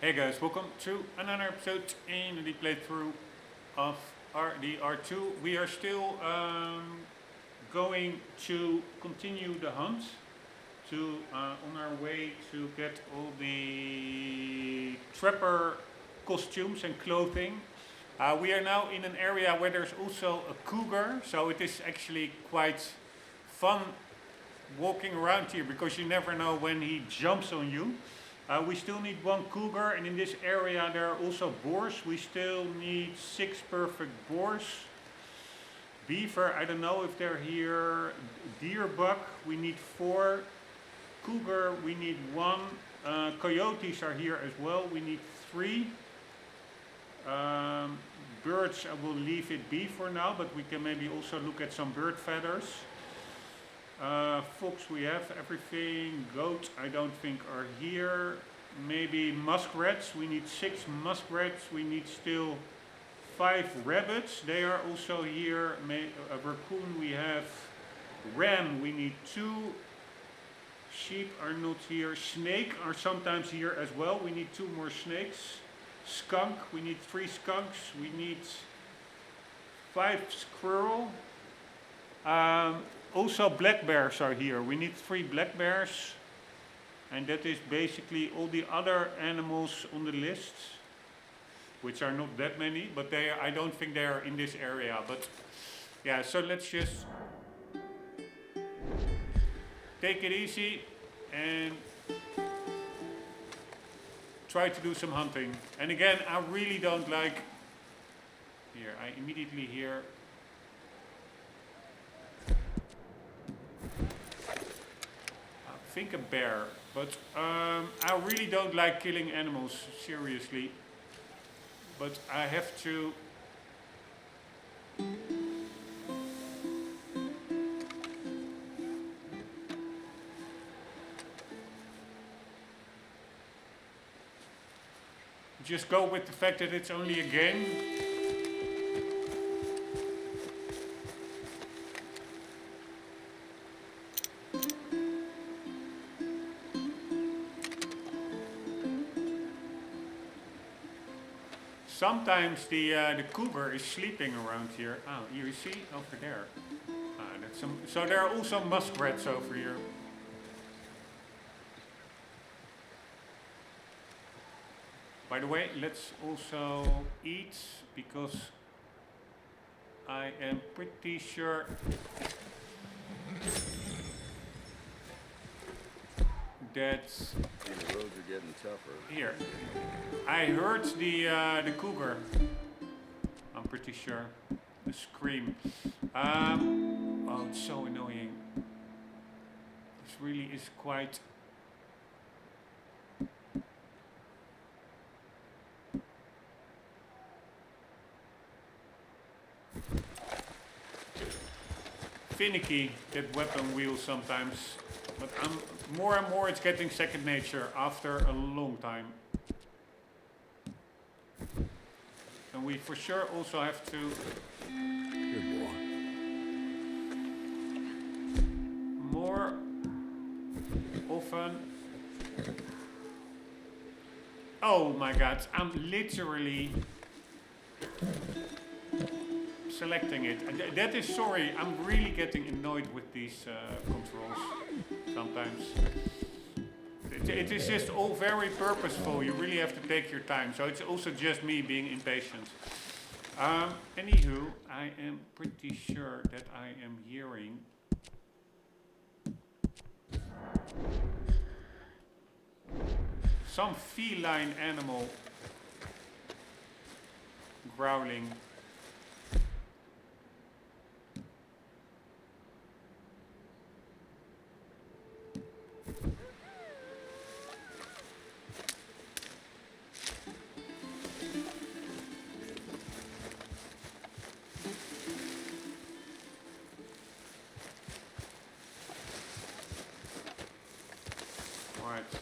Hey guys, welcome to another episode in the playthrough of RDR2. We are still going to continue the hunt on our way to get all the trapper costumes and clothing. We are now in an area where there's also a cougar, so it is actually quite fun walking around here because you never know when he jumps on you. We still need one cougar, and in this area there are also boars. We still need 6 perfect boars. Beaver, I don't know if they're here. Deer buck, we need 4. Cougar, we need 1. Coyotes are here as well, we need 3. Birds, I will leave it be for now, but we can maybe also look at some bird feathers. Fox, we have everything. Goat, I don't think are here. Maybe muskrats, we need 6 muskrats. We need still 5 rabbits, they are also here. A raccoon, we have. Ram, we need 2. Sheep are not here. Snake are sometimes here as well. We need 2 more snakes. Skunk, we need 3 skunks. We need 5 squirrel. Also black bears are here. We need 3 black bears. And that is basically all the other animals on the list, which are not that many, but I don't think they are in this area. But yeah, so let's just take it easy and try to do some hunting. And again, I really don't like, here, I immediately hear I think a bear, but I really don't like killing animals, seriously. But I have to. Just go with the fact that it's only a game. Sometimes the cougar is sleeping around here. Oh, you see over there. That's some. So there are also muskrats over here. By the way, let's also eat because I am pretty sure that the roads are getting tougher. Here, I heard the cougar. I'm pretty sure the scream. Oh, it's so annoying. This really is quite. Finicky, that weapon wheel sometimes. But more and more it's getting second nature after a long time. And we for sure also have to. Good boy. More often. Oh my god, I'm literally selecting it. That is sorry, I'm really getting annoyed with these controls sometimes. It is just all very purposeful. You really have to take your time. So it's also just me being impatient. Anywho, I am pretty sure that I am hearing some feline animal growling.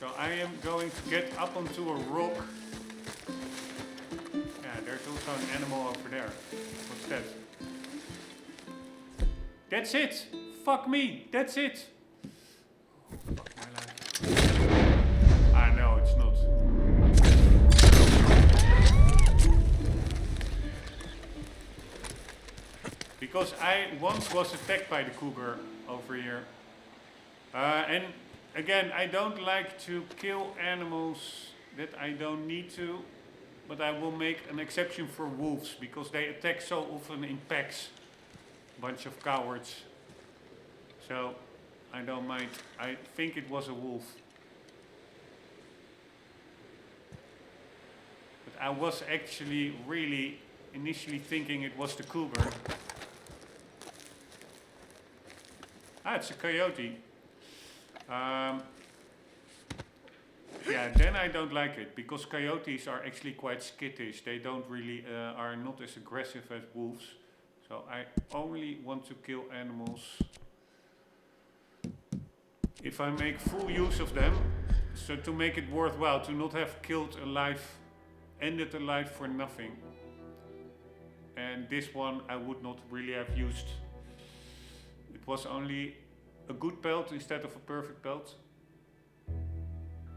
So I am going to get up onto a rock. Yeah, there's also an animal over there. What's that? That's it! Fuck me! That's it! Oh, fuck my life. Ah, no, it's not. because I once was attacked by the cougar over here. And again, I don't like to kill animals that I don't need to, but I will make an exception for wolves because they attack so often in packs. Bunch of cowards. So I don't mind. I think it was a wolf. But I was actually really initially thinking it was the cougar. Ah, it's a coyote. Yeah, then I don't like it because coyotes are actually quite skittish. They don't really are not as aggressive as wolves. So I only want to kill animals if I make full use of them. So to make it worthwhile, to not have killed a life, ended a life for nothing. And this one I would not really have used. It was only a good pelt instead of a perfect pelt.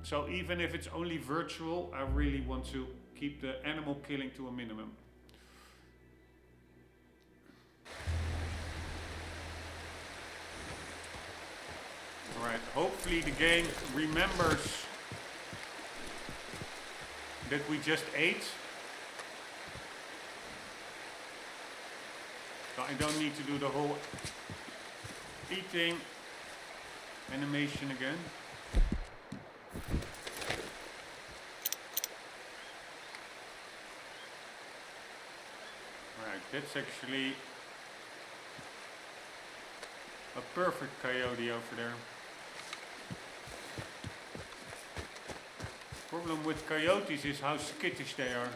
So even if it's only virtual, I really want to keep the animal killing to a minimum. Alright, hopefully the game remembers that we just ate. So I don't need to do the whole eating animation again. Right, that's actually a perfect coyote over there. Problem with coyotes is how skittish they are.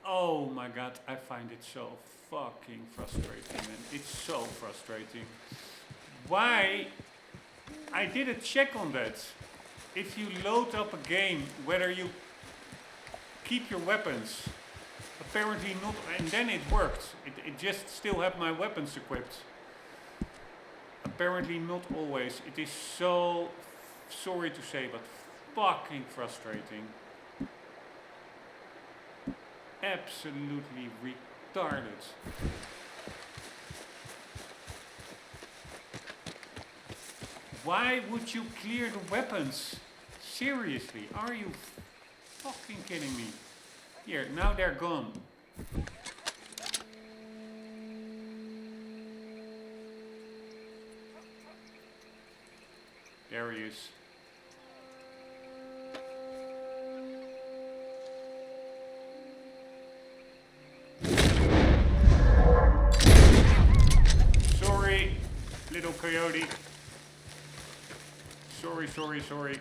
Oh my god, I find it so fucking frustrating, man. It's so frustrating. Why? I did a check on that. If you load up a game, whether you keep your weapons, apparently not, and then it worked. It just still had my weapons equipped. Apparently not always. It is so, sorry to say, but fucking frustrating. Absolutely retarded. Why would you clear the weapons? Seriously, are you fucking kidding me? Here, now they're gone. There he is. Sorry, little coyote. Sorry.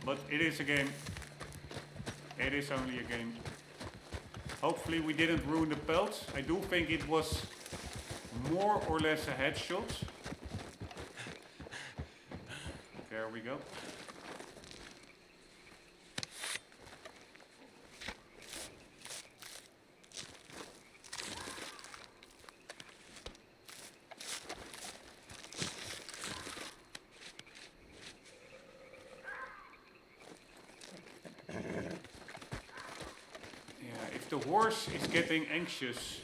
But it is a game. It is only a game. Hopefully we didn't ruin the pelts. I do think it was more or less a headshot. There we go. If the horse is getting anxious,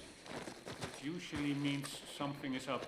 it usually means something is up.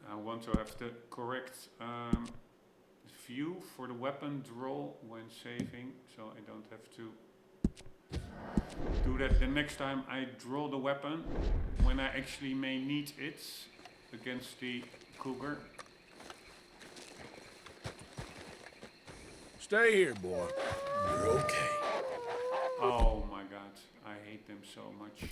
I want to have the correct view for the weapon draw when saving, so I don't have to do that the next time I draw the weapon, when I actually may need it against the cougar. Stay here, boy. You're okay. Oh my god, I hate them so much.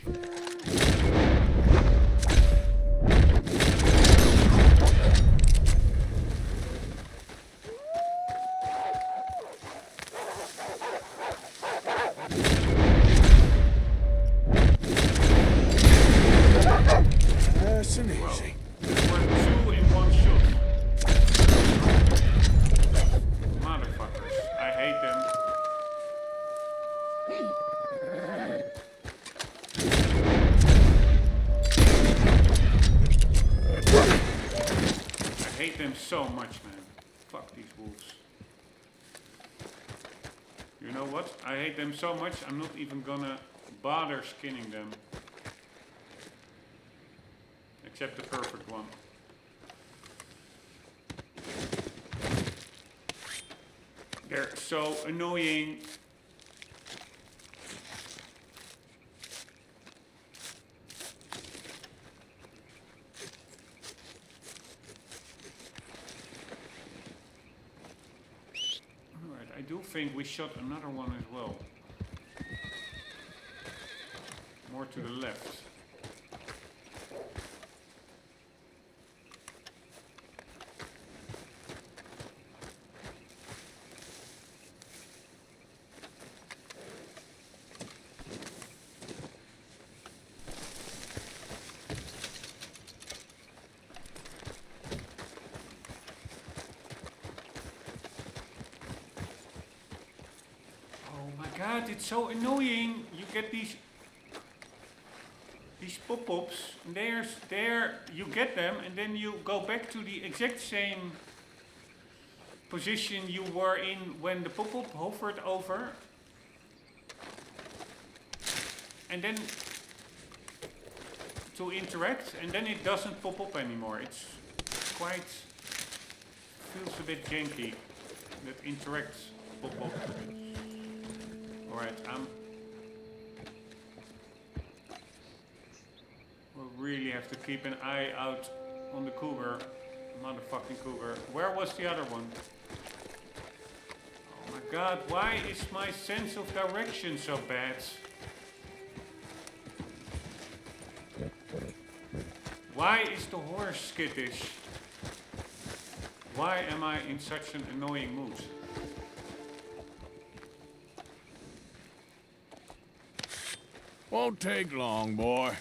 Nice and easy. We're two in one shot. Motherfuckers, I hate them. I hate them so much, man. Fuck these wolves. You know what? I hate them so much, I'm not even gonna bother skinning them. Except the perfect one. They're so annoying. Alright, I do think we shot another one as well. More to the left. God, it's so annoying. You get these pop-ups, and there you get them, and then you go back to the exact same position you were in when the pop-up hovered over, and then to interact, and then it doesn't pop up anymore. It's quite feels a bit janky. That interact pop-up. Alright, we'll really have to keep an eye out on the cougar. Motherfucking cougar. Where was the other one? Oh my god, why is my sense of direction so bad? Why is the horse skittish? Why am I in such an annoying mood? Won't take long, boy.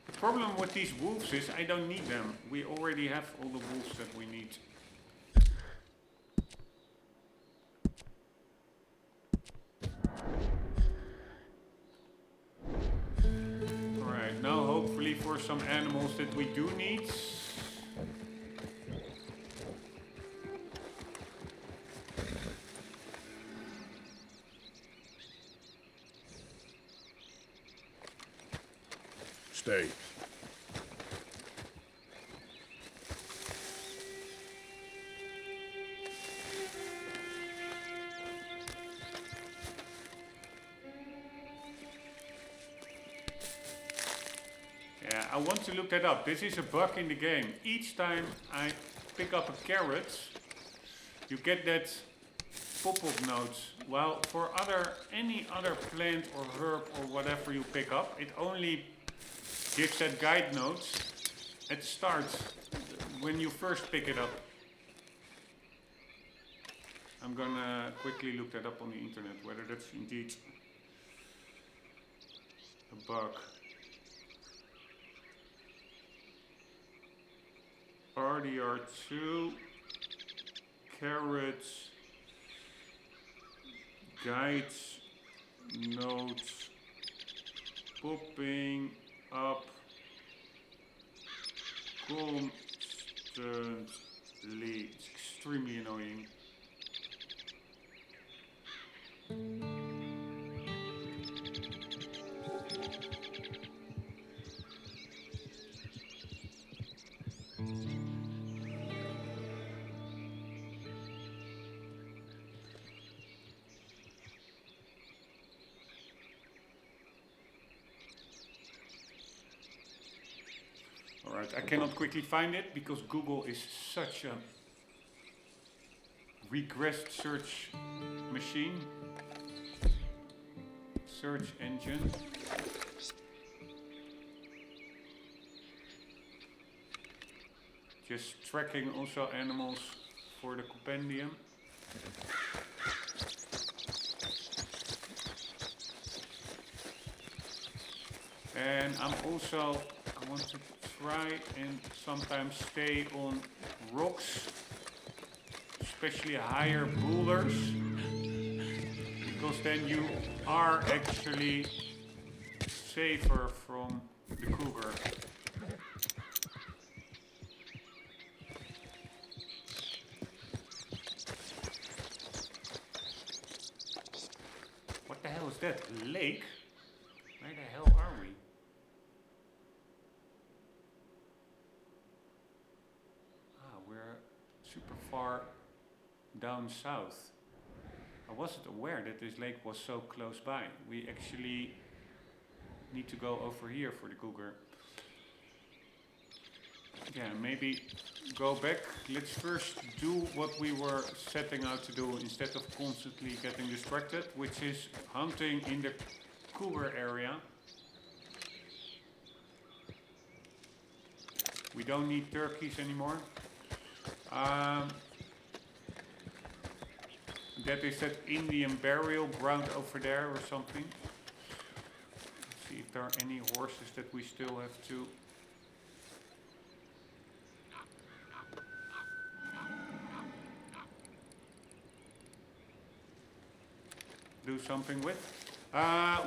The problem with these wolves is I don't need them. We already have all the wolves that we need. Now hopefully for some animals that we do need. Stay. Yeah, I want to look that up. This is a bug in the game. Each time I pick up a carrot, you get that pop-up note. While for any other plant or herb or whatever you pick up, it only gives that guide note at the start when you first pick it up. I'm gonna quickly look that up on the internet, whether that's indeed a bug. RDR2, carrots, guides, notes, popping up constantly. It's extremely annoying. Alright, I cannot quickly find it because Google is such a regressed search machine. Search engine. Just tracking also animals for the compendium. And I want to try and sometimes stay on rocks, especially higher boulders, because then you are actually safer from the cougar. What the hell is that? A lake? Where the hell are we? We're super far down south. I wasn't aware that this lake was so close by. We actually need to go over here for the cougar. Yeah, maybe go back. Let's first do what we were setting out to do instead of constantly getting distracted, which is hunting in the cougar area. We don't need turkeys anymore. That is that Indian burial ground over there or something. Let's see if there are any horses that we still have to do something with.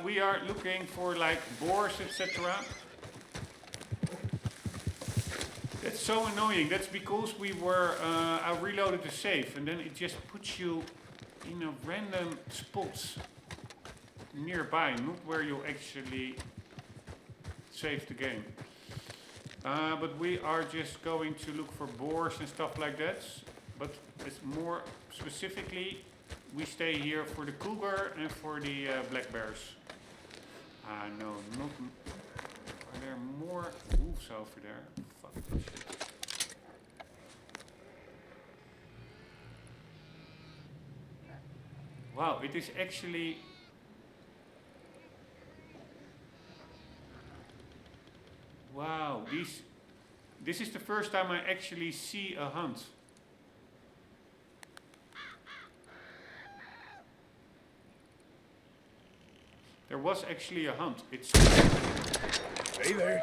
We are looking for like boars, etc. That's so annoying. That's because I reloaded the save and then it just puts you in a random spots nearby, not where you actually save the game. But we are just going to look for boars and stuff like that. But it's more specifically, we stay here for the cougar and for the black bears. No, not. Are there more wolves over there? Fuck this shit. Wow, it is actually. Wow, this is the first time I actually see a hunt. There was actually a hunt. It's. Stay there.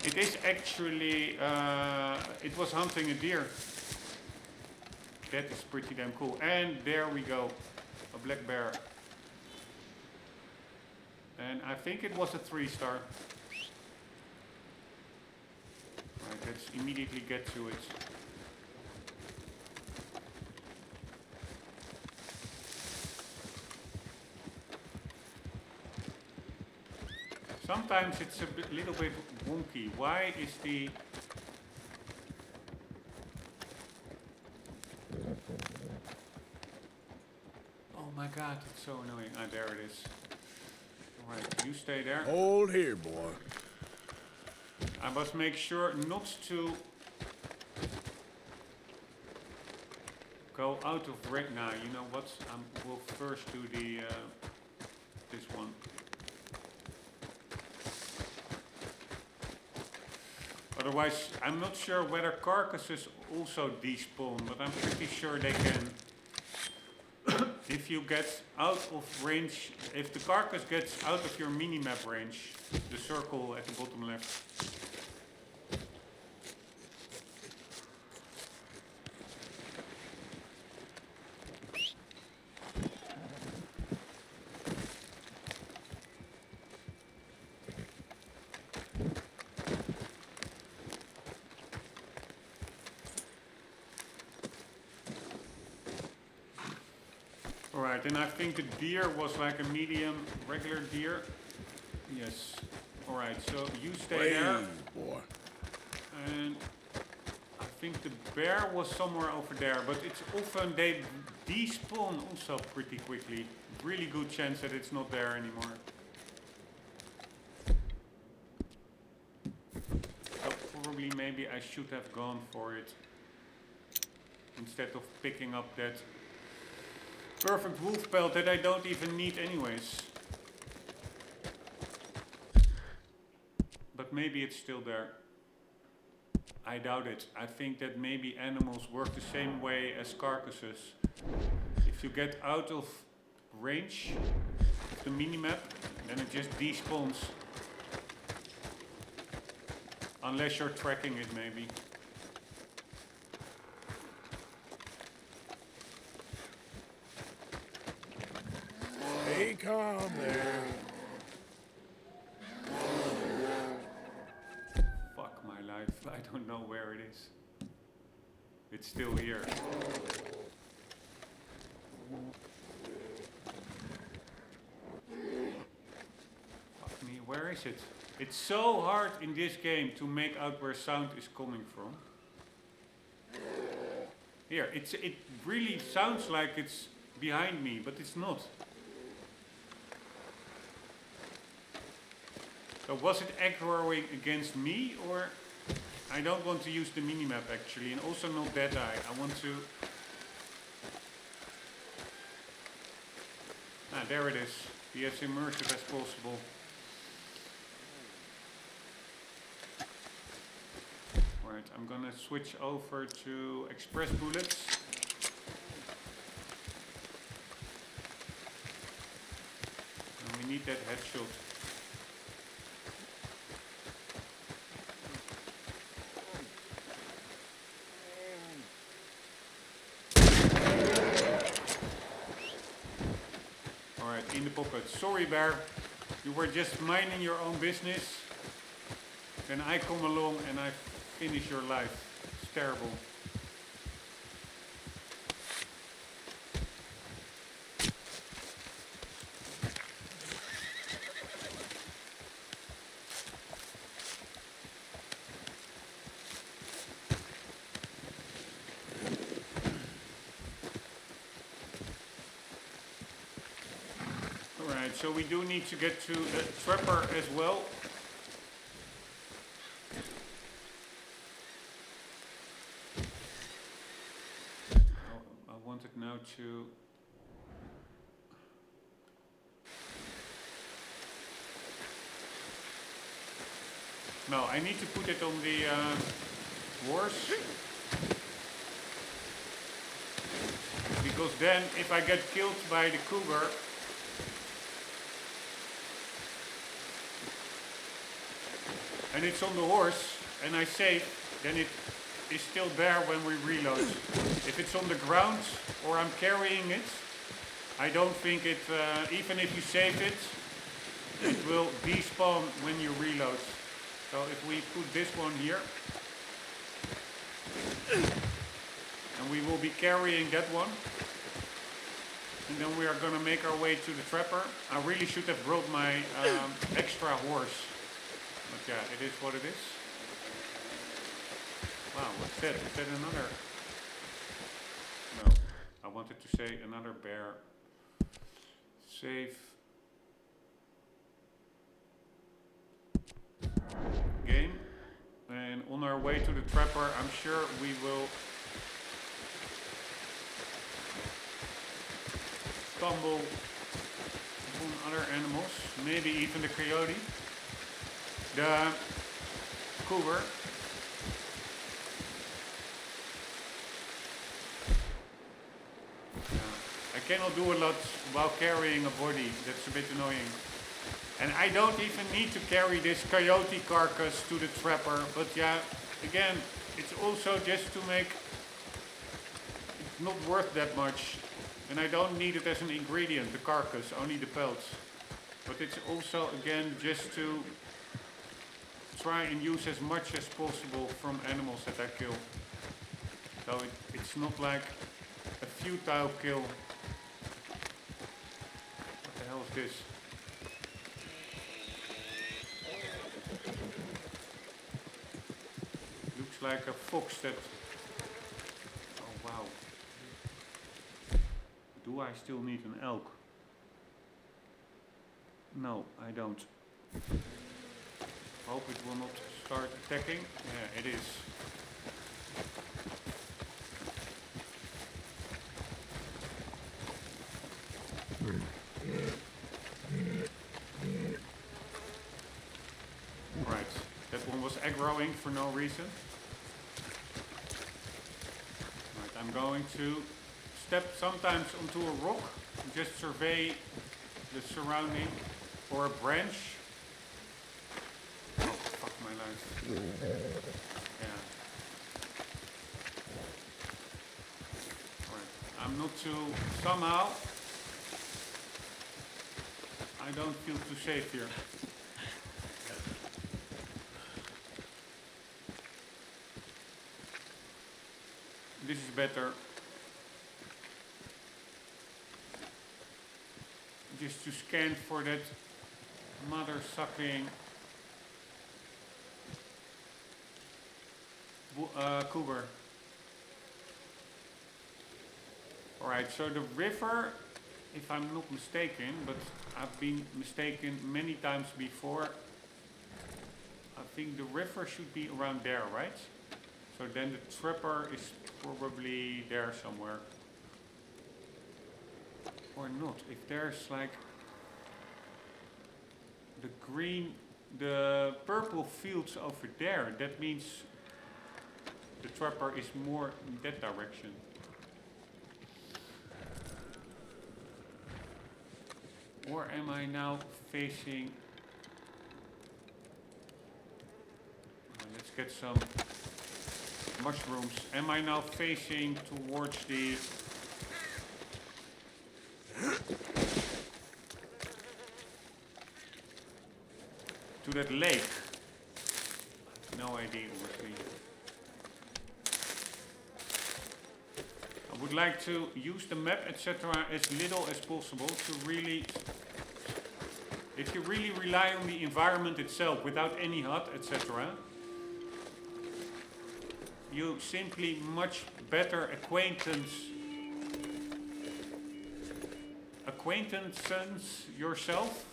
It is actually. It was hunting a deer. That is pretty damn cool. And there we go, a black bear. And I think it was a 3-star. Right, let's immediately get to it. Sometimes it's a little bit wonky. Why is the... Oh my god, it's so annoying. Ah, there it is. Alright, you stay there. Hold here, boy. I must make sure not to go out of range. Nah, you know what? We'll first do the this one. Otherwise, I'm not sure whether carcasses also despawn, but I'm pretty sure they can. If you get out of range, if the carcass gets out of your minimap range, the circle at the bottom left. Alright, and I think the deer was like a medium, regular deer. Yes. Alright, so you stay there. Boy. And I think the bear was somewhere over there, but it's often they despawn also pretty quickly. Really good chance that it's not there anymore. probably maybe I should have gone for it instead of picking up that perfect wolf pelt that I don't even need anyways. But maybe it's still there. I doubt it. I think that maybe animals work the same way as carcasses. If you get out of range of the minimap, then it just despawns. Unless you're tracking it maybe. Stay calm there. Fuck my life, I don't know where it is. It's still here. Fuck me, where is it? It's so hard in this game to make out where sound is coming from. Here, it really sounds like it's behind me, but it's not. So was it aggroing against me, or I don't want to use the minimap actually, and also not that I want to... Ah, there it is. Be as immersive as possible. Right, I'm gonna switch over to express bullets. And we need that headshot. Alright, in the pocket. Sorry, bear. You were just minding your own business. Then I come along and I finish your life. It's terrible. Alright, so we do need to get to the trapper as well. Now to no, I need to put it on the horse, because then if I get killed by the cougar, and it's on the horse and I save, then it is still there when we reload. If it's on the ground or I'm carrying it, I don't think it, even if you save it, it will despawn when you reload. So if we put this one here, and we will be carrying that one, and then we are going to make our way to the trapper. I really should have brought my extra horse, but yeah, it is what it is. Wow, what's that? Is that another? No, I wanted to say another bear. Save. Game. And on our way to the trapper, I'm sure we will stumble on other animals. Maybe even the coyote. The cougar. I cannot do a lot while carrying a body. That's a bit annoying. And I don't even need to carry this coyote carcass to the trapper. But yeah, again, it's also just to make it not worth that much. And I don't need it as an ingredient, the carcass, only the pelts. But it's also, again, just to try and use as much as possible from animals that I kill. So it's not like a futile kill. What the hell is this? Looks like a fox that... Oh wow. Do I still need an elk? No, I don't. Hope it will not start attacking. Yeah, it is. Right, that one was aggroing for no reason. Right, I'm going to step sometimes onto a rock and just survey the surrounding, or a branch. Oh, fuck my life. Yeah. Right, I'm not too, somehow, I don't feel too safe here. This is better. Just to scan for that mother-sucking cougar. Alright, so the river, if I'm not mistaken, but I've been mistaken many times before, I think the river should be around there, right? So then the trapper is probably there somewhere. Or not. If there's like the green, the purple fields over there, that means the trapper is more in that direction. Or am I now facing... let's get some mushrooms. Am I now facing towards the... to that lake? No idea, honestly. I would like to use the map, etc., as little as possible to really... If you really rely on the environment itself without any HUD, etc., you simply much better acquaintance yourself.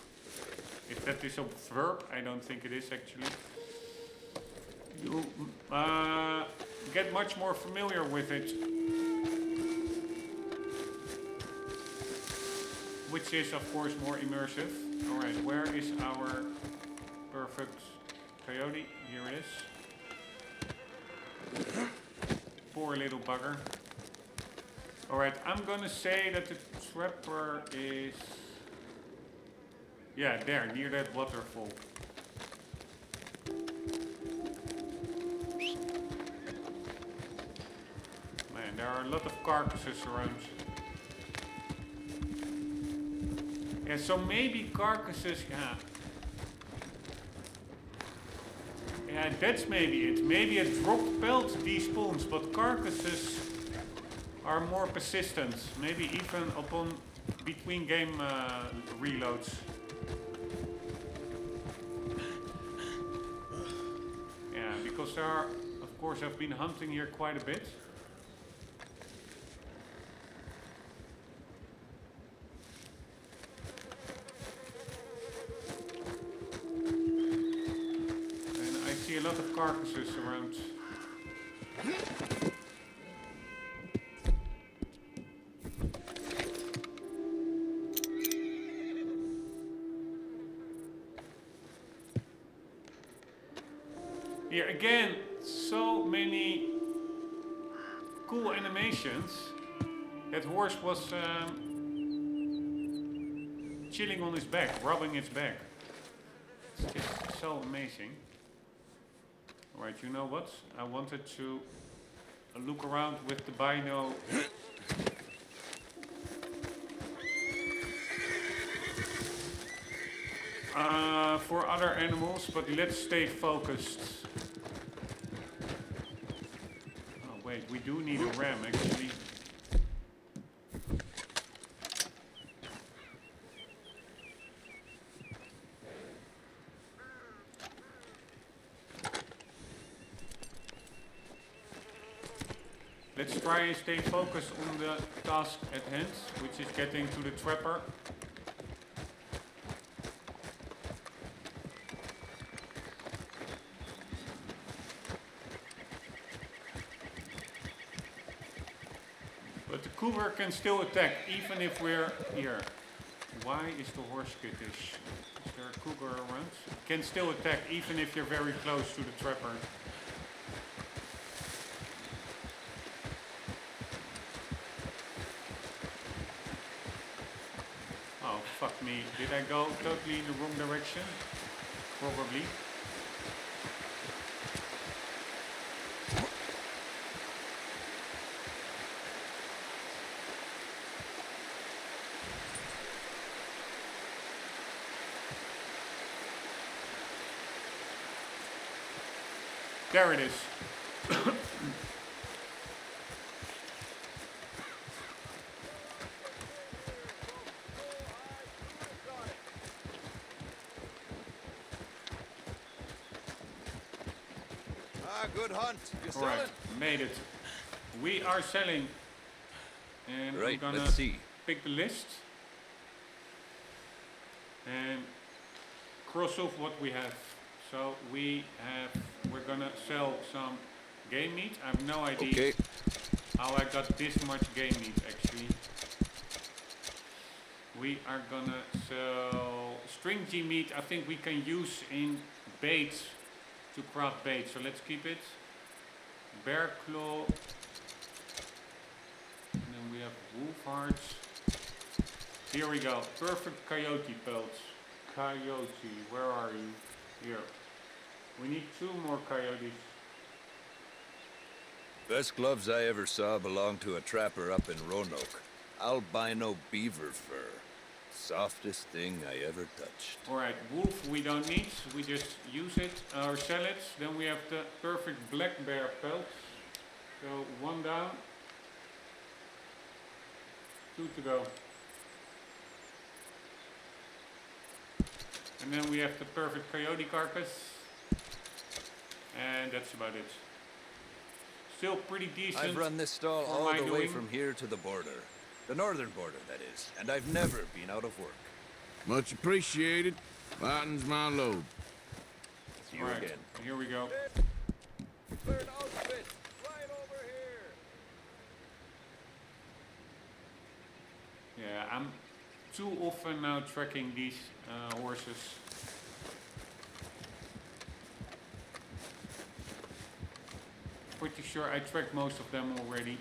If that is a verb, I don't think it is actually. You get much more familiar with it. Which is of course more immersive. Alright, where is our perfect coyote? Here it is. Poor little bugger. Alright, I'm gonna say that the trapper is... yeah, there, near that waterfall. Man, there are a lot of carcasses around. Yeah, so maybe carcasses, yeah. Yeah, that's maybe it. Maybe a dropped pelt despawns, but carcasses are more persistent. Maybe even upon between game reloads. Yeah, because there are, of course, I've been hunting here quite a bit. A lot of carcasses around. Here again, so many cool animations. That horse was chilling on his back, rubbing its back. It's just so amazing. Alright, you know what? I wanted to look around with the bino. For other animals, but let's stay focused. Oh wait, we do need a ram actually. Let's try and stay focused on the task at hand, which is getting to the trapper. But the cougar can still attack even if we're here. Why is the horse skittish? Is there a cougar around? Can still attack even if you're very close to the trapper. Oh, fuck me. Did I go totally in the wrong direction? Probably. There it is. Good hunt. You All right, selling? made it. We are selling. And Right, I'm gonna let's see. pick the list. And cross off what we have. So we're gonna sell some game meat. I have no idea how I got this much game meat actually. We are gonna sell stringy meat. I think we can use in baits to craft bait. So let's keep it. Bear claw. And then we have wolf hearts. Here we go. Perfect coyote pelts. Coyote, where are you? Here. We need 2 more coyotes. Best gloves I ever saw belonged to a trapper up in Roanoke. Albino beaver fur. Softest thing I ever touched. Alright, wolf we don't need. We just use it or sell it. Then we have the perfect black bear pelts. So 1 down. 2 to go. And then we have the perfect coyote carcass. And that's about it. Still pretty decent. I've run this stall for all my the way doing. from here to the border. The northern border, that is. And I've never been out of work. Much appreciated. Lightens my load. See you Alright, again. here we go. Clear an outfit. Right over here. Yeah, I'm too often now tracking these horses. Pretty sure I tracked most of them already.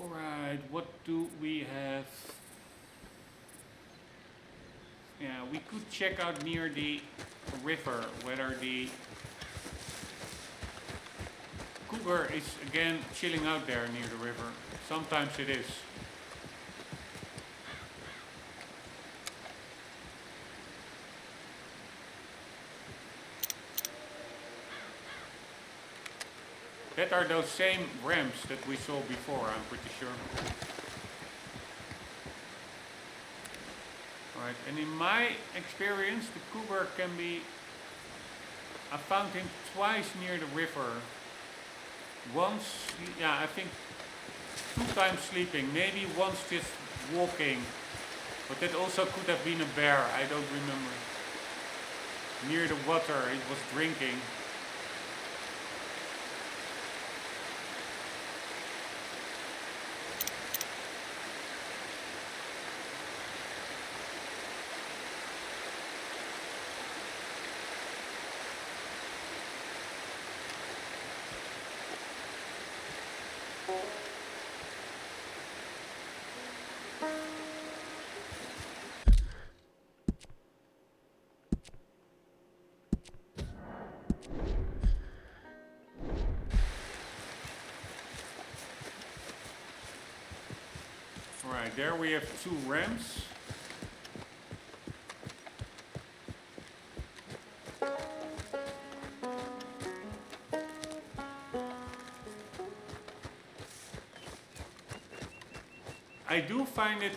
Alright, what do we have? Yeah, we could check out near the river whether the cougar is again chilling out there near the river. Sometimes it is. That are those same ramps that we saw before, I'm pretty sure. Alright, and in my experience, the cougar can be... I found him twice near the river. Once, yeah, I think 2 times sleeping, maybe once just walking. But that also could have been a bear, I don't remember. Near the water, he was drinking. Alright, there we have 2 ramps. I do find it,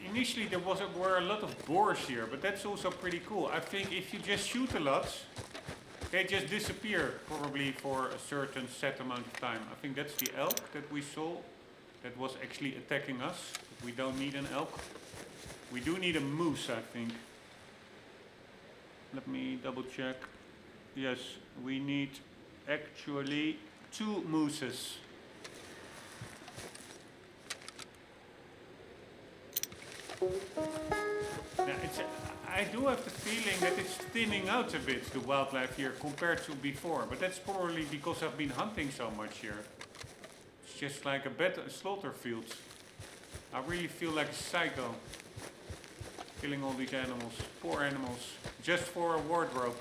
initially there were a lot of boars here, but that's also pretty cool. I think if you just shoot a lot, they just disappear probably for a certain set amount of time. I think that's the elk that we saw that was actually attacking us. We don't need an elk. We do need a moose, I think. Let me double check. Yes, we need actually 2 mooses. Now I do have the feeling that it's thinning out a bit, the wildlife here, compared to before. But that's probably because I've been hunting so much here. It's just like a slaughter field. I really feel like a psycho. Killing all these animals, poor animals, just for a wardrobe.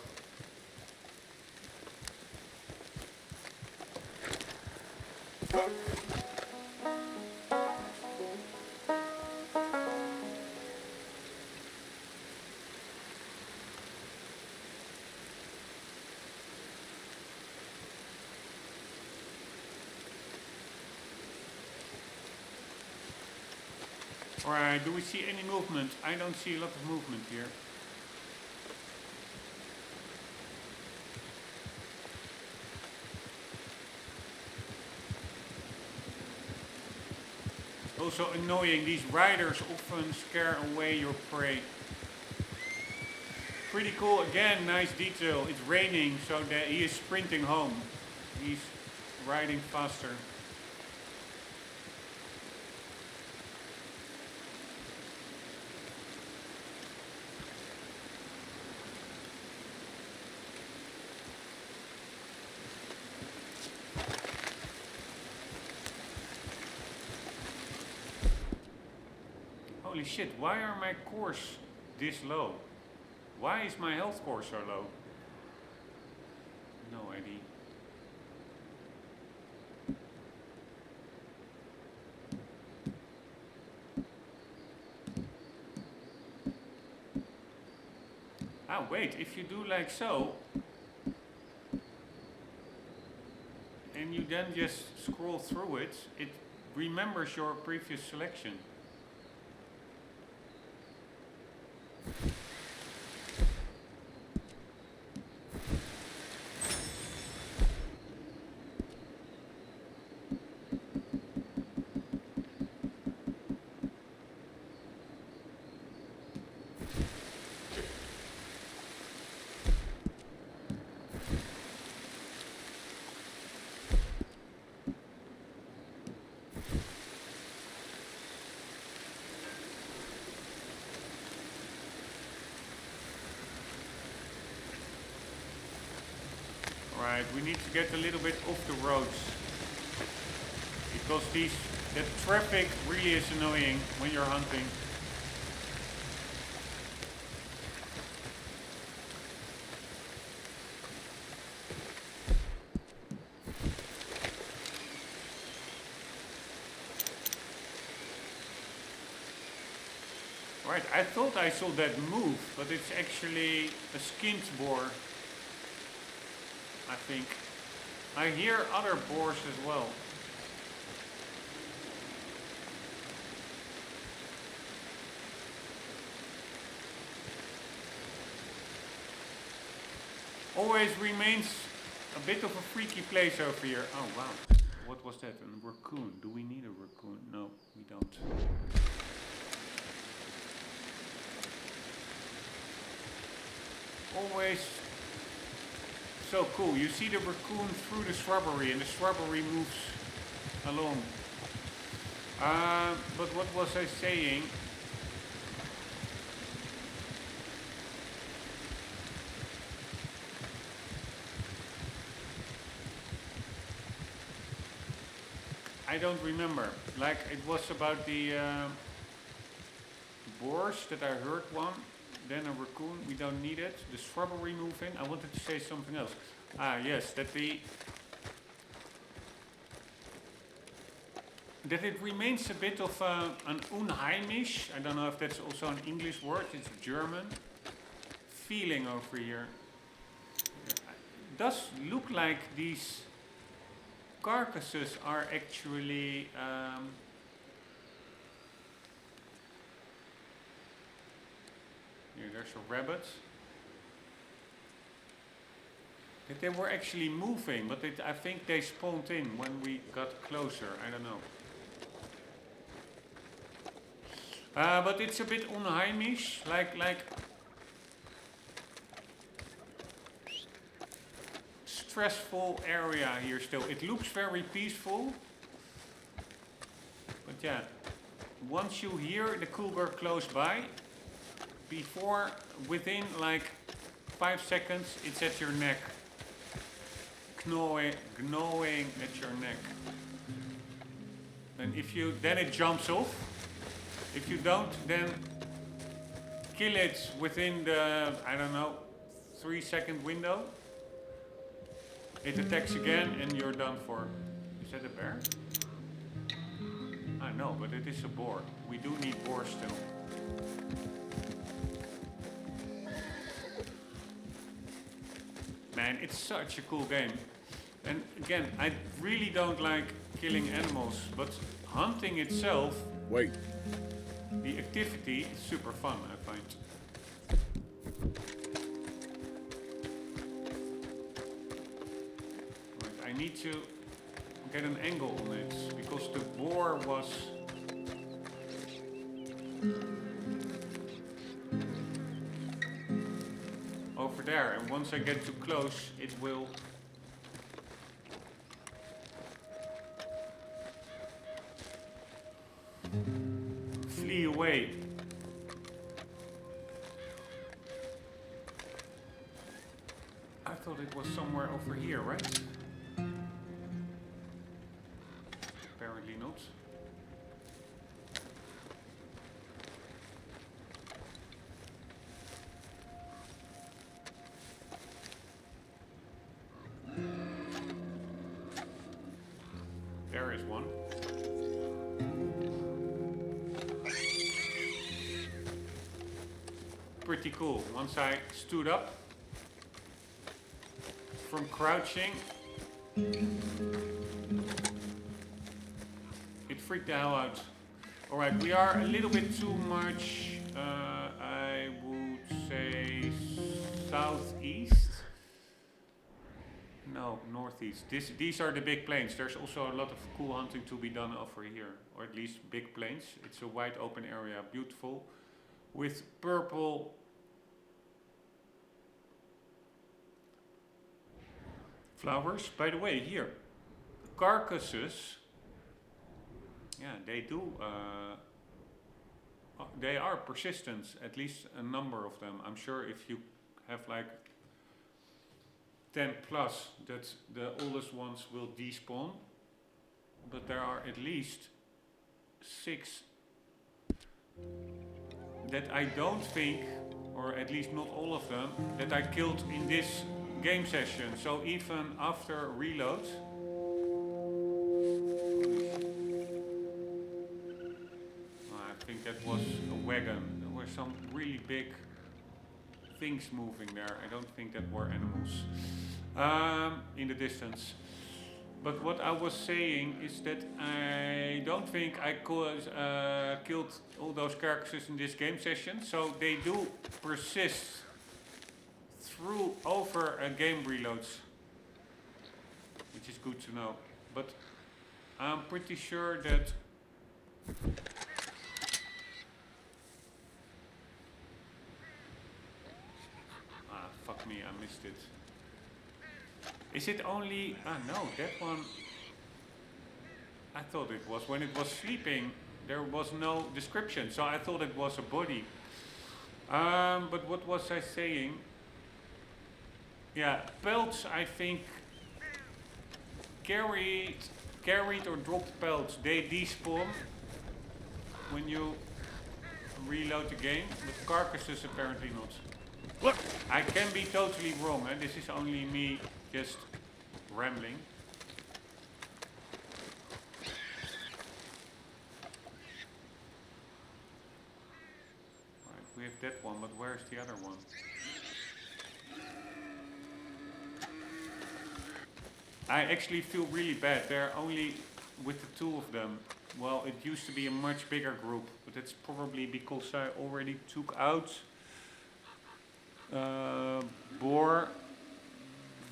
Alright, do we see any movement? I don't see a lot of movement here. Also annoying, these riders often scare away your prey. Pretty cool, again, nice detail. It's raining, so that he is sprinting home. He's riding faster. Holy shit, why are my cores this low? Why is my health core so low? No idea. Ah, wait, if you do like so, and you then just scroll through it, it remembers your previous selection. Right, we need to get a little bit off the roads. Because that traffic really is annoying when you're hunting. Right, I thought I saw that move, but it's actually a skinned boar. I think. I hear other boars as well. Always remains a bit of a freaky place over here. Oh wow. What was that? A raccoon. Do we need a raccoon? No, we don't. Always so cool. You see the raccoon through the shrubbery and the shrubbery moves along. But what was I saying? I don't remember. Like it was about the boars that I heard one. Then a raccoon, we don't need it. The shrubbery moving. I wanted to say something else. Ah, yes, that it remains a bit of an unheimisch. I don't know if that's also an English word. It's German. Feeling over here. It does look like these carcasses are actually. Here, there's a rabbit. That they were actually moving, but I think they spawned in when we got closer. I don't know. But it's a bit unheimisch, like stressful area here still. It looks very peaceful. But yeah, once you hear the cougar close by, within like 5 seconds, it's at your neck. Gnawing at your neck. And then it jumps off. If you don't, then kill it within the, I don't know, 3-second window. It attacks again and you're done for. Is that a bear? I know, but it is a boar. We do need boar still. Man, it's such a cool game. And again, I really don't like killing animals, but hunting itself, Wait. the activity, is super fun, I find. Right, I need to get an angle on it, because the boar was... over there, and once I get too close, it will... flee away. I thought it was somewhere over here, right? Apparently not. There is one. Pretty cool. Once I stood up from crouching, it freaked the hell out. Alright, we are a little bit too much, I would say southeast. No, northeast. These are the big plains. There's also a lot of cool hunting to be done over here, or at least big plains. It's a wide open area, beautiful, with purple flowers. By the way, here, carcasses, yeah, they are persistent, at least a number of them. I'm sure if you have like 10 plus, that the oldest ones will despawn, but there are at least 6 that I don't think, or at least not all of them, that I killed in this game session. So even after reload, I think that was a wagon. There were some really big things moving there. I don't think that were animals in the distance. But what I was saying is that I don't think I killed all those carcasses in this game session. So they do persist over game reloads, which is good to know. But I'm pretty sure that fuck me, I missed it. Is it only... no, that one... I thought it was when it was sleeping, there was no description, so I thought it was a body. But what was I saying? Yeah, pelts, I think, carried or dropped pelts, they despawn when you reload the game, but carcasses apparently not. Look, I can be totally wrong, and this is only me just rambling. Right, we have that one, but where's the other one? I actually feel really bad. They're only with the 2 of them. Well, it used to be a much bigger group, but that's probably because I already took out boar,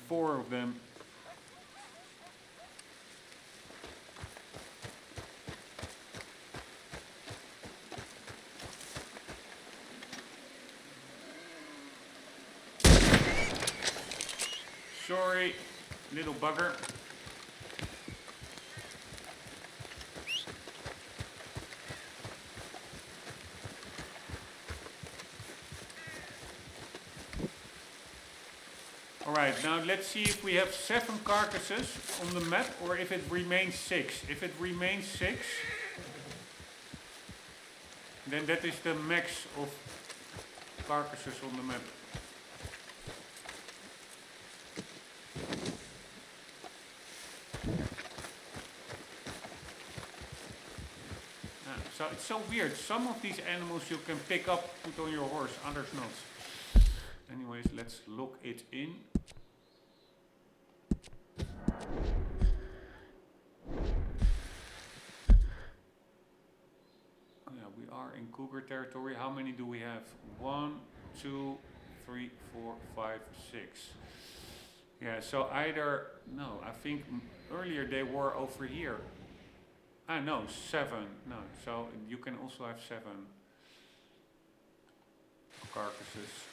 4 of them. Sorry. little bugger. Alright, now let's see if we have 7 carcasses on the map or if it remains 6. If it remains 6, then that is the max of carcasses on the map. So it's so weird. Some of these animals you can pick up, put on your horse, others not. Anyways, let's lock it in. Oh yeah, we are in cougar territory. How many do we have? 1, 2, 3, 4, 5, 6. Yeah, so either, no, I think earlier they were over here. Ah, no, 7. No, so you can also have 7 carcasses.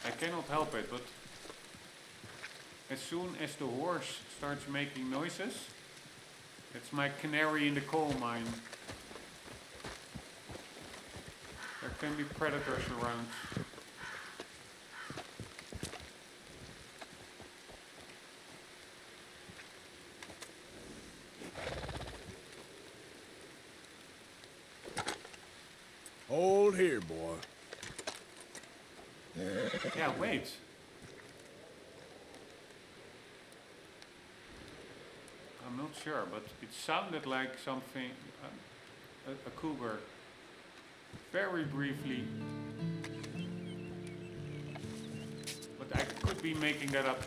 I cannot help it, but as soon as the horse starts making noises, it's my canary in the coal mine. There can be predators around. Hold here, boy. Yeah, wait. I'm not sure, but it sounded like something, a cougar. Very briefly. But I could be making that up.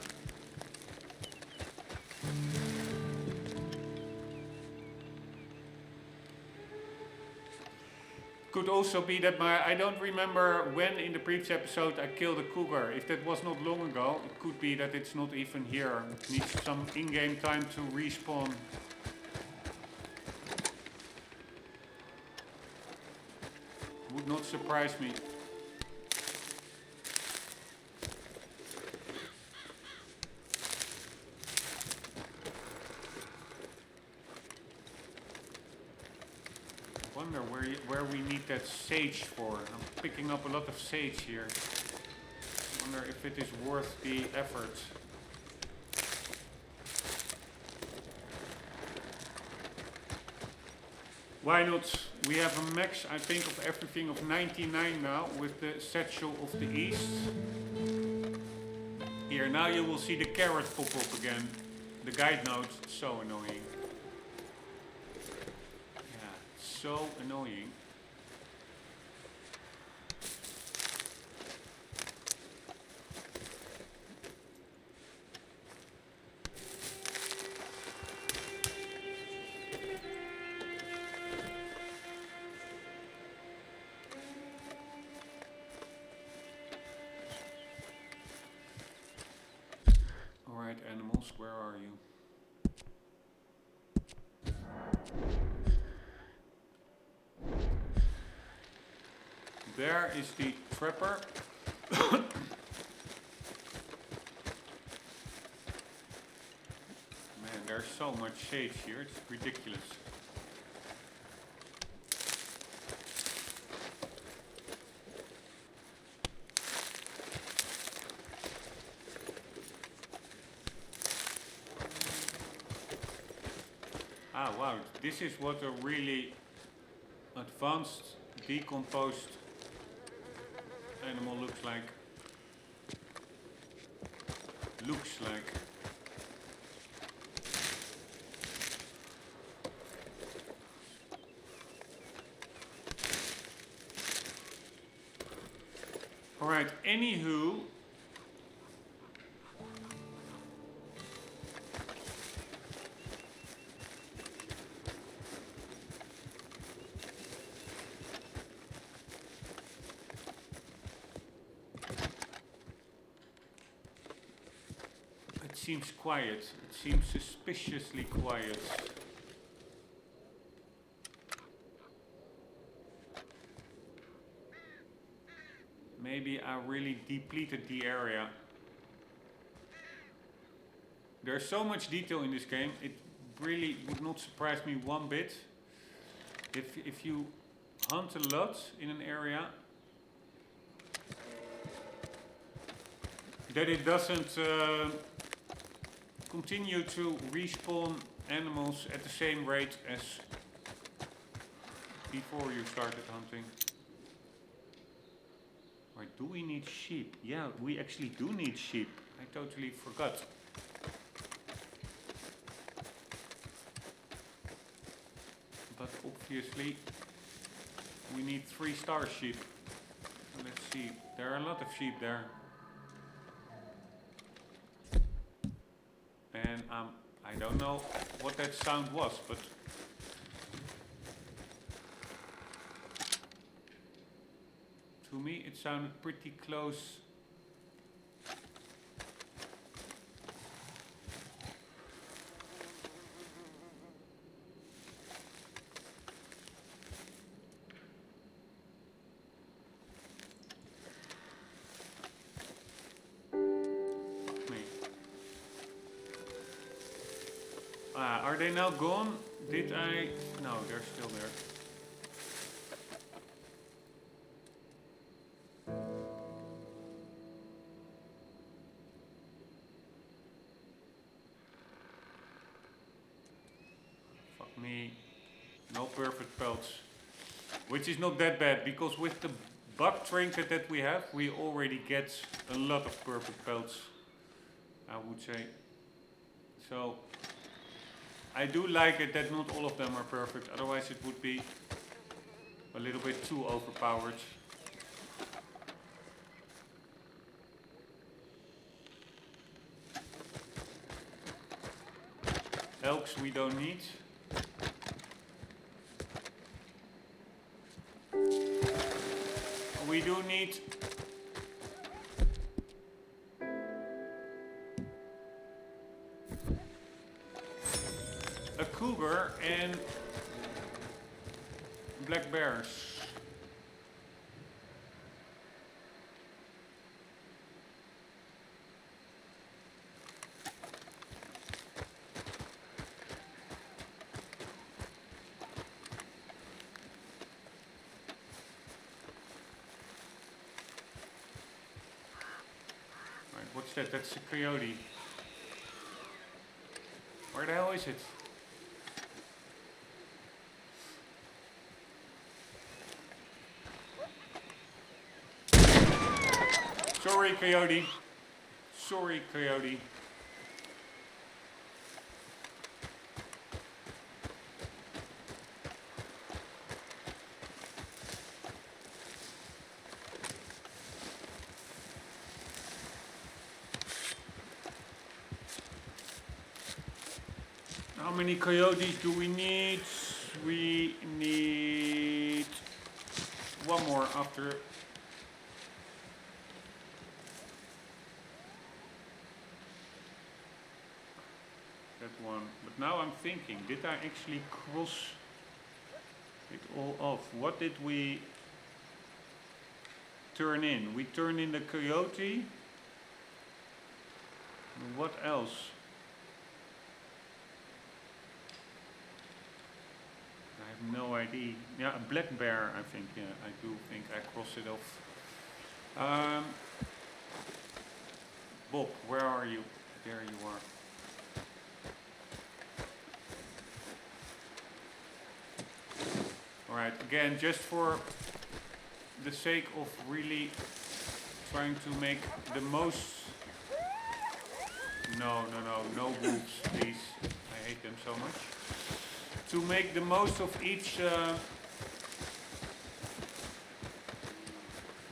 Could also be that I don't remember when in the previous episode I killed a cougar. If that was not long ago, it could be that it's not even here. It needs some in-game time to respawn. Would not surprise me. I wonder where we need that sage for. I'm picking up a lot of sage here. I wonder if it is worth the effort. Why not? We have a max, I think, of everything of 99 now with the satchel of the east. Here, now you will see the carrot pop up again. The guide notes, so annoying. Yeah, so annoying. Alright, animals, where are you? There is the trapper. Man, there's so much shade here, it's ridiculous. Ah, wow, this is what a really advanced, decomposed animal looks like. Alright, anywho. seems quiet. It seems suspiciously quiet. Maybe I really depleted the area. There's so much detail in this game, it really would not surprise me one bit if you hunt a lot in an area that it doesn't continue to respawn animals at the same rate as before you started hunting. Right, do we need sheep? Yeah, we actually do need sheep. I totally forgot. But obviously we need 3-star sheep. Let's see, there are a lot of sheep there. And I don't know what that sound was, but to me it sounded pretty close. Are they now gone? Did I? No, they're still there. Fuck me. No perfect pelts. Which is not that bad, because with the bug trinket that we have, we already get a lot of perfect pelts, I would say. So I do like it that not all of them are perfect, otherwise it would be a little bit too overpowered. Elks we don't need. We do need a cougar and black bears. Right, what's that? That's a coyote. Where the hell is it? Sorry, coyote. Sorry, coyote. How many coyotes do we need? We need one more after. That one. But now I'm thinking, did I actually cross it all off? What did we turn in? We turned in the coyote. What else? I have no idea. Yeah, a black bear, I think. Yeah, I do think I crossed it off. Bob, where are you? There you are. Alright, again, just for the sake of really trying to make the most... No wolves, please. I hate them so much. To make the most of each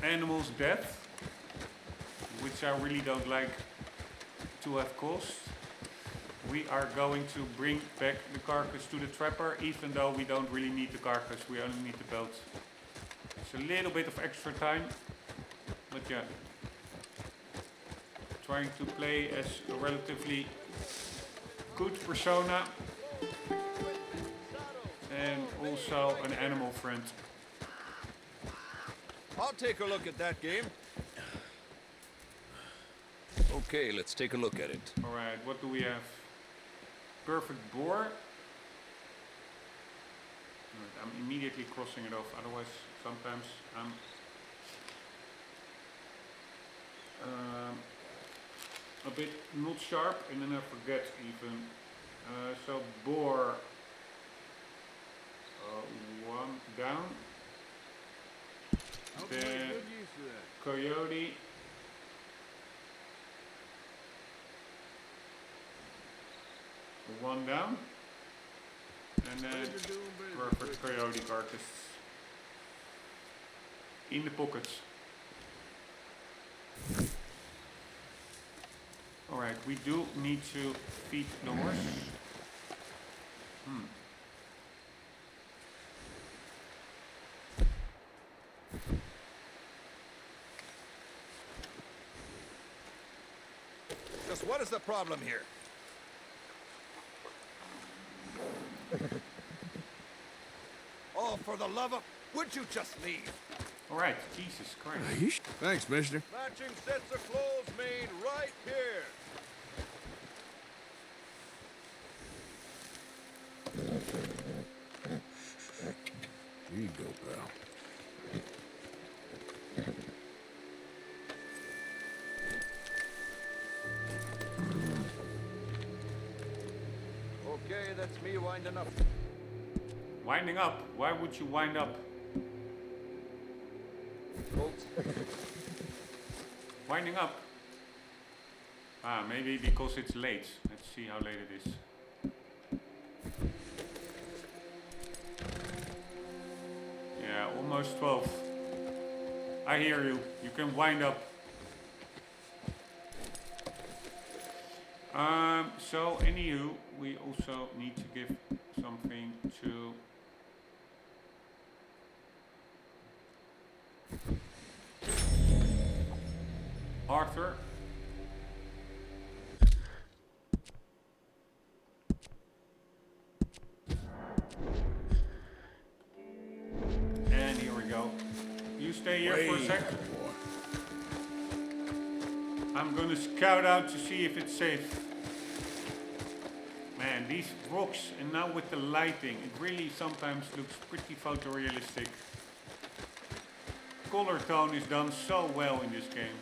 animal's death, which I really don't like to have cost, we are going to bring back the carcass to the trapper, even though we don't really need the carcass, we only need the belt. It's a little bit of extra time, but yeah. trying to play as a relatively good persona and also an animal friend. I'll take a look at that game. Okay, let's take a look at it. Alright, what do we have? Perfect bore. Right, I'm immediately crossing it off, otherwise sometimes I'm a bit not sharp and then I forget even. So bore, one down. Then coyote. One down. And then perfect coyote carcass. In the pockets. Alright, we do need to feed the horse. Just what is the problem here? Oh, for the love of... Would you just leave? Alright, Jesus Christ. Thanks, mister. Matching sets of clothes made right here. Here you go, pal. Okay, that's me winding up. Winding up? Why would you wind up? Folks. Winding up? Ah, maybe because it's late. Let's see how late it is. Yeah, almost 12. I hear you. You can wind up. So anywho, we also need to give something to Arthur. And here we go. You stay here for a sec. I'm gonna scout out to see if it's safe. Man, these rocks, and now with the lighting, it really sometimes looks pretty photorealistic. Color tone is done so well in this game.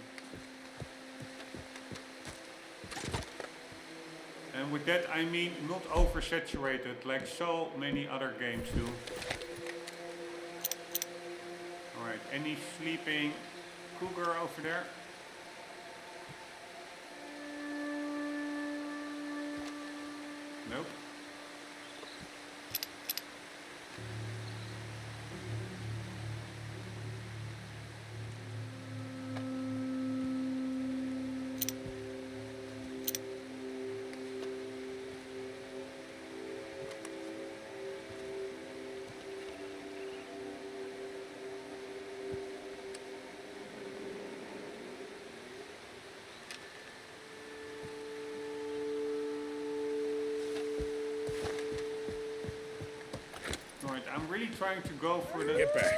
And with that I mean not oversaturated like so many other games do. Alright, any sleeping cougar over there? Nope. I'm really trying to go for the... Get back.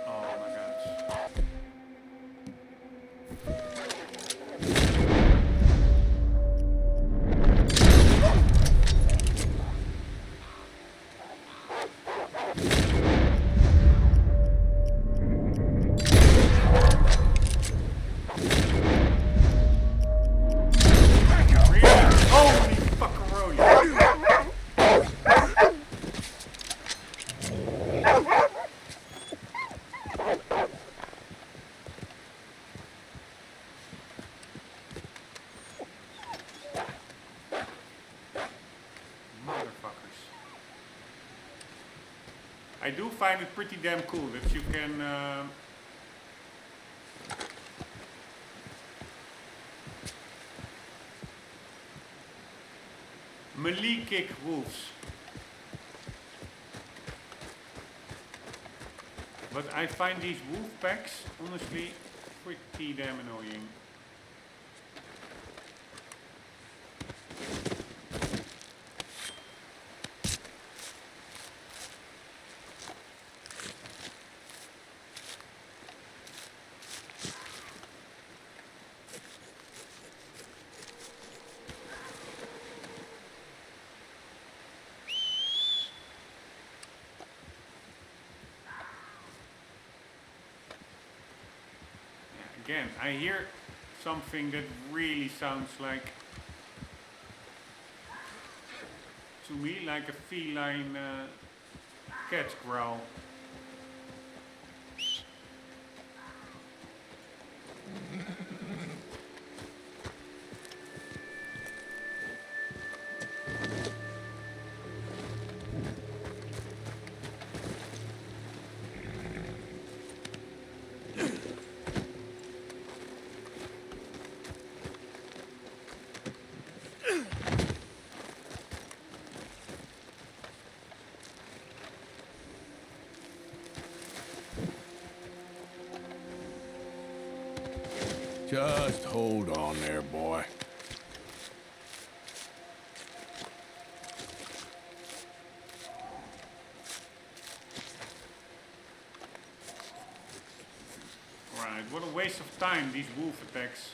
Oh my gosh. Holy fuckaroni. I do find it pretty damn cool that you can melee kick wolves. But I find these wolf packs honestly pretty damn annoying. Again, I hear something that really sounds like, to me, like a feline cat growl. Just hold on there, boy. Right, what a waste of time, these wolf attacks.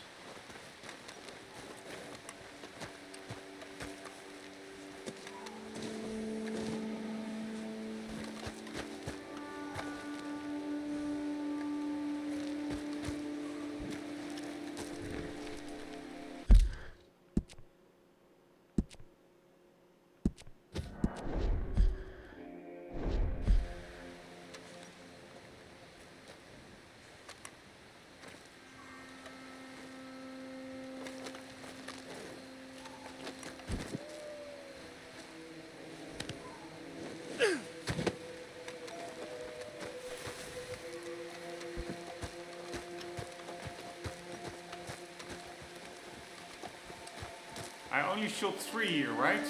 I only shot 3 here, right?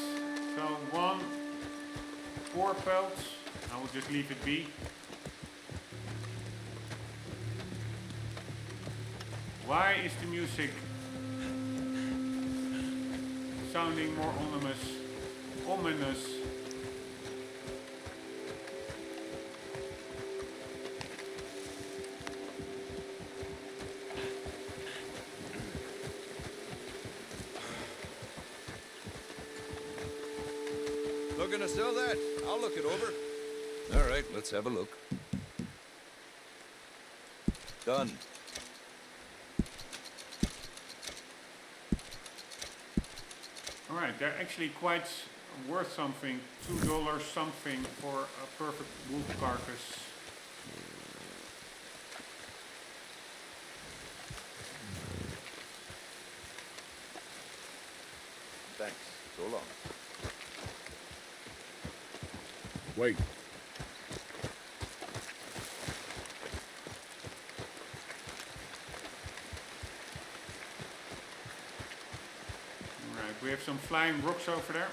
So 1, 4 pelts. I will just leave it be. Why is the music sounding more ominous? Ominous. Looking to sell that? I'll look it over. All right, let's have a look. Done. Alright, they're actually quite worth something. $2 something for a perfect wolf carcass. Thanks. So long. Wait. Alright, we have some flying rocks over there.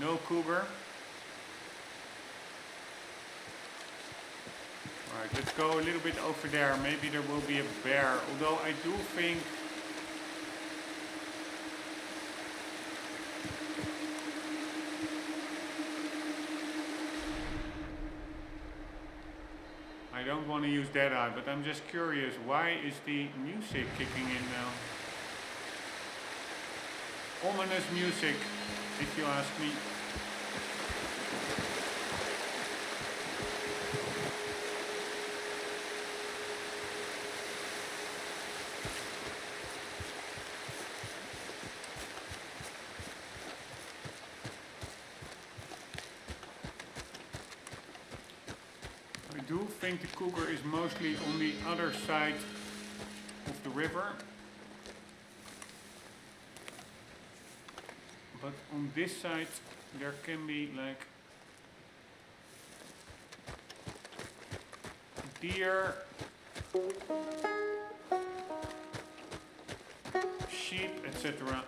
No cougar. Alright, let's go a little bit over there. Maybe there will be a bear. Although I do think I don't want to use that eye, but I'm just curious, why is the music kicking in now? Ominous music, if you ask me. I do think the cougar is mostly on the other side of the river. But on this side there can be like deer, sheep, etc.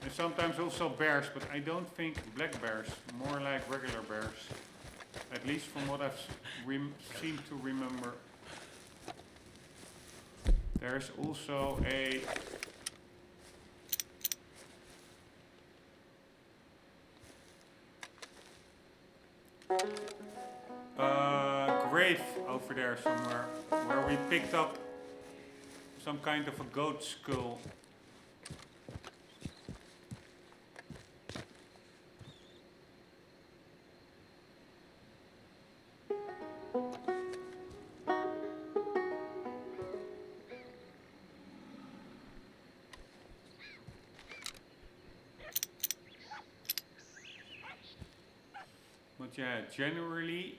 And sometimes also bears, but I don't think black bears, more like regular bears. At least from what I've seem to remember. There's also a grave over there somewhere where we picked up some kind of a goat skull. But yeah, generally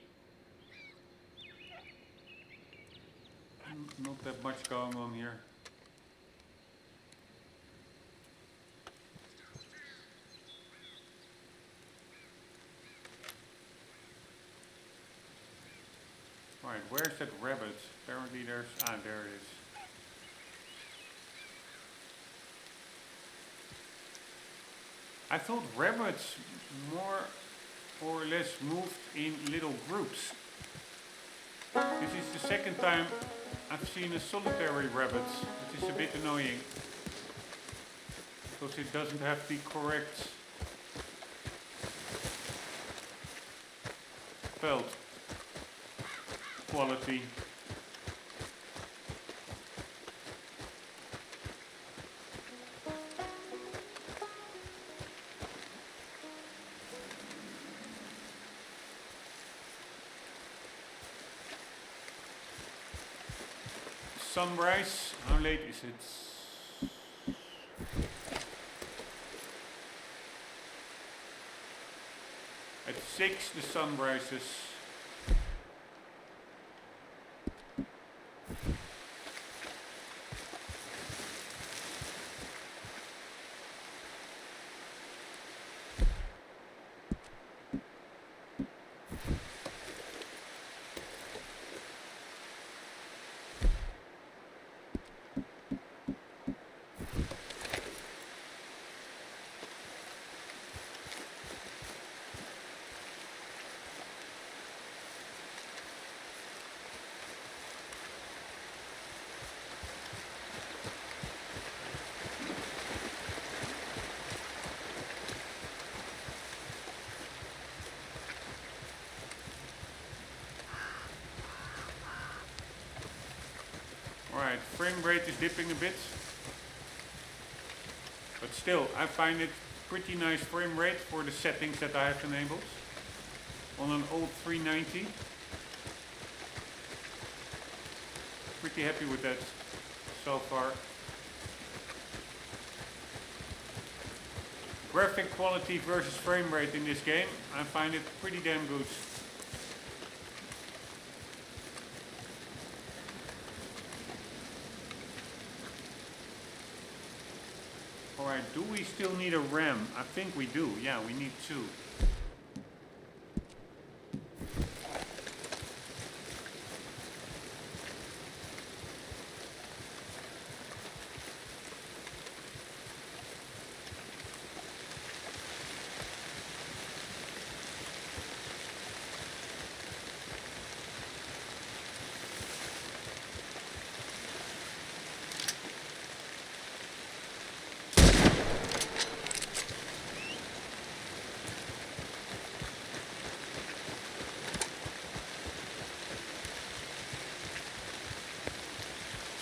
not that much going on here. Right, where's that rabbit? Apparently there's... ah, there it is. I thought rabbits more or less moved in little groups. This is the second time I've seen a solitary rabbit, which is a bit annoying. Because it doesn't have the correct pelt quality. Sunrise, how late is it? At 6 the sun rises. Alright, frame rate is dipping a bit. But still, I find it pretty nice frame rate for the settings that I have enabled. On an old 390. Pretty happy with that so far. Graphic quality versus frame rate in this game, I find it pretty damn good. Alright, do we still need a RAM? I think we do. Yeah, we need 2.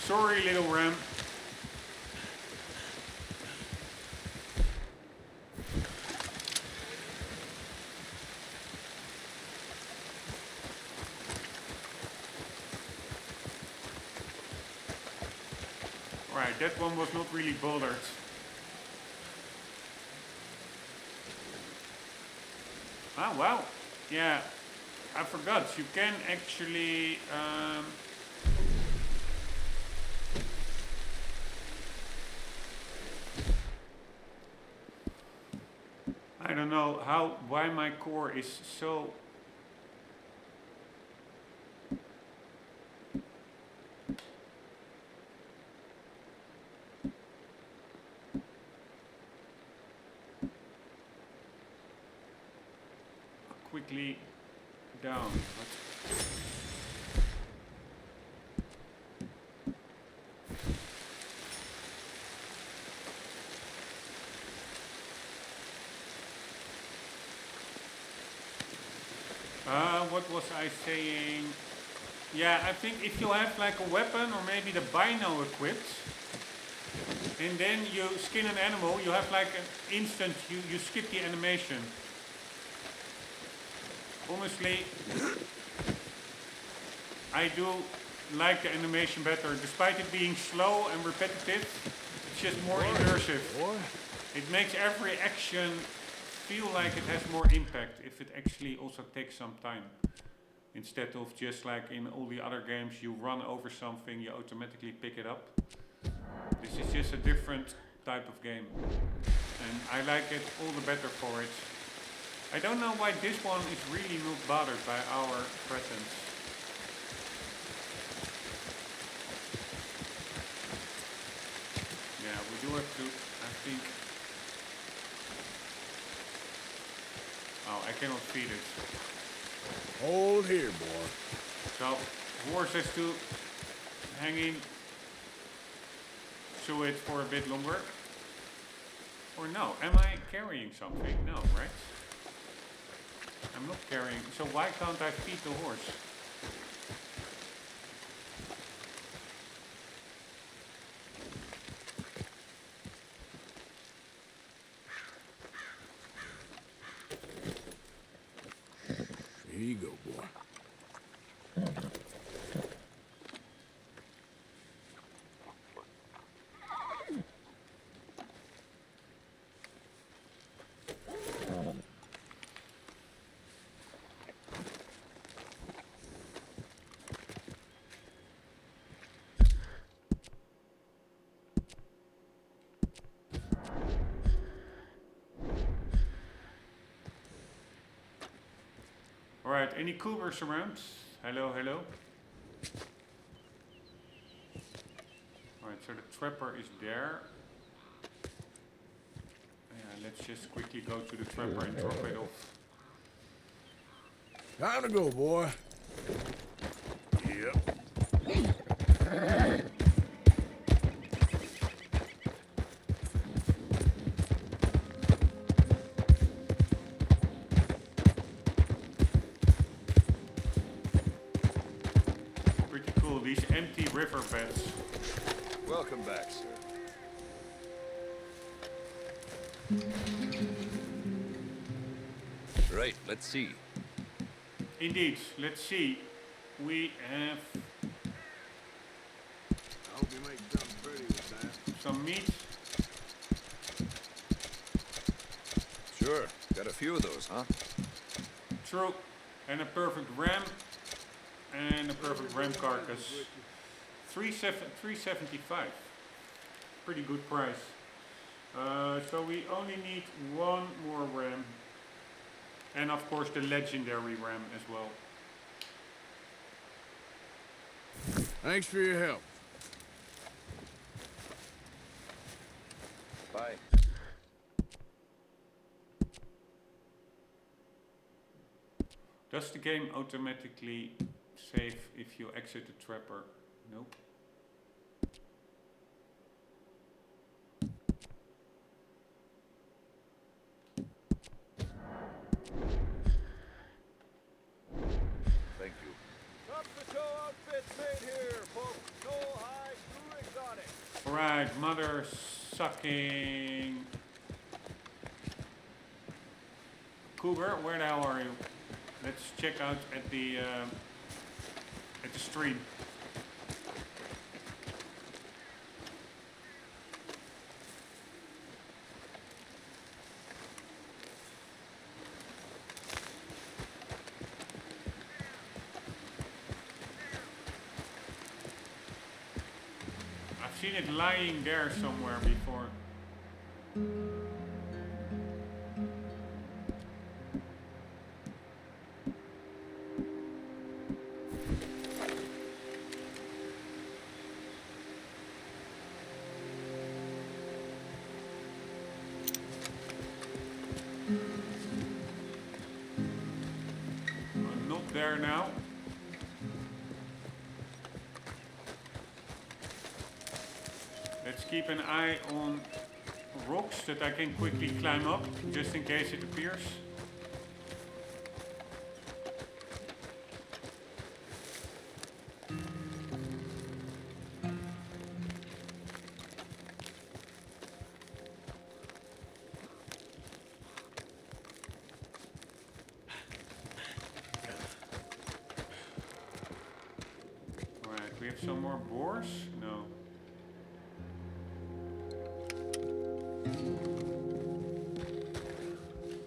Sorry, little ram. Alright, that one was not really bothered. Ah, wow. Yeah, I forgot. You can actually... I don't know why my core is so... quickly down. What was I saying? Yeah, I think if you have like a weapon or maybe the bino equipped, and then you skin an animal, you have like an instant, you skip the animation. Honestly, I do like the animation better. Despite it being slow and repetitive, it's just more immersive. It makes every action feel like it has more impact if it actually also takes some time. Instead of just like in all the other games, you run over something, you automatically pick it up. This is just a different type of game. And I like it all the better for it. I don't know why this one is really not bothered by our presence. Yeah, we do have to, I think... Oh, I cannot feed it. Hold here, boy. So, horse has to hang in to it for a bit longer. Or no, am I carrying something? No, right? I'm not carrying, so why can't I feed the horse? Here you go, boy. Alright, any cougars around? Hello, hello. Alright, so the trapper is there. Yeah, let's just quickly go to the trapper and drop it off. Time to go, boy. Yep. Pretty cool, these empty river beds. Welcome back, sir. Right, let's see. Indeed, let's see. We have I hope you make something pretty with that. some meat. Sure, got a few of those, huh? True. And a perfect ram. And a perfect ram carcass. 375. Pretty good price. So we only need one more ram. And of course the legendary ram as well. Thanks for your help. Bye. Does the game automatically save if you exit the trapper? Nope. Thank you. Top the toe outfits made here, folks. Snow high, true exotic. Alright, mother sucking. Cougar, where the hell are you? Let's check out at the stream. I've seen it lying there somewhere before. Not there now. Let's keep an eye on rocks that I can quickly climb up, just in case it appears. some more boars? No.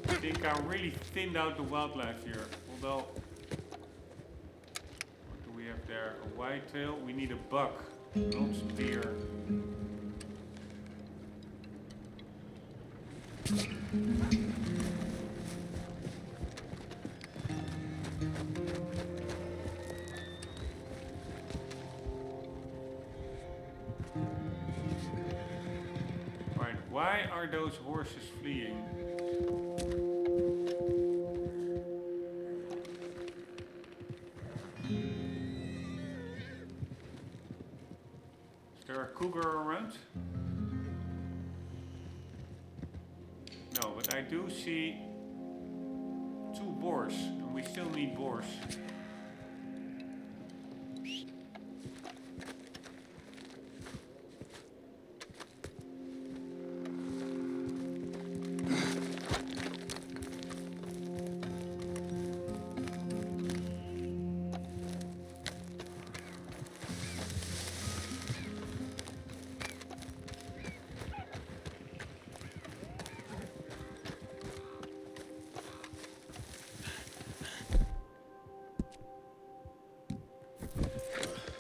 I think I really thinned out the wildlife here. Although, what do we have there? A whitetail. We need a buck, not deer. Right, why are those horses fleeing? Is there a cougar around? No, but I do see 2 boars, and we still need boars.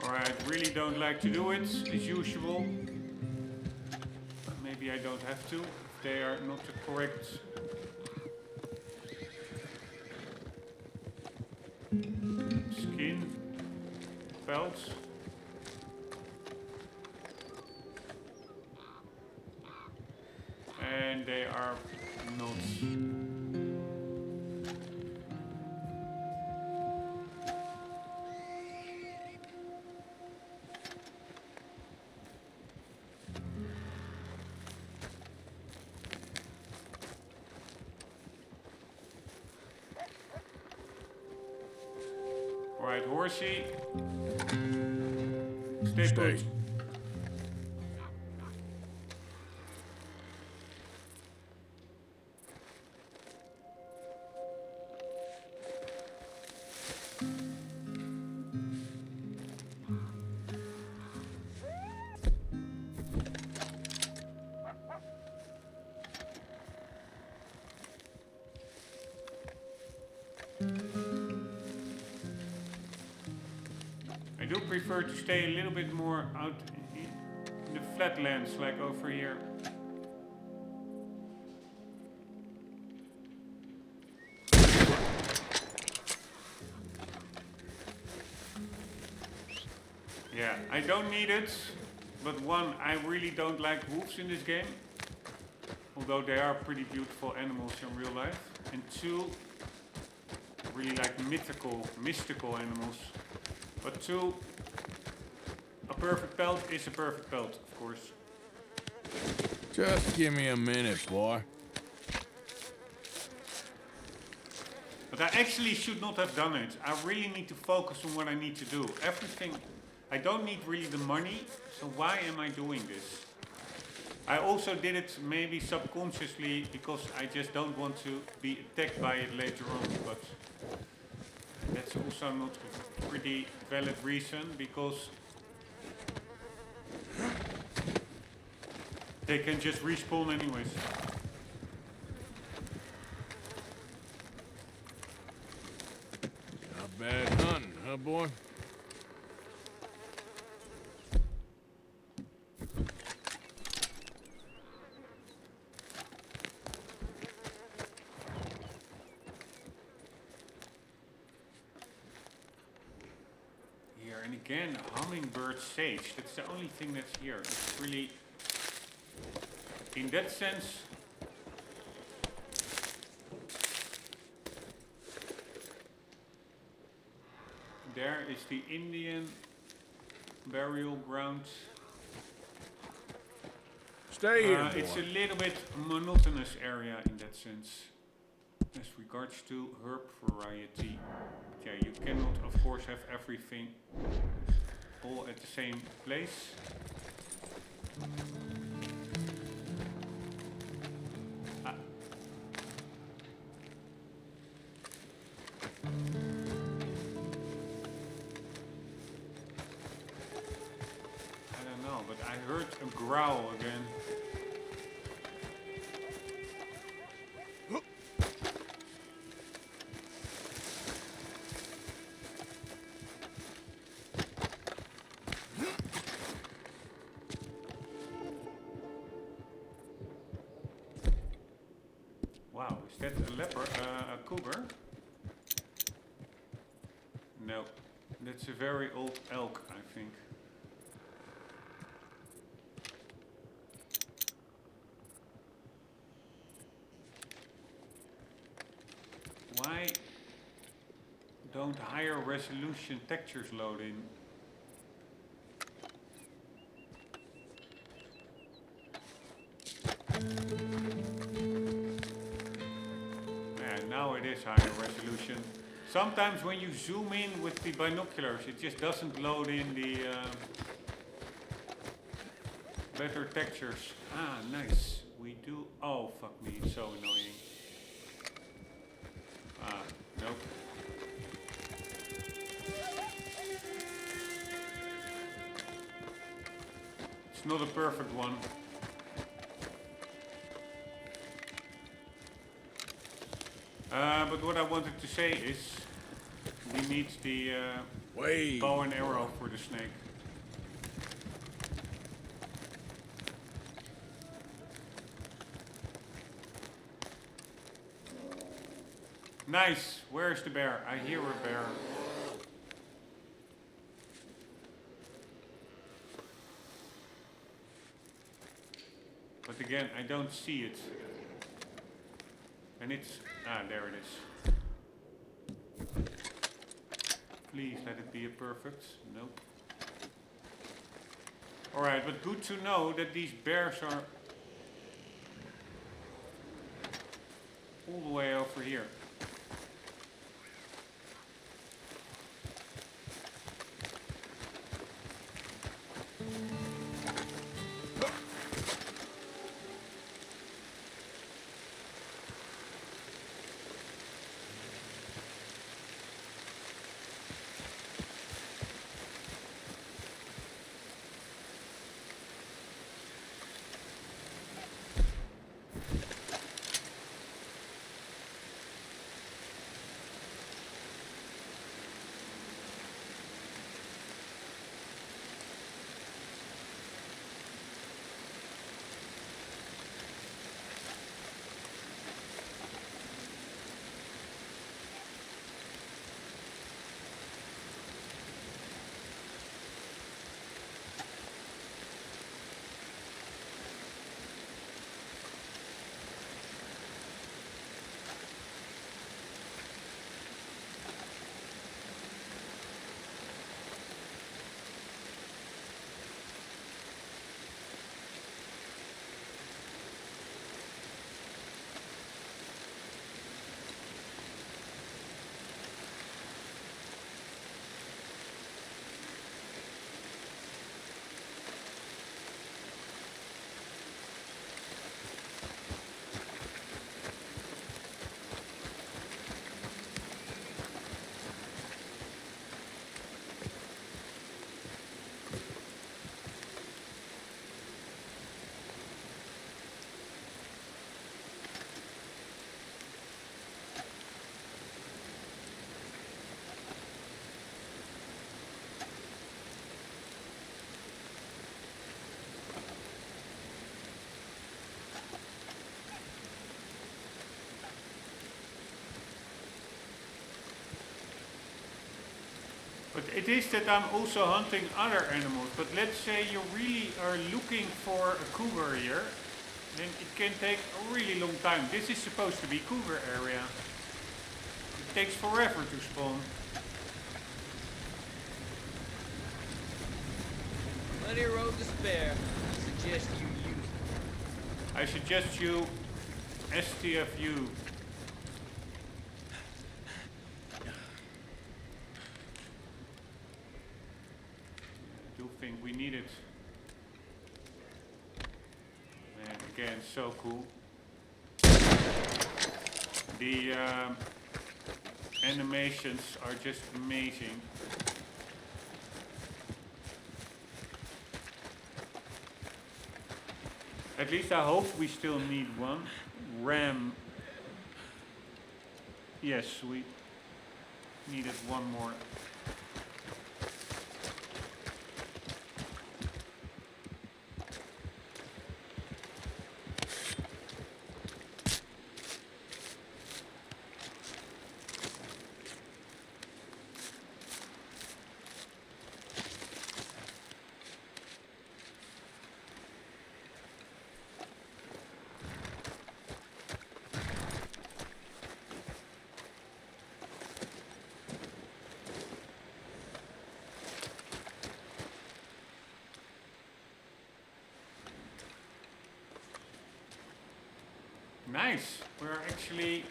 Alright, really don't like to do it, as usual. But maybe I don't have to, if they are not the correct... skin, pelts. And they are not... Alright, horsey. Stay put. I do prefer to stay a little bit more out in the flatlands, like over here. Yeah, I don't need it, but one, I really don't like wolves in this game, although they are pretty beautiful animals in real life. And 2, I really like mystical animals. But 2, a perfect pelt is a perfect pelt, of course. Just give me a minute, boy. But I actually should not have done it. I really need to focus on what I need to do. Everything, I don't need really the money, so why am I doing this? I also did it maybe subconsciously because I just don't want to be attacked by it later on, but that's also not a pretty valid reason, because they can just respawn anyways. Not bad hunting, huh, boy? And again, hummingbird sage. That's the only thing that's here. It's really, in that sense, there is the Indian burial ground. Stay here, boy. It's a little bit monotonous area in that sense, as regards to herb variety. Yeah, you cannot, of course, have everything all at the same place. heard a growl again. Wow, is that a leopard, a cougar? No, that's a very old elk, I think. Why don't higher resolution textures load in? Yeah, now it is higher resolution. Sometimes when you zoom in with the binoculars, it just doesn't load in the better textures. Ah, nice. We do. Oh, fuck me, it's so annoying. Ah, nope. It's not a perfect one. But what I wanted to say is, we need the bow and arrow for the snake. Nice. Where's the bear? I hear a bear. But again, I don't see it. And it's... Ah, there it is. Please let it be a perfect. Nope. Alright, but good to know that these bears are all the way over here. But it is that I'm also hunting other animals. But let's say you really are looking for a cougar here, then it can take a really long time. This is supposed to be cougar area. It takes forever to spawn. Plenty of road to spare. I suggest you use it. I suggest you STFU. I do think we need it. And again, so cool. The animations are just amazing. At least I hope we still need one. Ram. Yes, we needed one more. Nice. We're actually...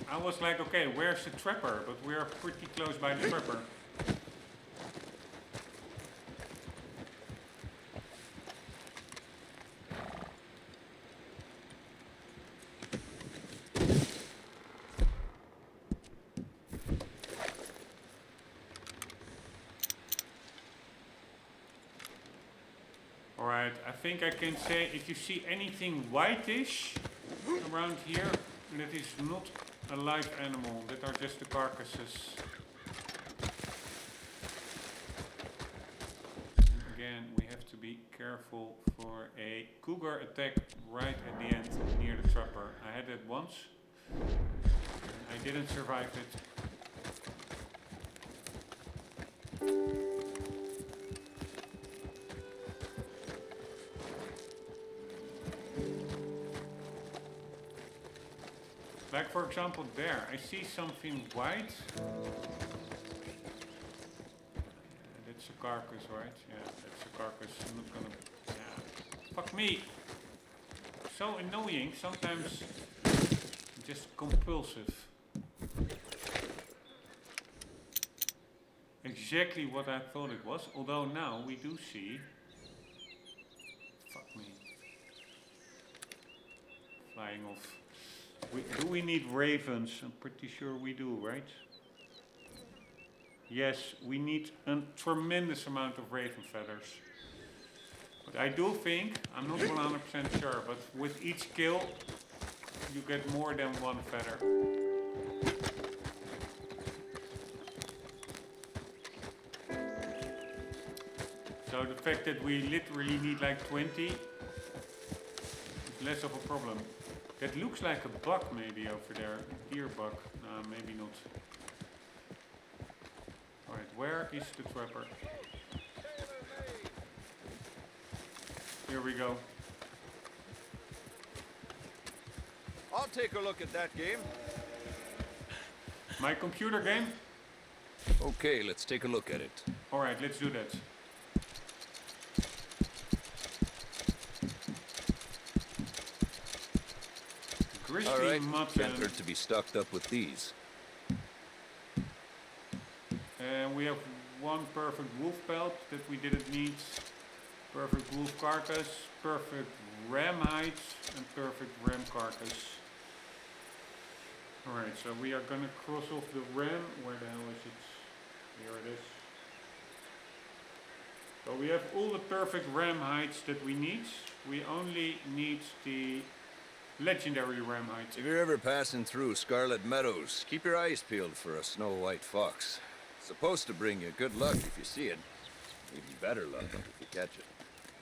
I was like, okay, where's the trapper? But we're pretty close by the trapper. Alright, I think I can say if you see anything whitish around here, that is not a live animal, that are just the carcasses. And again, we have to be careful for a cougar attack right at the end near the trapper. I had it once, I didn't survive it. Like for example there, I see something white. That's a carcass, right? Yeah, that's a carcass. I'm not gonna... Yeah. Fuck me! So annoying, sometimes just compulsive. Exactly what I thought it was, although now we do see... Fuck me. Flying off. Do we need ravens? I'm pretty sure we do, right? Yes, we need a tremendous amount of raven feathers. But I do think, I'm not 100% sure, but with each kill, you get more than one feather. So the fact that we literally need like 20 is less of a problem. That looks like a buck maybe over there. Deer buck. No, maybe not. Alright, where is the trapper? Here we go. I'll take a look at that game. My computer game? Okay, let's take a look at it. Alright, let's do that. All right, mutton. can't hurt to be stocked up with these. And we have one perfect wolf pelt that we didn't need. Perfect wolf carcass, perfect ram hides, and perfect ram carcass. Alright, so we are gonna cross off the ram. Where the hell is it? Here it is. So we have all the perfect ram hides that we need. We only need the legendary ram hides. If you're ever passing through Scarlet Meadows, keep your eyes peeled for a snow white fox. It's supposed to bring you good luck if you see it. Even better luck if you catch it.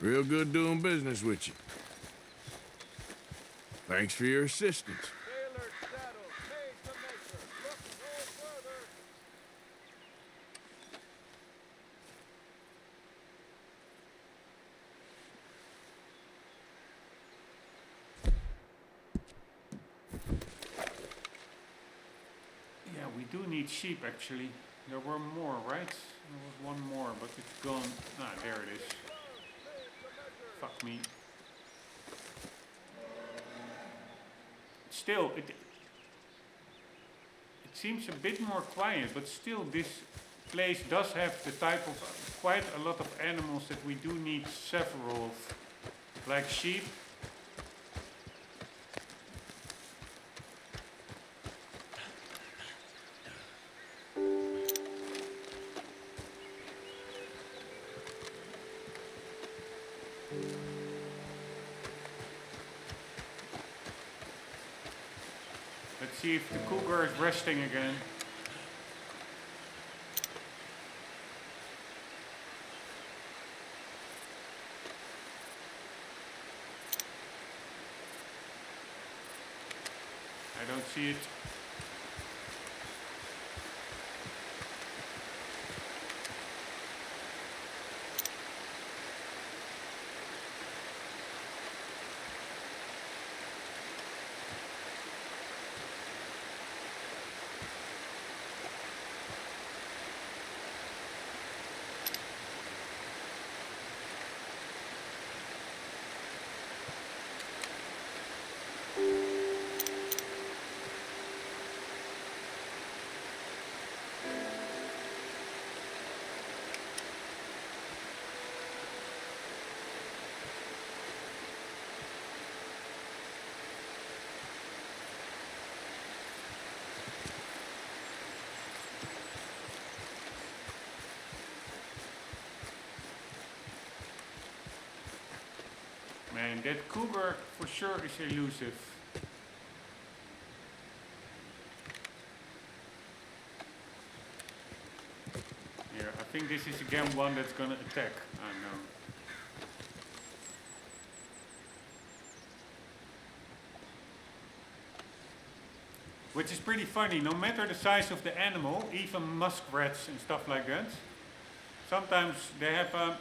Real good doing business with you. Thanks for your assistance. Taylor's saddle, made to measure. Look no further. Yeah, we do need sheep actually. There were more, right? There was one more, but it's gone. Ah, there it is. Fuck me. Still, it seems a bit more quiet, but still this place does have the type of quite a lot of animals that we do need several of. Like sheep. Let's see if the cougar is resting again. I don't see it. Man, that cougar for sure is elusive. Here, I think this is again one that's gonna attack. I know. Which is pretty funny, no matter the size of the animal, even muskrats and stuff like that, sometimes they have a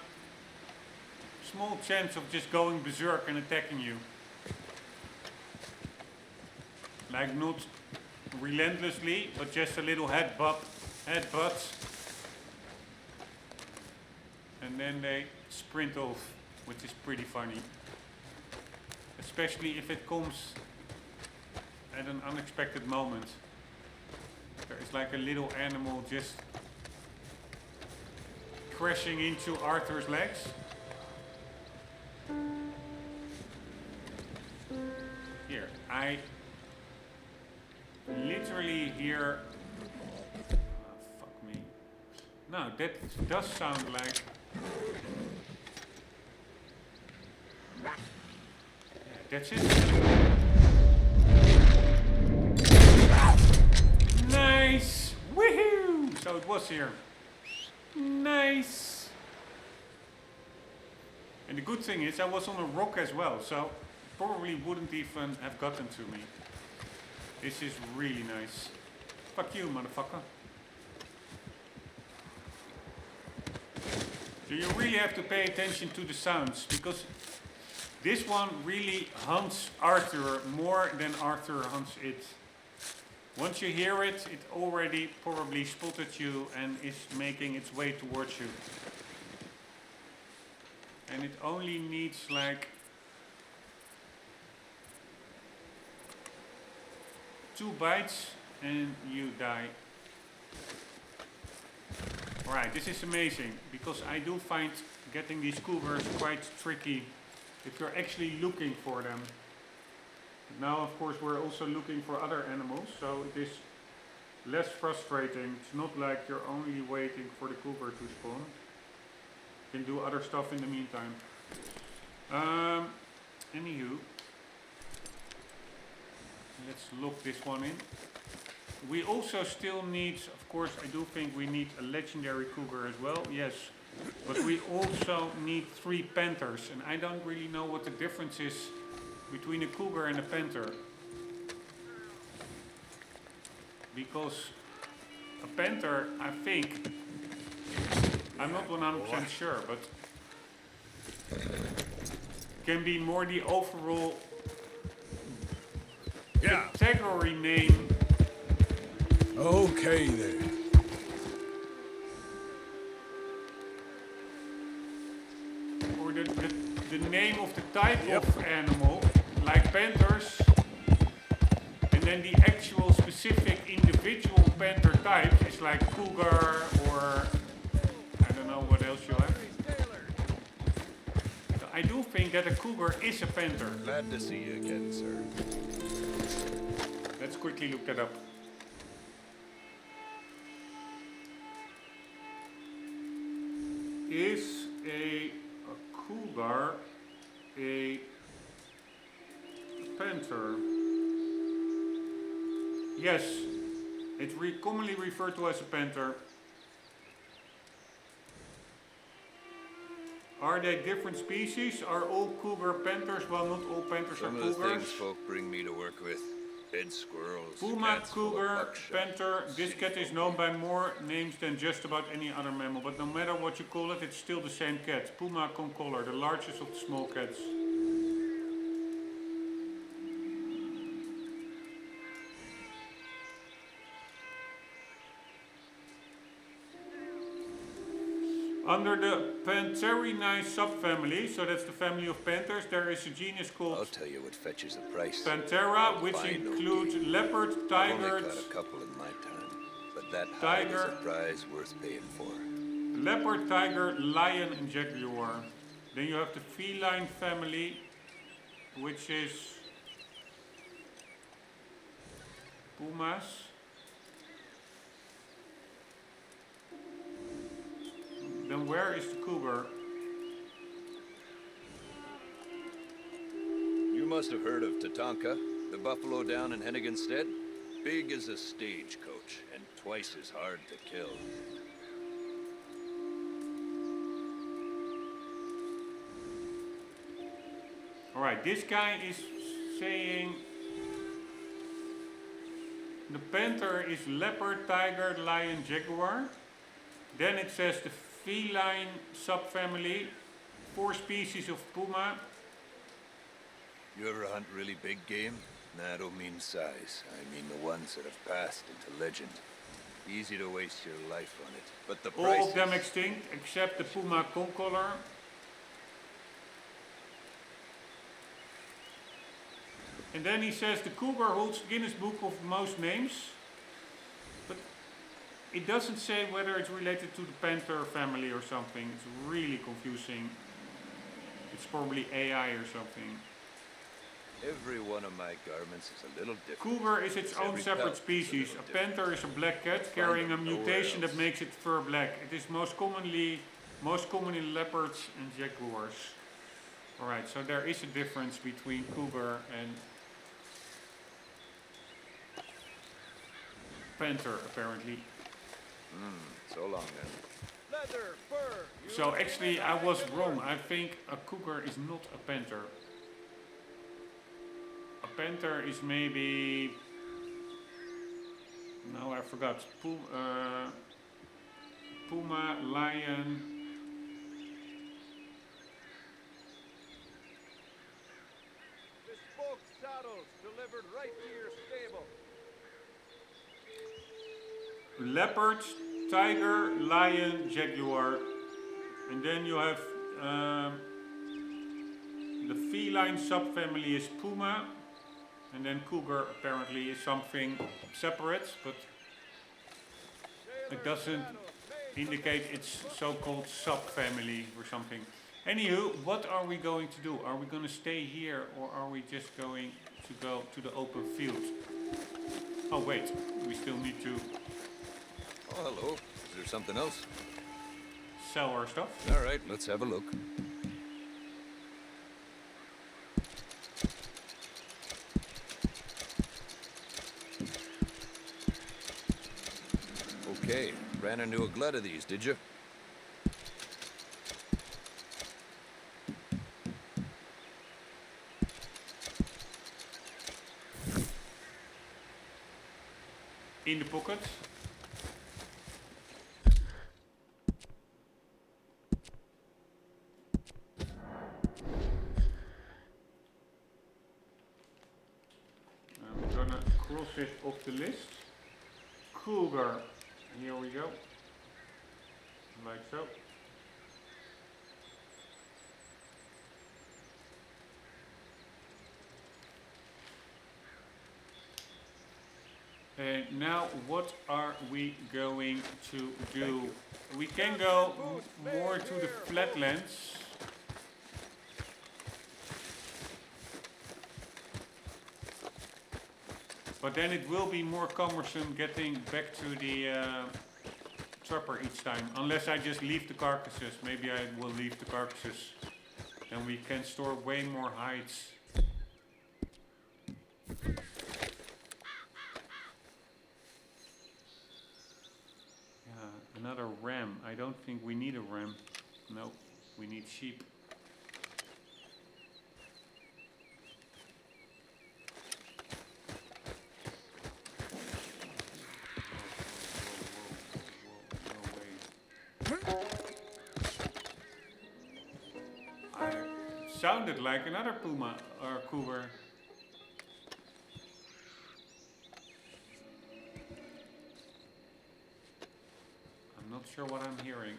small chance of just going berserk and attacking you. Like not relentlessly, but just a little headbutts. And then they sprint off, which is pretty funny. Especially if it comes at an unexpected moment. There is like a little animal just crashing into Arthur's legs. Here, I literally hear. Fuck me. No, that does sound like. Yeah, that's it. Nice! Woohoo! So it was here. Nice! And the good thing is I was on a rock as well, so probably wouldn't even have gotten to me. This is really nice. Fuck you, motherfucker. So you really have to pay attention to the sounds, because this one really hunts Arthur more than Arthur hunts it. Once you hear it, it already probably spotted you and is making its way towards you. And it only needs like 2 bites and you die. Alright, this is amazing, because I do find getting these cougars quite tricky if you're actually looking for them. Now, of course, we're also looking for other animals, so it is less frustrating. It's not like you're only waiting for the cougar to spawn. You can do other stuff in the meantime. Anywho, let's lock this one in. We also still need, of course, I do think we need a legendary cougar as well, yes. But we also need 3 panthers, and I don't really know what the difference is between a cougar and a panther. Because a panther, I think, I'm not 100% sure, but can be more the overall category name. Okay then. Or the name of the type of animal, like panthers, and then the actual specific individual panther type is like cougar, or I don't know what else you have. So I do think that a cougar is a panther. Glad to see you again, sir. Let's quickly look that up. Is a cougar a panther? Yes, it's commonly referred to as a panther. Are they different species? Are all cougar panthers? Well, not all panthers Some are of the cougars. things folk bring me to work with. Dead squirrels, Puma, cats full of cougar, buckshot, panther. This city cat is folk known eat by more names than just about any other mammal. But no matter what you call it, it's still the same cat. Puma concolor, the largest of the small cats. Under the Pantherininae subfamily, so that's the family of panthers, there is a genus I'll called tell you what fetches a price. Panthera, which Fine, no includes game. leopard, I've only tiger, caught a couple in my time, but that hide tiger, is a prize worth paying for. leopard, tiger, lion, and jaguar. Then you have the feline family, which is pumas. Then where is the cougar? You must have heard of Tatanka, the buffalo down in Henniganstead. Big as a stagecoach, and twice as hard to kill. Alright, this guy is saying the panther is leopard, tiger, lion, jaguar. Then it says the feline subfamily, 4 species of puma. You ever hunt really big game? Nah, I don't mean size. I mean the ones that have passed into legend. Easy to waste your life on it, but the price All of them extinct except the puma concolor. And then he says the cougar holds Guinness Book of Most Names, but it doesn't say whether it's related to the panther family or something. It's really confusing. It's probably AI or something. Every one of my garments is a little different. Cougar is its own Every separate pelt is a species. little A panther is a black cat Find carrying a them nowhere mutation that else. makes its fur black. It is most common in leopards and jaguars. Alright, so there is a difference between cougar and panther apparently. So long then. Leather, fur. You So name actually it, I was can wrong. work. I think a cougar is not a panther. A panther is maybe... No, I forgot. Puma, lion... Bespoke saddles delivered right to your stable. Leopard, tiger, lion, jaguar. And then you have the feline subfamily is puma. And then cougar apparently is something separate, but it doesn't indicate it's so-called subfamily or something. Anywho, what are we going to do? Are we going to stay here or are we just going to go to the open field? Oh wait, we still need to Oh, hello. Is there something else? sell our stuff. All right, let's have a look. Okay, ran into a glut of these, did you? In the pocket. I'm gonna cross it off the list. Cougar. Here we go. Like so. And now what are we going to do? We can go more to the flatlands. But then it will be more cumbersome getting back to the trapper each time. Unless I just leave the carcasses. Maybe I will leave the carcasses. Then we can store way more hides. ram. I don't think we need a ram. No, we need sheep. Sounded like another puma or cougar. I'm not sure what I'm hearing.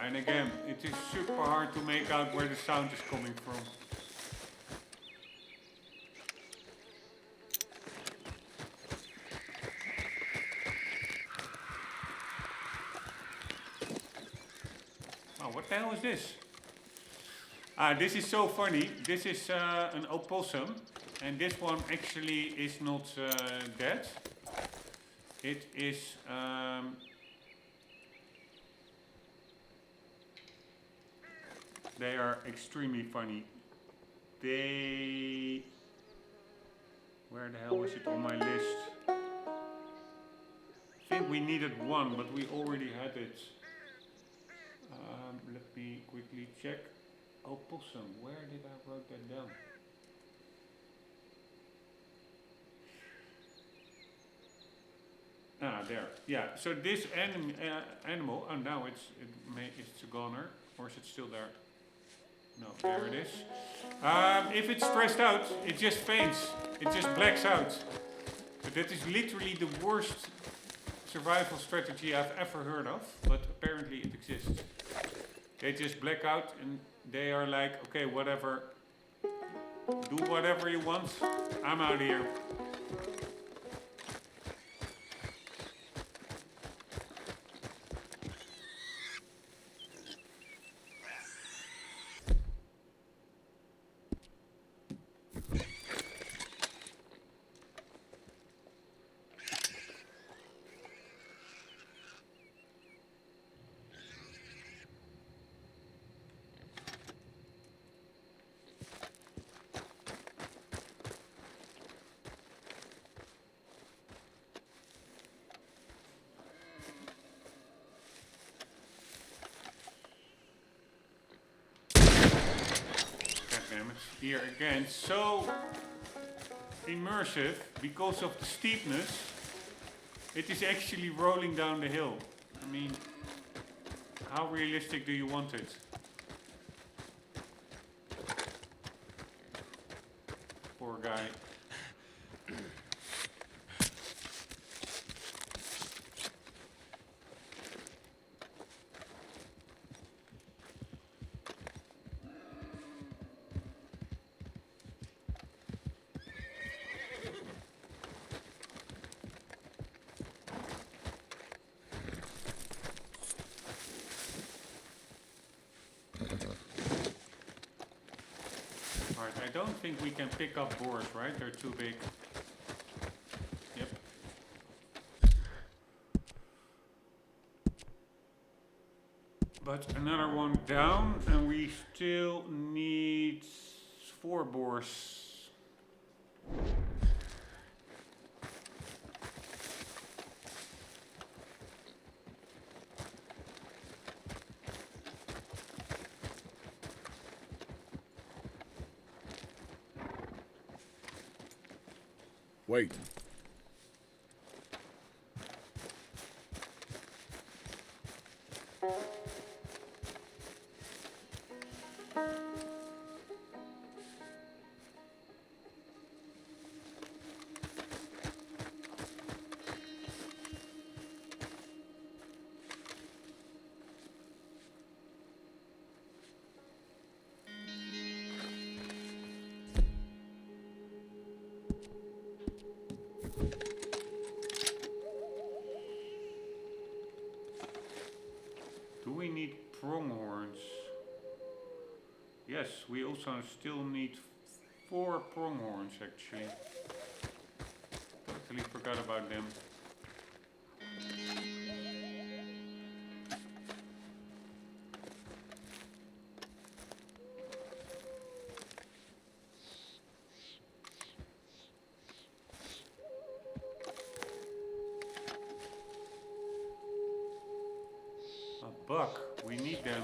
And again, it is super hard to make out where the sound is coming from. What the hell is this? This is so funny. This is an opossum, and this one actually is not dead. It is they are extremely funny. Where the hell was it on my list? I think we needed one, but we already had it. Let me quickly check. Opossum, where did I write that down? There. Yeah, so this animal, oh now it's a goner, or is it still there? No, there it is. If it's stressed out, it just faints. It just blacks out. But that is literally the worst survival strategy I've ever heard of, but apparently it exists. They just black out and they are like, okay, whatever, do whatever you want, I'm out of here. Here again, so immersive because of the steepness. It is actually rolling down the hill. I mean, how realistic do you want it? Poor guy. Alright, I don't think we can pick up boars, right? They're too big. Yep. But another one down, and we still need 4 boars. Wait. Do we need pronghorns? Yes, we also still need 4 pronghorns actually. Totally forgot about them. fuck, we need them.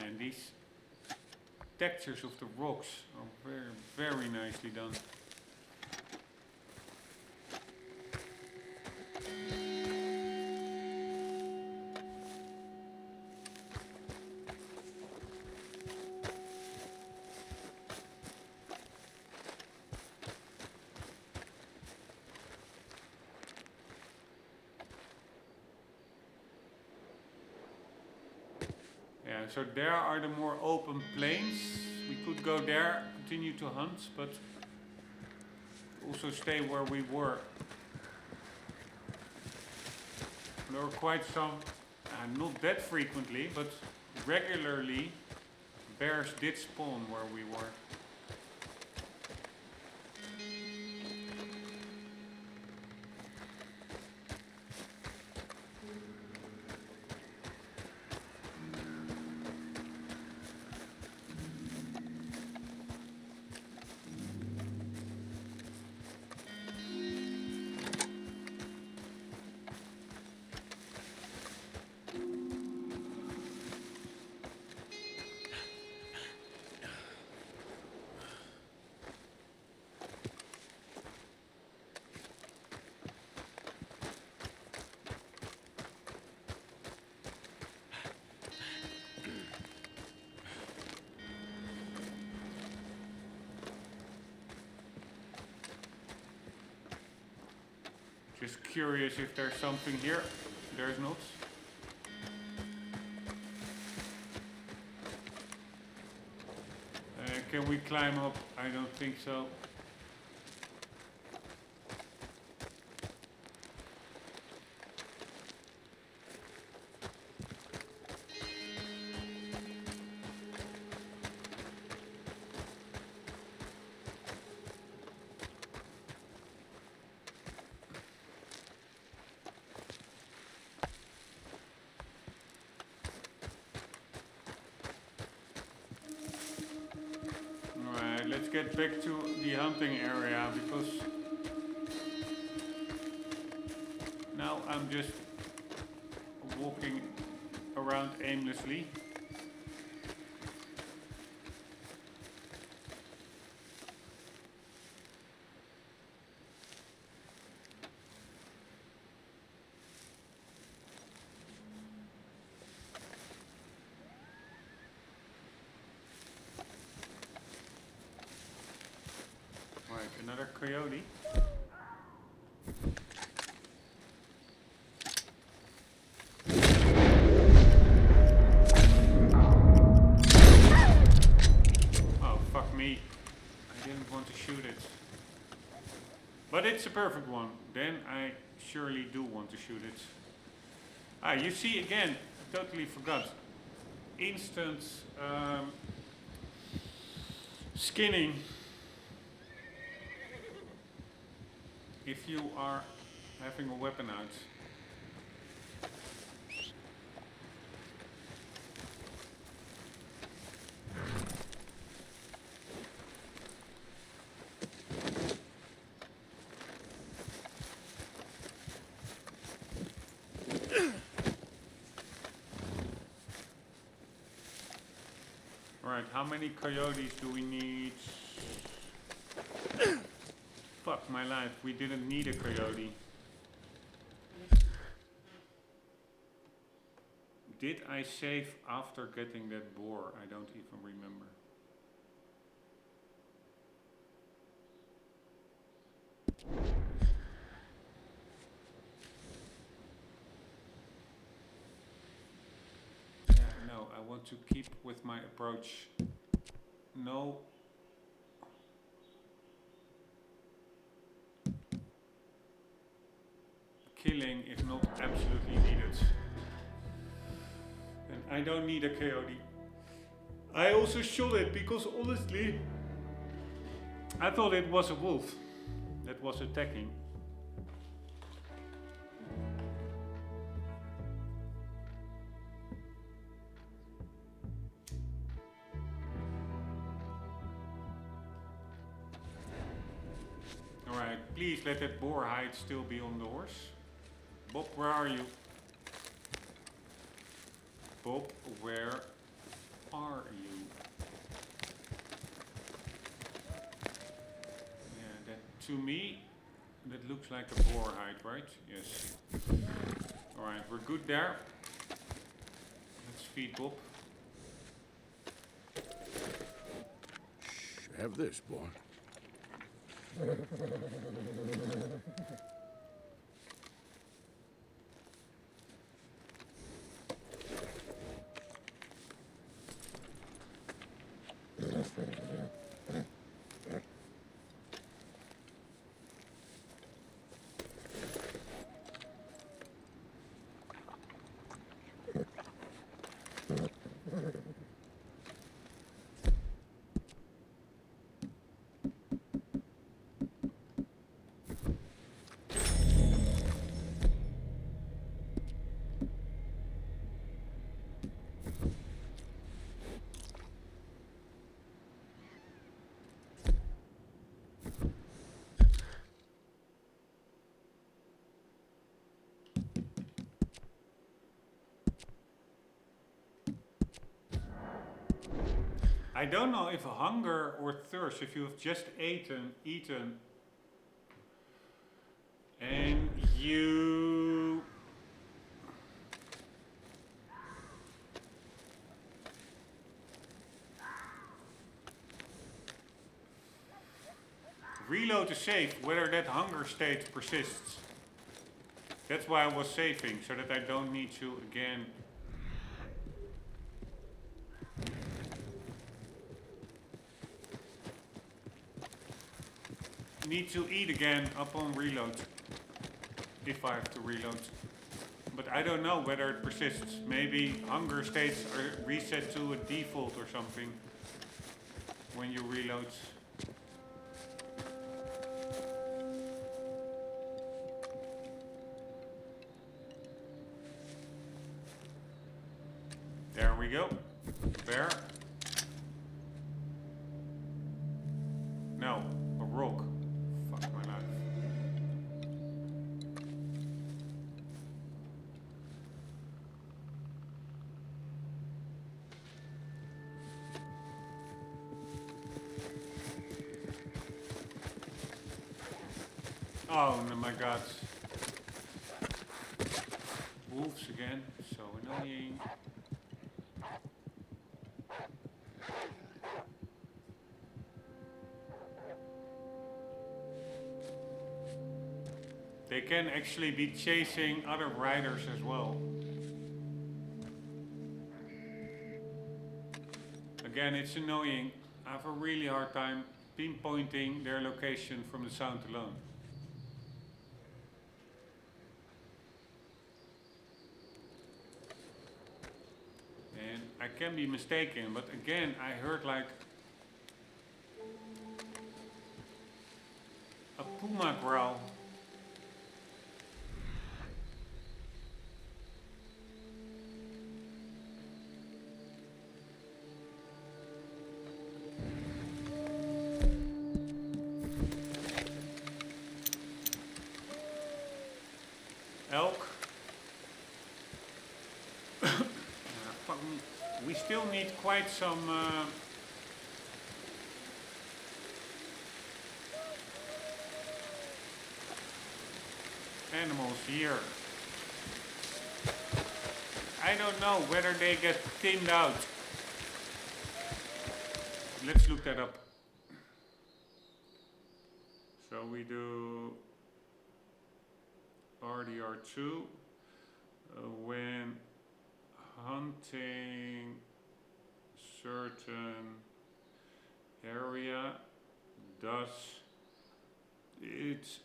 And these textures of the rocks are very, very nicely done. Yeah, so there are the more open plains. We could go there, continue to hunt, but also stay where we were. There were quite some, not that frequently, but regularly, bears did spawn where we were. Just curious if there's something here. There's not. Can we climb up? I don't think so. Let's get back to the hunting area, because now I'm just walking around aimlessly. Another coyote. Oh, fuck me. I didn't want to shoot it. But it's a perfect one. Then I surely do want to shoot it. Ah, you see again, I totally forgot. Instant skinning. If you are having a weapon out. Alright, how many coyotes do we need? Fuck my life, we didn't need a coyote. Did I save after getting that boar? I don't even remember. Yeah, no, I want to keep with my approach. No. killing if not absolutely needed. And I don't need a KOD. I also shot it because honestly, I thought it was a wolf that was attacking. Alright, please let that boar hide still be on the horse. Bob, where are you? Bob, where are you? Yeah, that to me, that looks like a boar hide, right? Yes. Alright, we're good there. Let's feed Bob. Have this, boy. I don't know if hunger or thirst, if you have just eaten, and you reload to save, whether that hunger state persists. That's why I was saving, so that I don't need to again. Need to eat again upon reload, if I have to reload. But I don't know whether it persists. Maybe hunger states are reset to a default or something when you reload. There we go. Bear. No, a rock. Fuck my life. Oh no, my god. Wolves again, so annoying. They can actually be chasing other riders as well. Again, it's annoying. I have a really hard time pinpointing their location from the sound alone. And I can be mistaken, but again, I heard like a puma growl. Elk. We still need quite some animals here. I don't know whether they get thinned out. Let's look that up. So we do RDR2 when hunting certain area, does it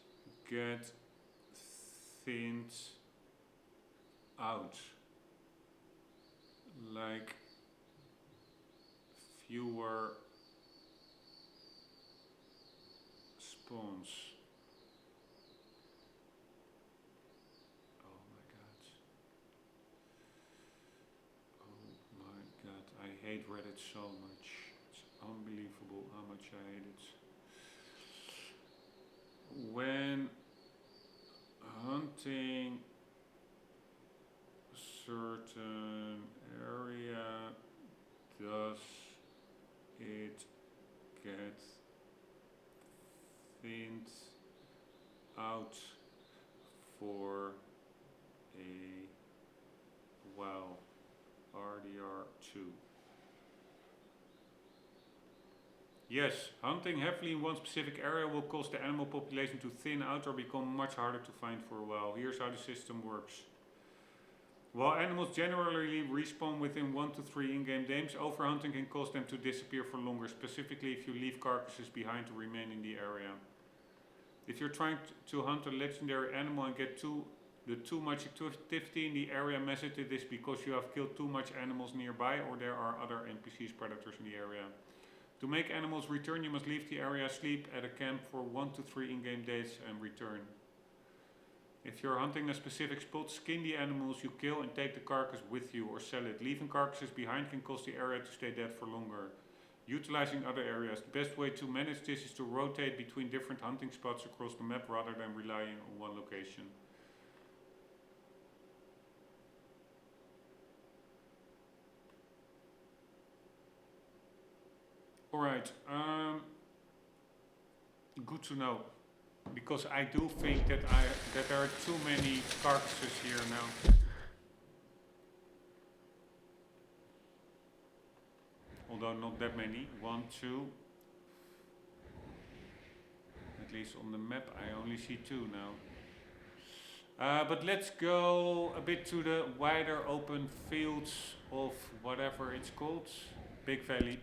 get thinned out. Like fewer spawns. Oh my god. Oh my god. I hate Reddit so much. It's unbelievable how much I hate it. When hunting a certain area, does it get thinned out for a while? RDR2. Yes, hunting heavily in one specific area will cause the animal population to thin out or become much harder to find for a while. Here's how the system works. While animals generally respawn within 1 to 3 in-game days, overhunting can cause them to disappear for longer, specifically if you leave carcasses behind to remain in the area. If you're trying to hunt a legendary animal and get too much activity in the area, message it is because you have killed too much animals nearby or there are other NPCs, predators in the area. To make animals return, you must leave the area, sleep at a camp for 1 to 3 in-game days and return. If you're hunting a specific spot, skin the animals you kill and take the carcass with you or sell it. Leaving carcasses behind can cause the area to stay dead for longer. Utilizing other areas. The best way to manage this is to rotate between different hunting spots across the map rather than relying on one location. Alright, good to know. Because I do think that there are too many carcasses here now. Although not that many. 1, 2. At least on the map I only see 2 now. But let's go a bit to the wider open fields of whatever it's called. Big Valley.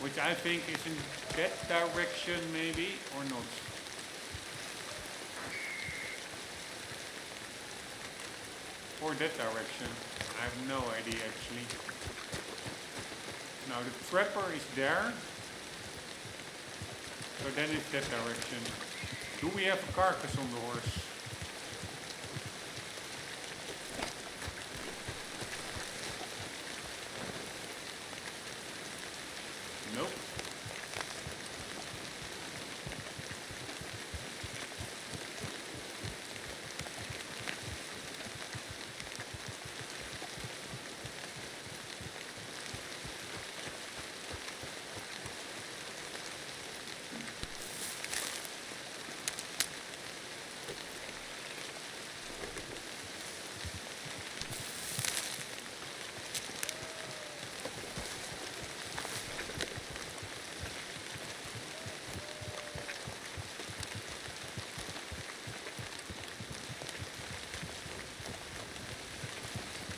Which I think is in that direction maybe, or not. Or that direction. I have no idea actually. Now the trapper is there. So then it's that direction. Do we have a carcass on the horse? Nope.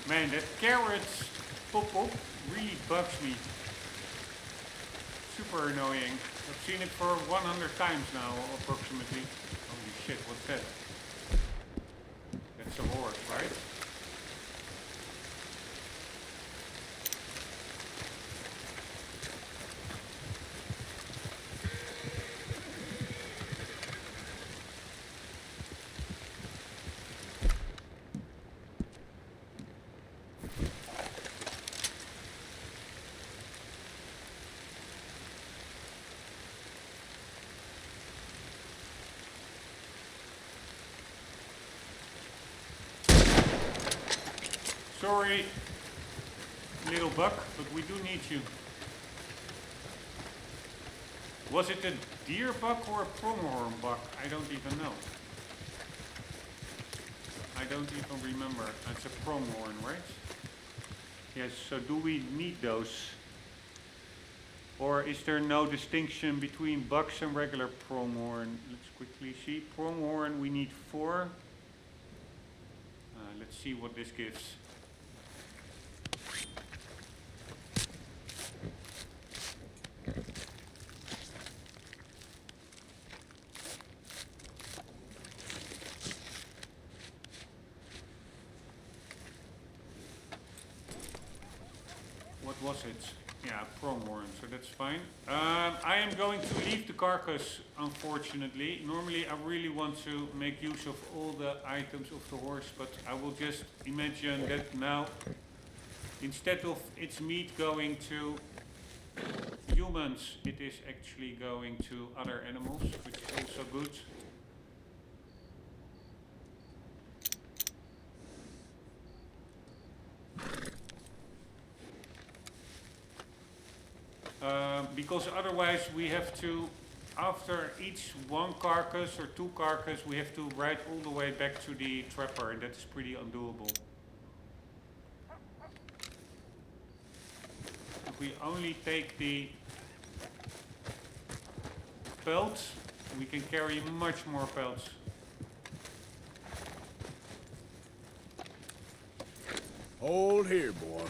Man, that carrots pop-up really bugs me. Super annoying. I've seen it for 100 times now, approximately. Holy shit, what's that? That's a horse, right? Sorry, little buck, but we do need you. Was it a deer buck or a pronghorn buck? I don't even know. I don't even remember. It's a pronghorn, right? Yes, so do we need those? Or is there no distinction between bucks and regular pronghorn? Let's quickly see. Pronghorn, we need 4. Let's see what this gives. was it? Yeah, pronghorn, so that's fine. I am going to leave the carcass, unfortunately. Normally I really want to make use of all the items of the horse, but I will just imagine that now, instead of its meat going to humans, it is actually going to other animals, which is also good. Because otherwise we have to, after each one carcass or two carcass, we have to ride all the way back to the trapper, and that is pretty undoable. If we only take the pelts, we can carry much more pelts. Hold here, boy.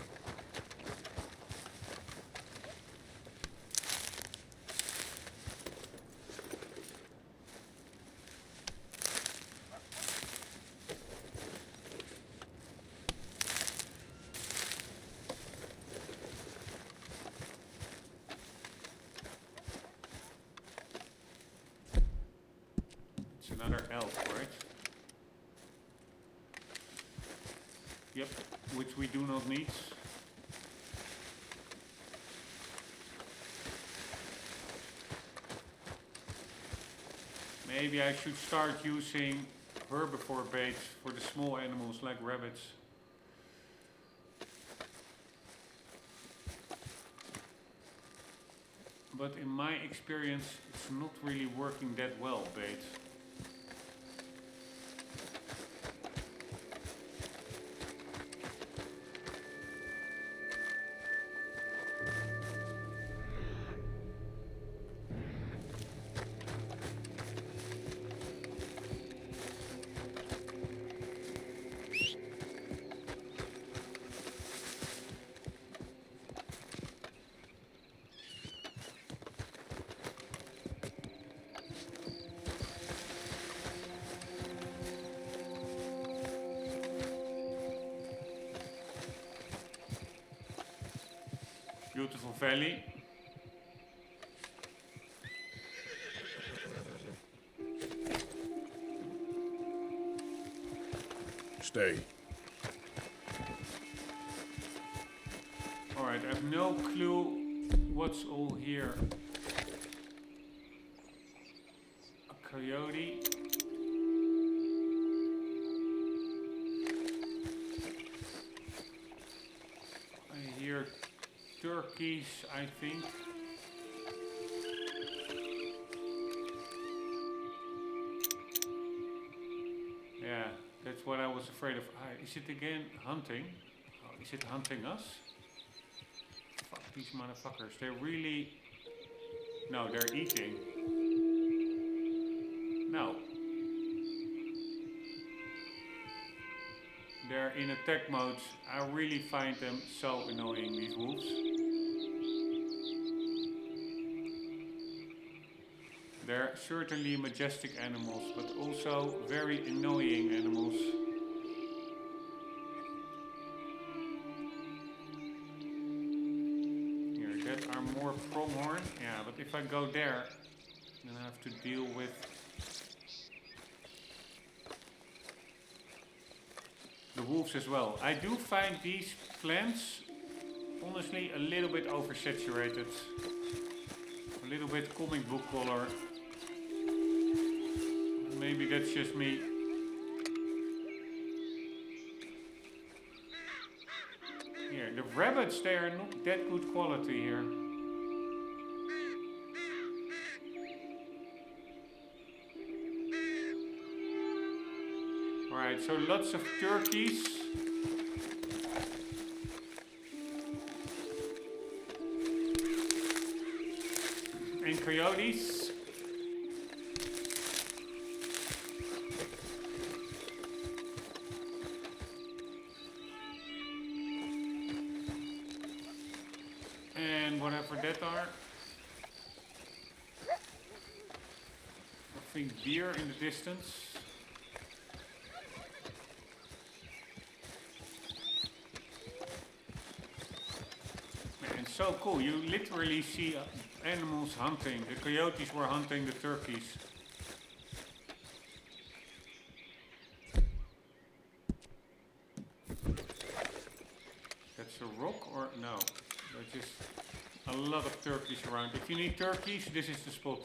It's another elk, right? Yep, which we do not need. Maybe I should start using herbivore baits for the small animals like rabbits. But in my experience, it's not really working that well, bait. Beautiful valley. Stay. Alright, I have no clue what's all here. A coyote. I hear turkeys, I think. Yeah, that's what I was afraid of. Is it again hunting? Oh, is it hunting us? Fuck these motherfuckers. They're really... No, they're eating. No. They're in attack mode. I really find them so annoying, these wolves. They're certainly majestic animals, but also very annoying animals. Here, that are more pronghorn. Yeah, but if I go there, then I have to deal with... the wolves as well. I do find these plants, honestly, a little bit oversaturated. A little bit comic book color. Maybe that's just me. Here, the rabbits, they are not that good quality here. Alright, so lots of turkeys. And coyotes. And whatever that are. I think deer in the distance. Yeah, so cool. You literally see animals hunting. The coyotes were hunting the turkeys. That's a rock or no? There's just a lot of turkeys around. If you need turkeys, this is the spot.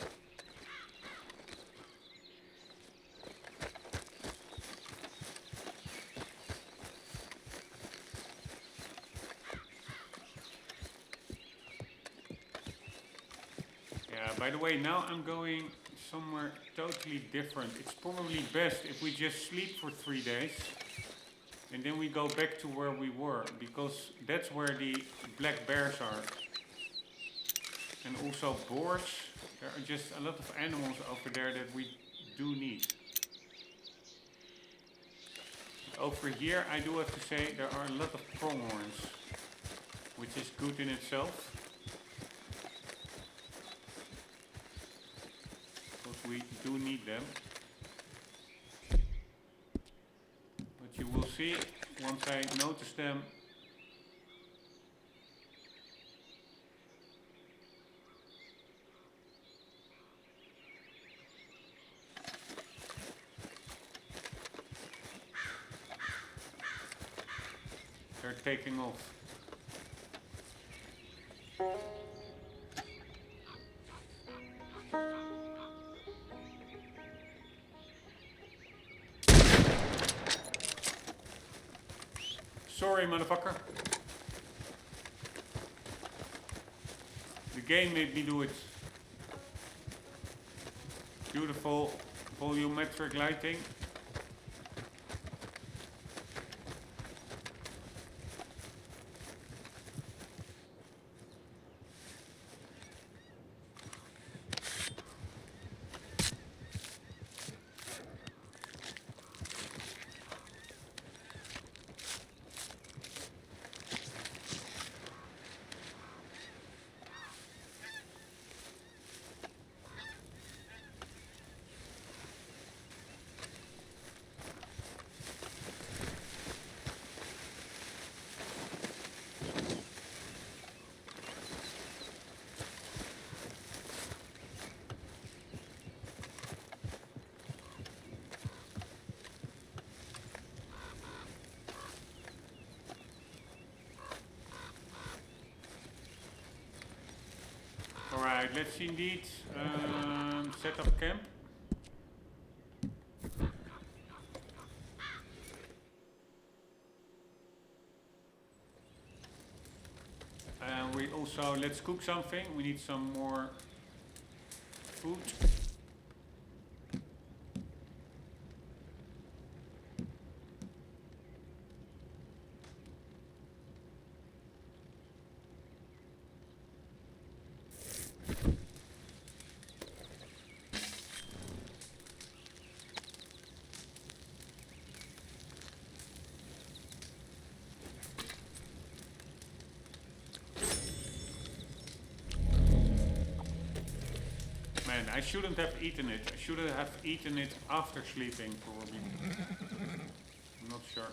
Yeah, by the way, now I'm going somewhere totally different. It's probably best if we just sleep for 3 days and then we go back to where we were, because that's where the black bears are. And also boars. There are just a lot of animals over there that we do need. Over here, I do have to say, there are a lot of pronghorns, which is good in itself. Because we do need them. But you will see, once I notice them, they're taking off. Sorry, motherfucker. The game made me do it. Beautiful volumetric lighting. Alright, let's indeed set up camp. And we also, let's cook something. We need some more food. Man, I shouldn't have eaten it. I should have eaten it after sleeping, probably. I'm not sure.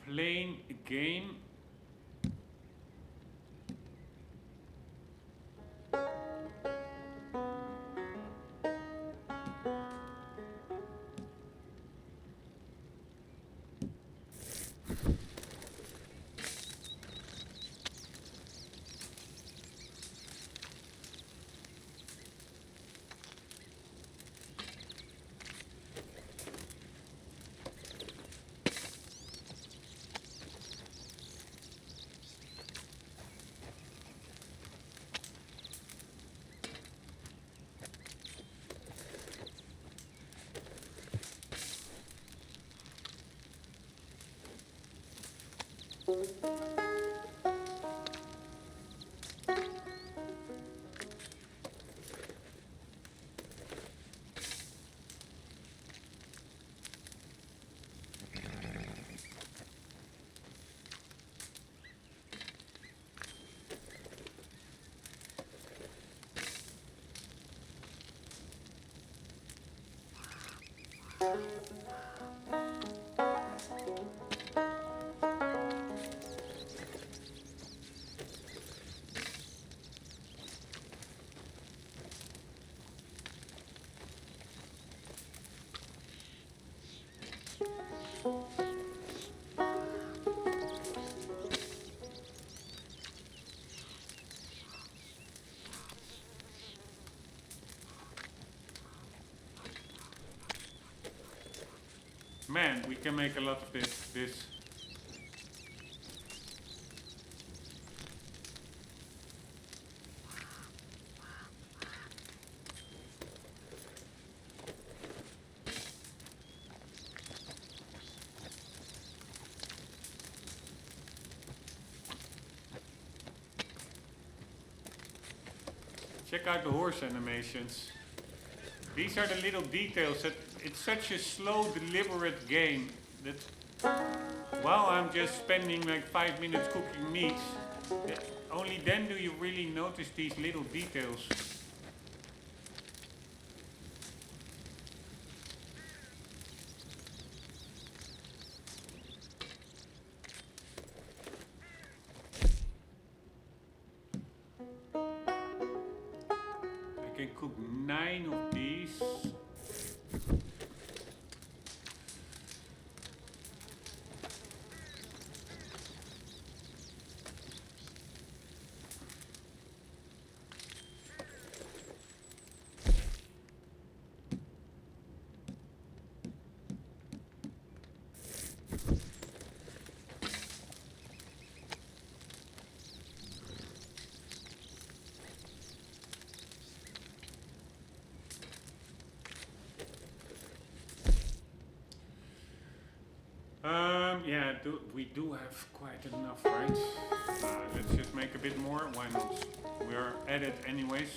Playing a game. Man, we can make a lot of this. Check out the horse animations. These are the little details that it's such a slow, deliberate game that while I'm just spending like 5 minutes cooking meats, only then do you really notice these little details. I can cook 9 of these. Yeah, we do have quite enough, right? Let's just make a bit more. Why not? We are at it anyways.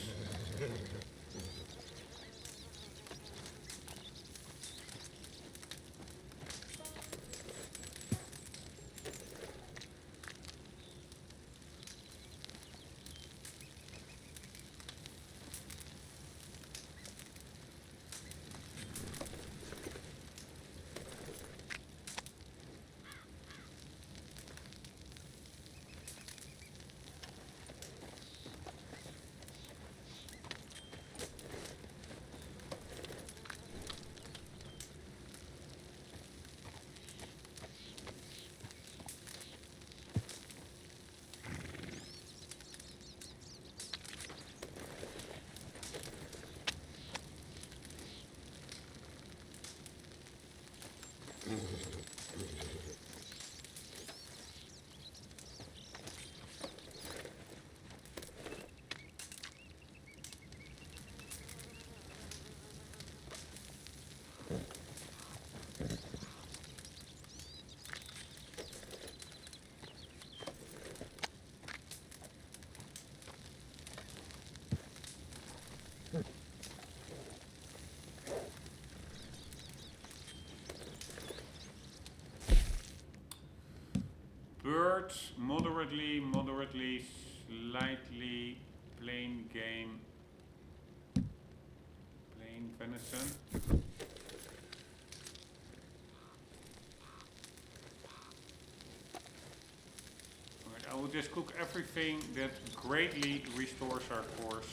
Birds, moderately, slightly, plain game, plain venison. Alright, I will just cook everything that greatly restores our course.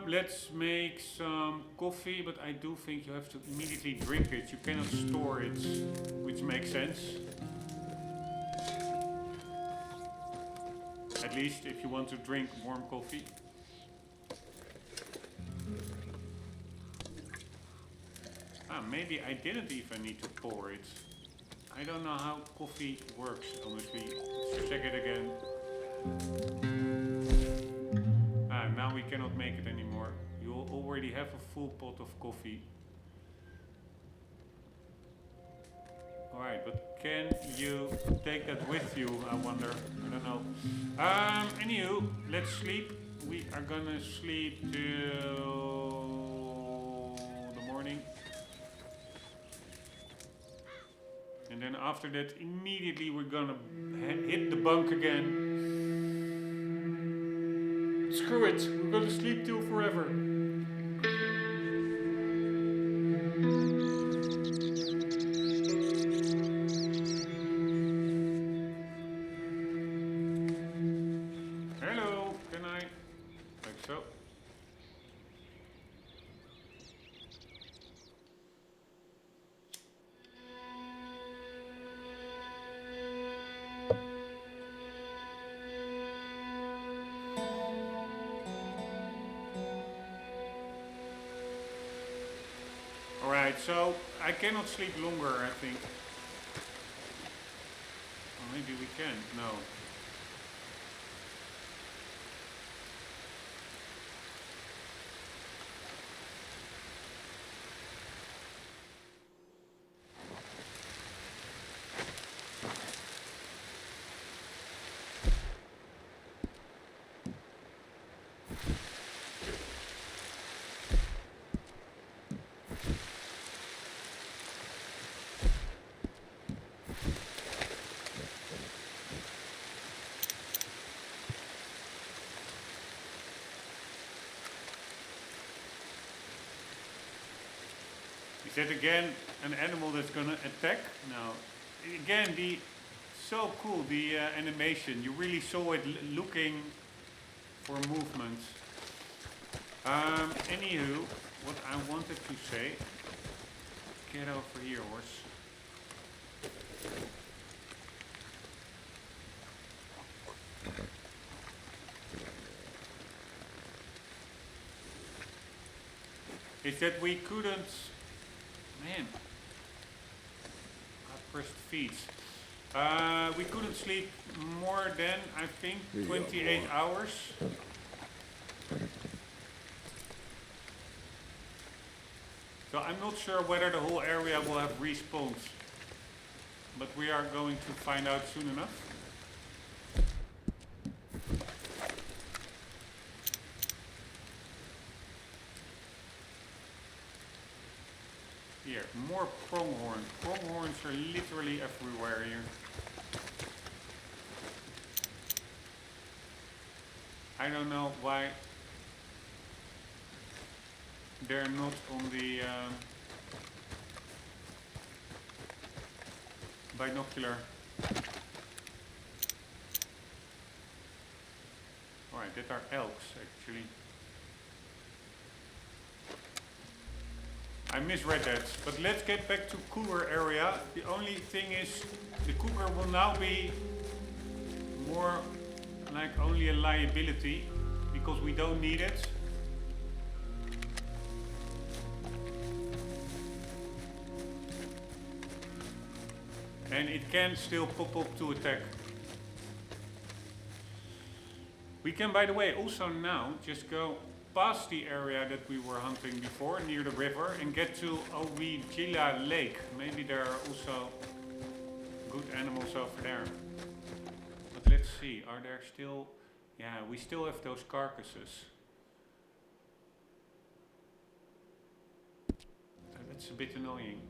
Let's make some coffee, but I do think you have to immediately drink it. You cannot store it, which makes sense. At least if you want to drink warm coffee. Maybe I didn't even need to pour it. I don't know how coffee works, honestly. Let's check it again. Now we cannot make it anymore. You already have a full pot of coffee. Alright, but can you take that with you, I wonder? I don't know. Anywho, let's sleep. We are gonna sleep till the morning. And then after that, immediately we're gonna hit the bunk again. Screw it, we're gonna sleep till forever. Hello, can I? Like so. Alright, so I cannot sleep longer, I think. Or maybe we can. No. Is that again an animal that's gonna attack? No. Again, so cool, the animation. You really saw it looking for movement. Anywho, what I wanted to say, get over here, horse. Is that we couldn't, man, I pressed feeds. We couldn't sleep more than, I think, 28 hours. So I'm not sure whether the whole area will have respawns, but we are going to find out soon enough. Here, more pronghorn. Pronghorns are literally everywhere here. I don't know why they're not on the binocular. Alright, that are elks actually. I misread that, but let's get back to cooler area. The only thing is, the cooker will now be more like only a liability, because we don't need it. And it can still pop up to attack. We can, by the way, also now just go past the area that we were hunting before, near the river, and get to DLAA Lake. Maybe there are also good animals over there. But let's see, are there still... Yeah, we still have those carcasses. That's a bit annoying.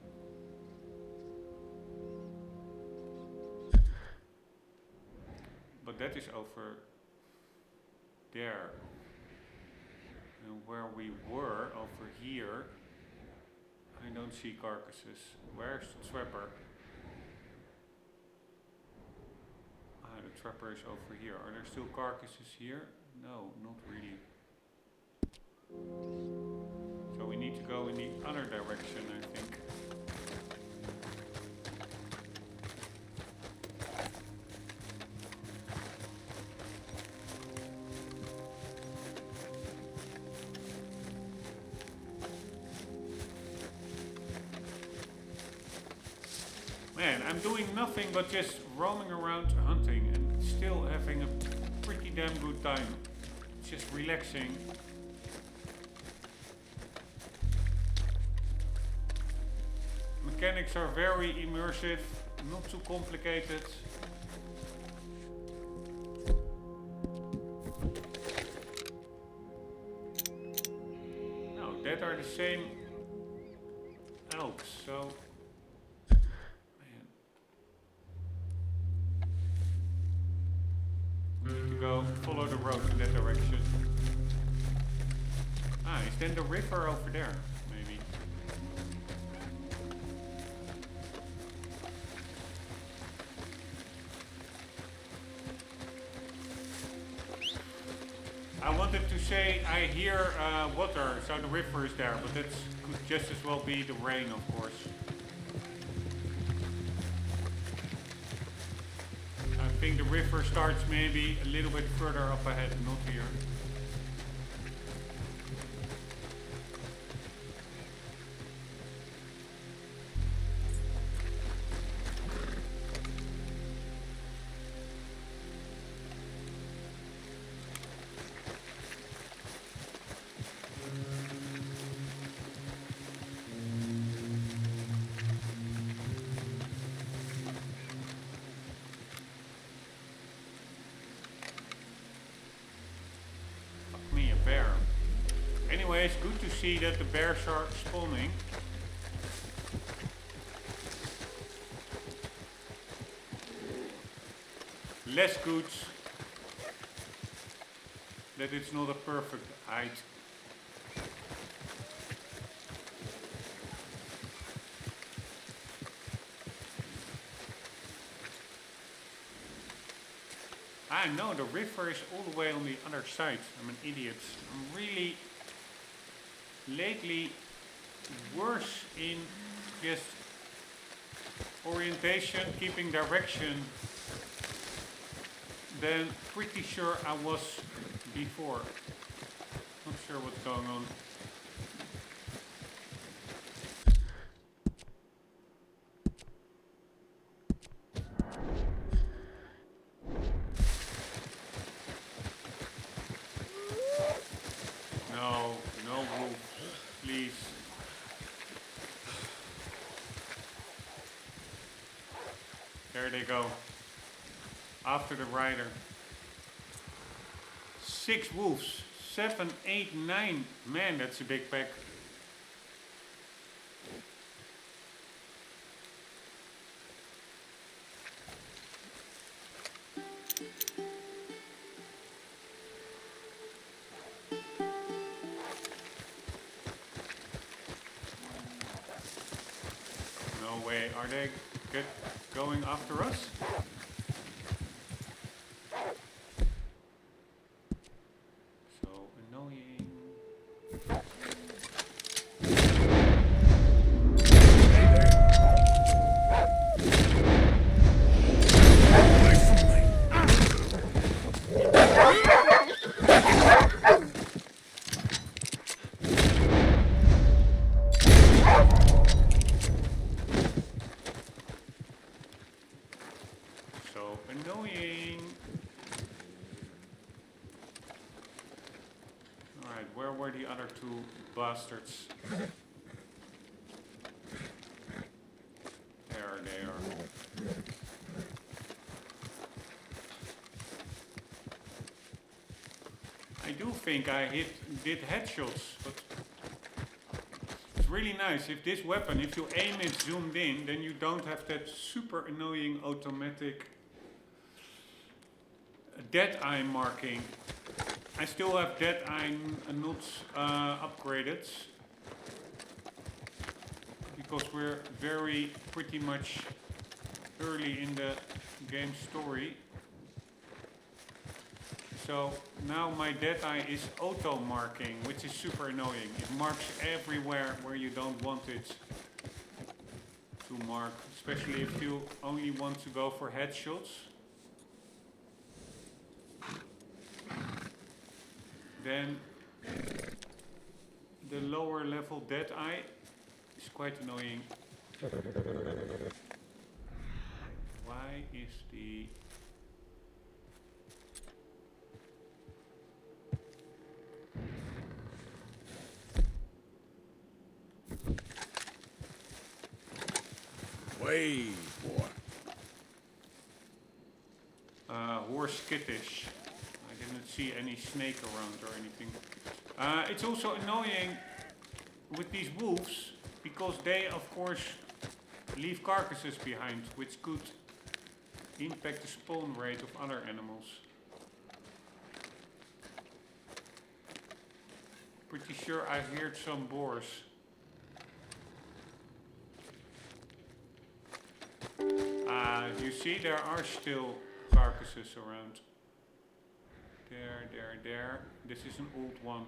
But that is over there. And where we were, over here, I don't see carcasses. Where's the trapper? Ah, the trapper is over here. Are there still carcasses here? No, not really. So we need to go in the other direction, I think. Man, I'm doing nothing but just roaming around hunting and still having a pretty damn good time. It's just relaxing. Mechanics are very immersive, not too complicated. No, that are the same elks, so... Go follow the road in that direction. Ah, is then the river over there, maybe? I wanted to say I hear water, so the river is there, but that could just as well be the rain, of course. I think the river starts maybe a little bit further up ahead, not here. Bear. Anyway, it's good to see that the bears are spawning. Less good that it's not a perfect height. I know the river is all the way on the other side. I'm an idiot. I'm really lately worse in just orientation, keeping direction than pretty sure I was before. Not sure what's going on. There they go. After the rider. 6 wolves. 7, 8, 9. Man, that's a big pack. No way. Are they going after us? So annoying. Annoying. Alright, where were the other 2 bastards? There they are. I do think I did headshots, but it's really nice. If this weapon, if you aim it zoomed in, then you don't have that super annoying automatic dead eye marking. I still have dead eye not upgraded because we're pretty much early in the game story. So now my dead eye is auto marking, which is super annoying. It marks everywhere where you don't want it to mark, especially if you only want to go for headshots. Then the lower level dead eye is quite annoying. Why is the... Way, boy. Horse skittish. I didn't see any snake around or anything. It's also annoying with these wolves because they, of course, leave carcasses behind, which could impact the spawn rate of other animals. Pretty sure I heard some boars. You see, there are still carcasses around. There. This is an old one.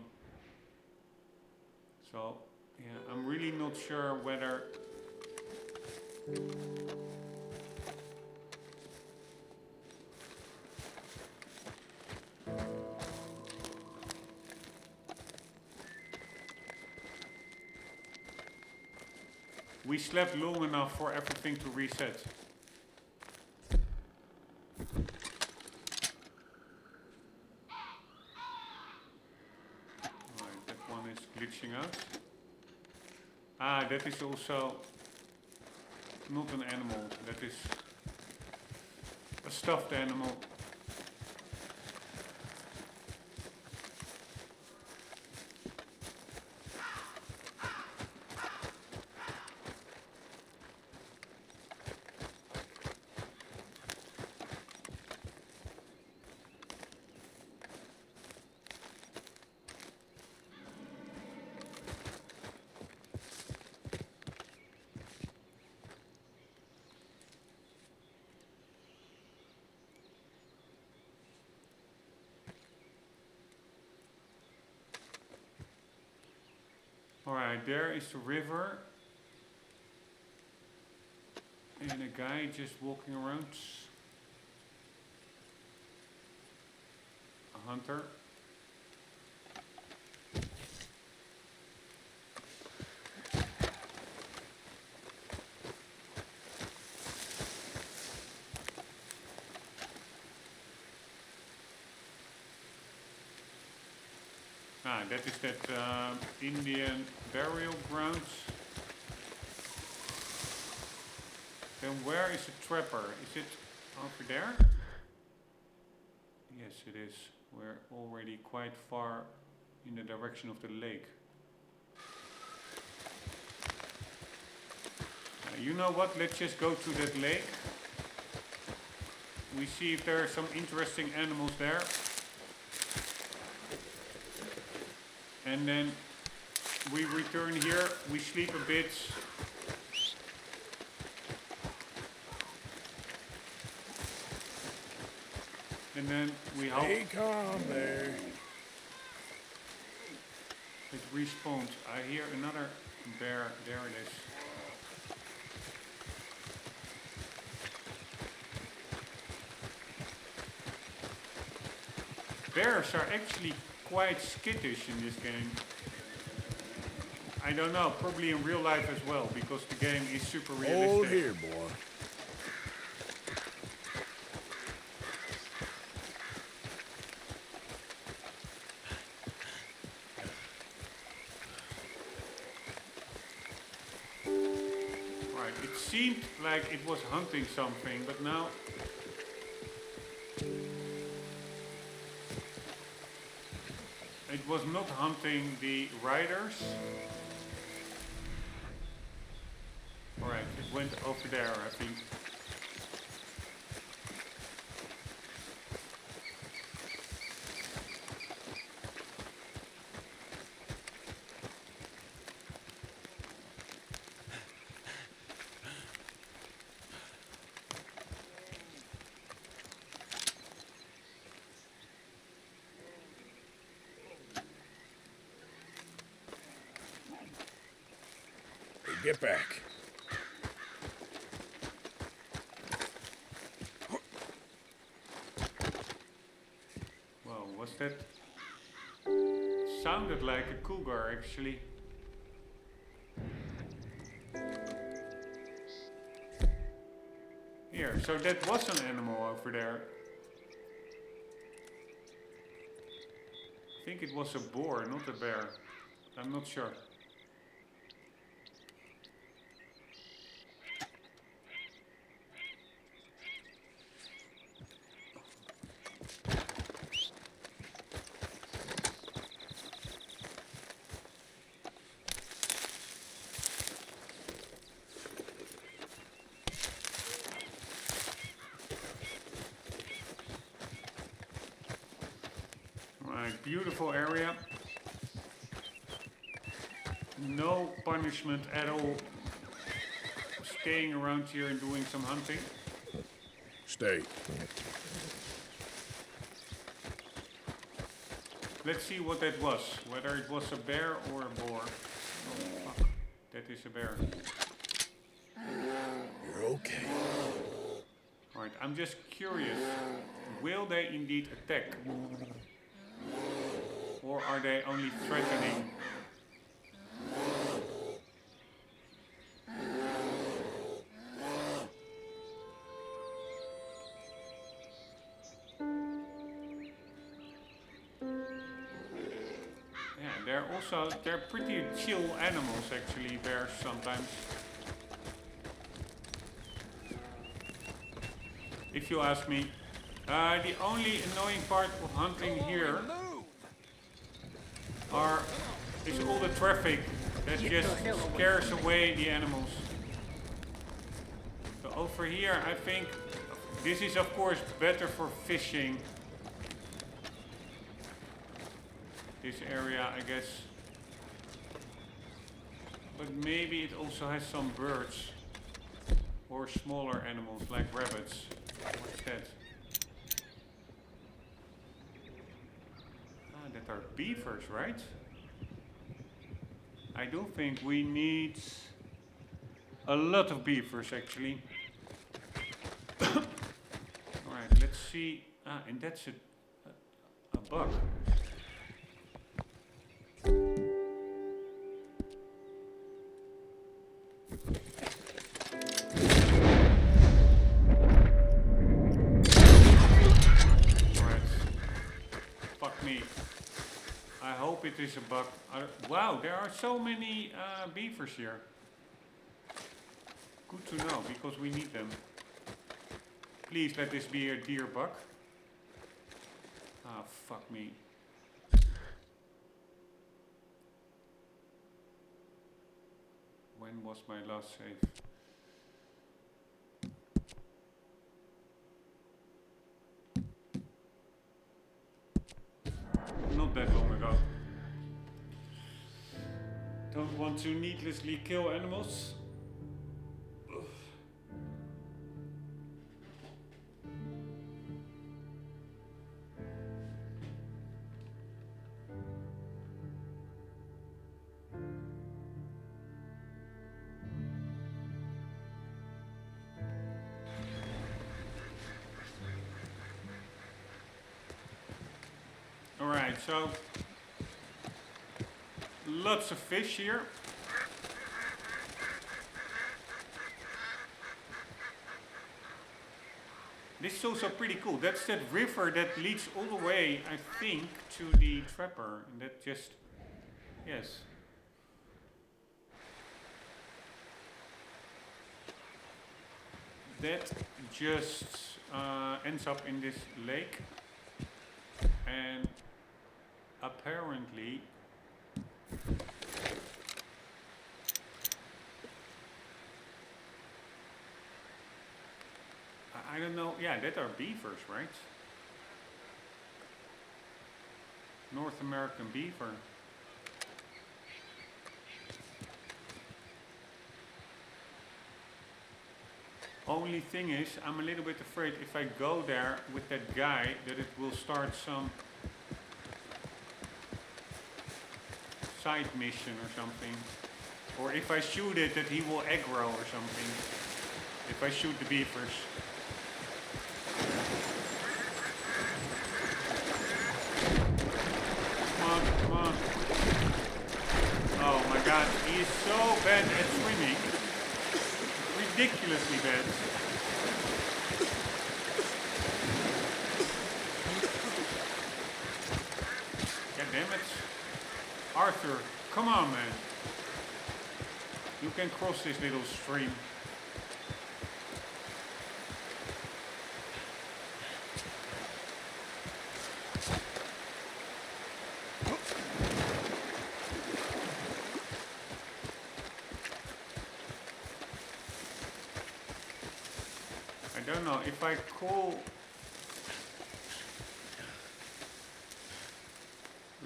So, yeah, I'm really not sure whether... We slept long enough for everything to reset. Right, that one is glitching out. Ah, that is also not an animal. That is a stuffed animal. Alright, there is the river. And a guy just walking around. A hunter. Ah, that is that Indian burial grounds. Then where is the trapper? Is it over there? Yes, it is. We're already quite far in the direction of the lake. You know what? Let's just go to that lake. We see if there are some interesting animals there. And then we return here, we sleep a bit. And then we hope Stay calm there. it respawns. I hear another bear. There it is. Bears are actually quite skittish in this game. I don't know, probably in real life as well, because the game is super realistic. Hold here, boy. Right, it seemed like it was hunting something, but now... It was not hunting the riders. Alright, it went over there, I think. Get back. Well, was that? Sounded like a cougar actually. Here, so that was an animal over there. I think it was a boar, not a bear. I'm not sure. Right, beautiful area. No punishment at all. Staying around here and doing some hunting. Stay. Let's see what that was. Whether it was a bear or a boar. Oh, fuck. That is a bear. You're okay. Alright, I'm just curious. Will they indeed attack? Or are they only threatening? Yeah, they're pretty chill animals actually, bears sometimes. If you ask me. The only annoying part of hunting here is all the traffic that just scares away the animals. So over here I think this is of course better for fishing. This area I guess. But maybe it also has some birds. Or smaller animals like rabbits. What's that? That are beavers, right? I do think we need a lot of beavers actually. Alright, let's see. And that's a bug. It is a bug. Wow, there are so many beavers here. Good to know, because we need them. Please let this be a deer bug. Ah, fuck me. When was my last save? Not that long ago. Don't want to needlessly kill animals. Alright, so lots of fish here. This is also pretty cool. That's that river that leads all the way, I think, to the trapper. And that just, yes. That just ends up in this lake. And apparently I don't know, yeah, that are beavers, right? North American beaver. Only thing is, I'm a little bit afraid if I go there with that guy that it will start some side mission or something. Or if I shoot it, that he will aggro or something. If I shoot the beavers. Come on, come on. Oh my god, he is so bad at swimming. Ridiculously bad. God damn it. Arthur, come on, man. You can cross this little stream. I don't know if I call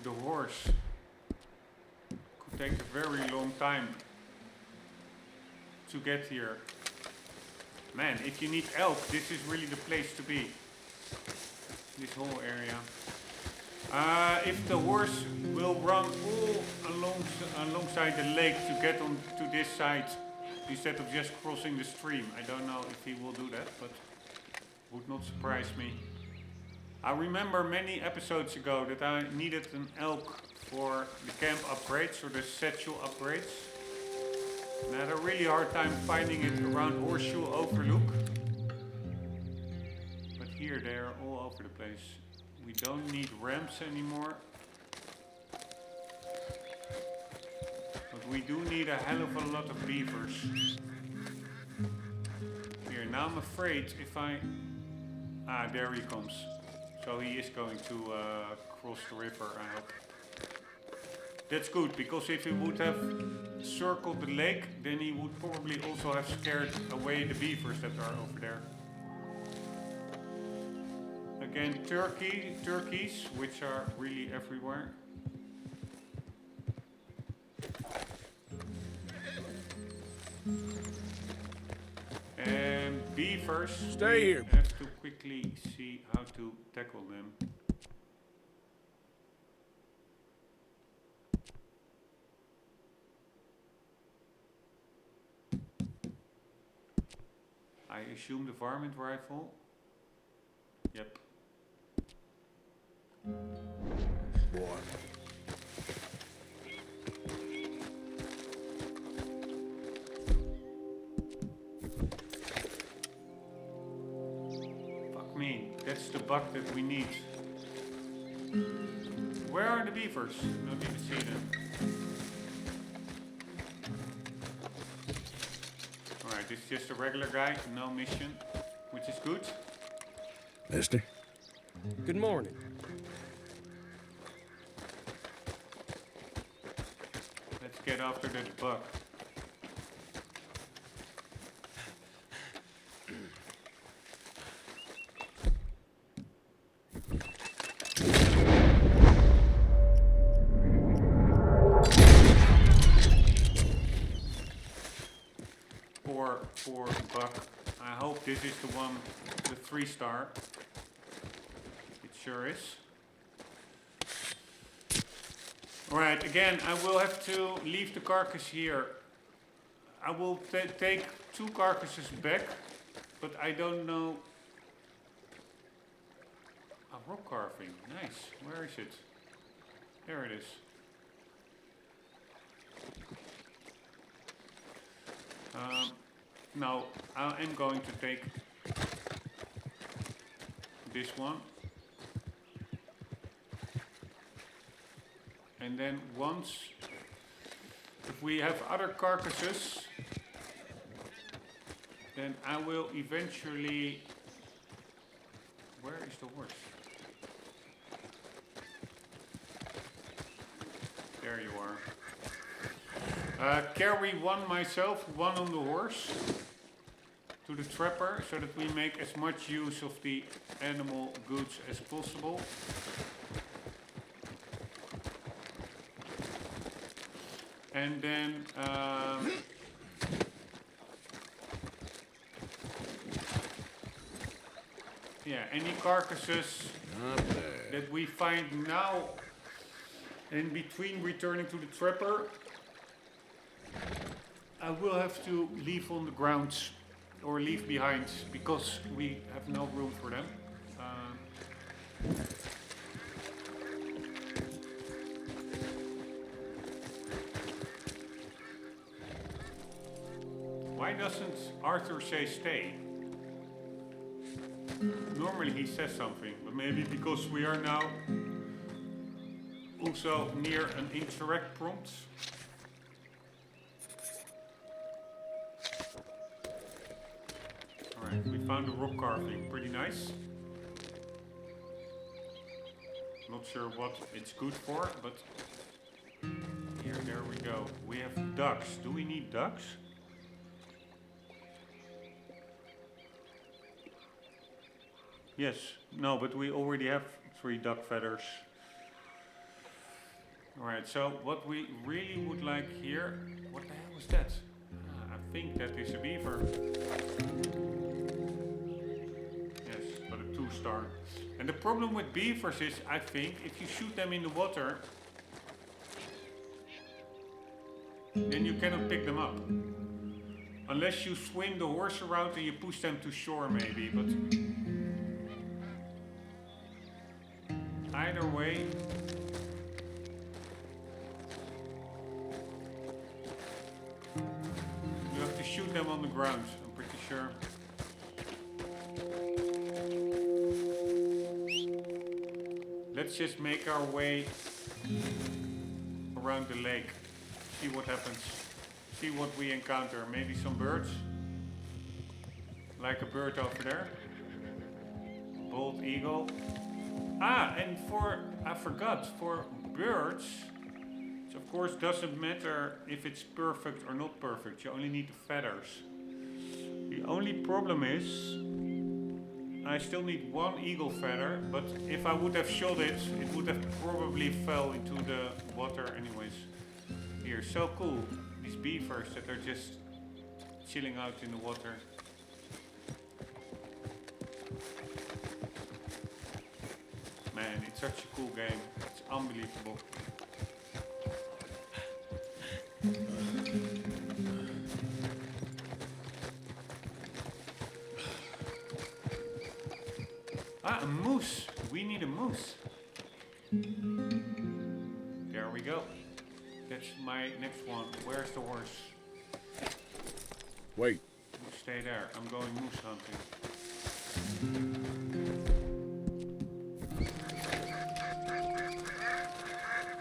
the horse. Could take a very long time to get here. Man, if you need elk, this is really the place to be. This whole area. If the horse will run all alongside the lake to get on to this side instead of just crossing the stream. I don't know if he will do that, but would not surprise me. I remember many episodes ago that I needed an elk for the camp upgrades or the satchel upgrades. And I had a really hard time finding it around Horseshoe Overlook. But here they are all over the place. We don't need ramps anymore. But we do need a hell of a lot of beavers. Here, now I'm afraid if I... Ah, there he comes. So he is going to cross the river, I hope. That's good, because if he would have circled the lake, then he would probably also have scared away the beavers that are over there. Again, turkeys, which are really everywhere. And beavers, Stay we here. have to quickly see how to tackle them. I assume the varmint rifle. Yep. Boy. Fuck me, that's the buck that we need. Where are the beavers? Don't even see them. Alright, this is just a regular guy, no mission, which is good. Mister? Good morning. Let's get after that buck. Poor buck. I hope this is the one, the 3-star. It sure is. Alright, again, I will have to leave the carcass here. I will take 2 carcasses back, but I don't know. A rock carving, nice. Where is it? There it is. No, I am going to take this one. And then once, if we have other carcasses, then I will eventually... Where is the horse? There you are. Carry one myself, one on the horse, to the trapper, so that we make as much use of the animal goods as possible. And then yeah, any carcasses that we find now in between returning to the trapper, I will have to leave on the ground or leave behind because we have no room for them. Why doesn't Arthur say stay? Normally he says something, but maybe because we are now also near an incorrect prompt. Alright, we found a rock carving, pretty nice. Not sure what it's good for, but here, there we go. We have ducks. Do we need ducks? Yes, no, but we already have 3 duck feathers. Alright, so what we really would like here, what the hell is that? I think that is a beaver. Yes, but a 2-star. And the problem with beavers is, I think, if you shoot them in the water, then you cannot pick them up. Unless you swing the horse around and you push them to shore maybe, but either way, you have to shoot them on the ground, I'm pretty sure. Let's just make our way around the lake, see what happens, see what we encounter. Maybe some birds, like a bird over there, bald eagle. Ah, and I forgot, for birds, it of course doesn't matter if it's perfect or not perfect, you only need the feathers. The only problem is, I still need 1 eagle feather, but if I would have shot it, it would have probably fell into the water anyways. Here, so cool, these beavers that are just chilling out in the water. Man, it's such a cool game. It's unbelievable. Ah, a moose. We need a moose. There we go. That's my next one. Where's the horse? Wait. You stay there. I'm going moose hunting.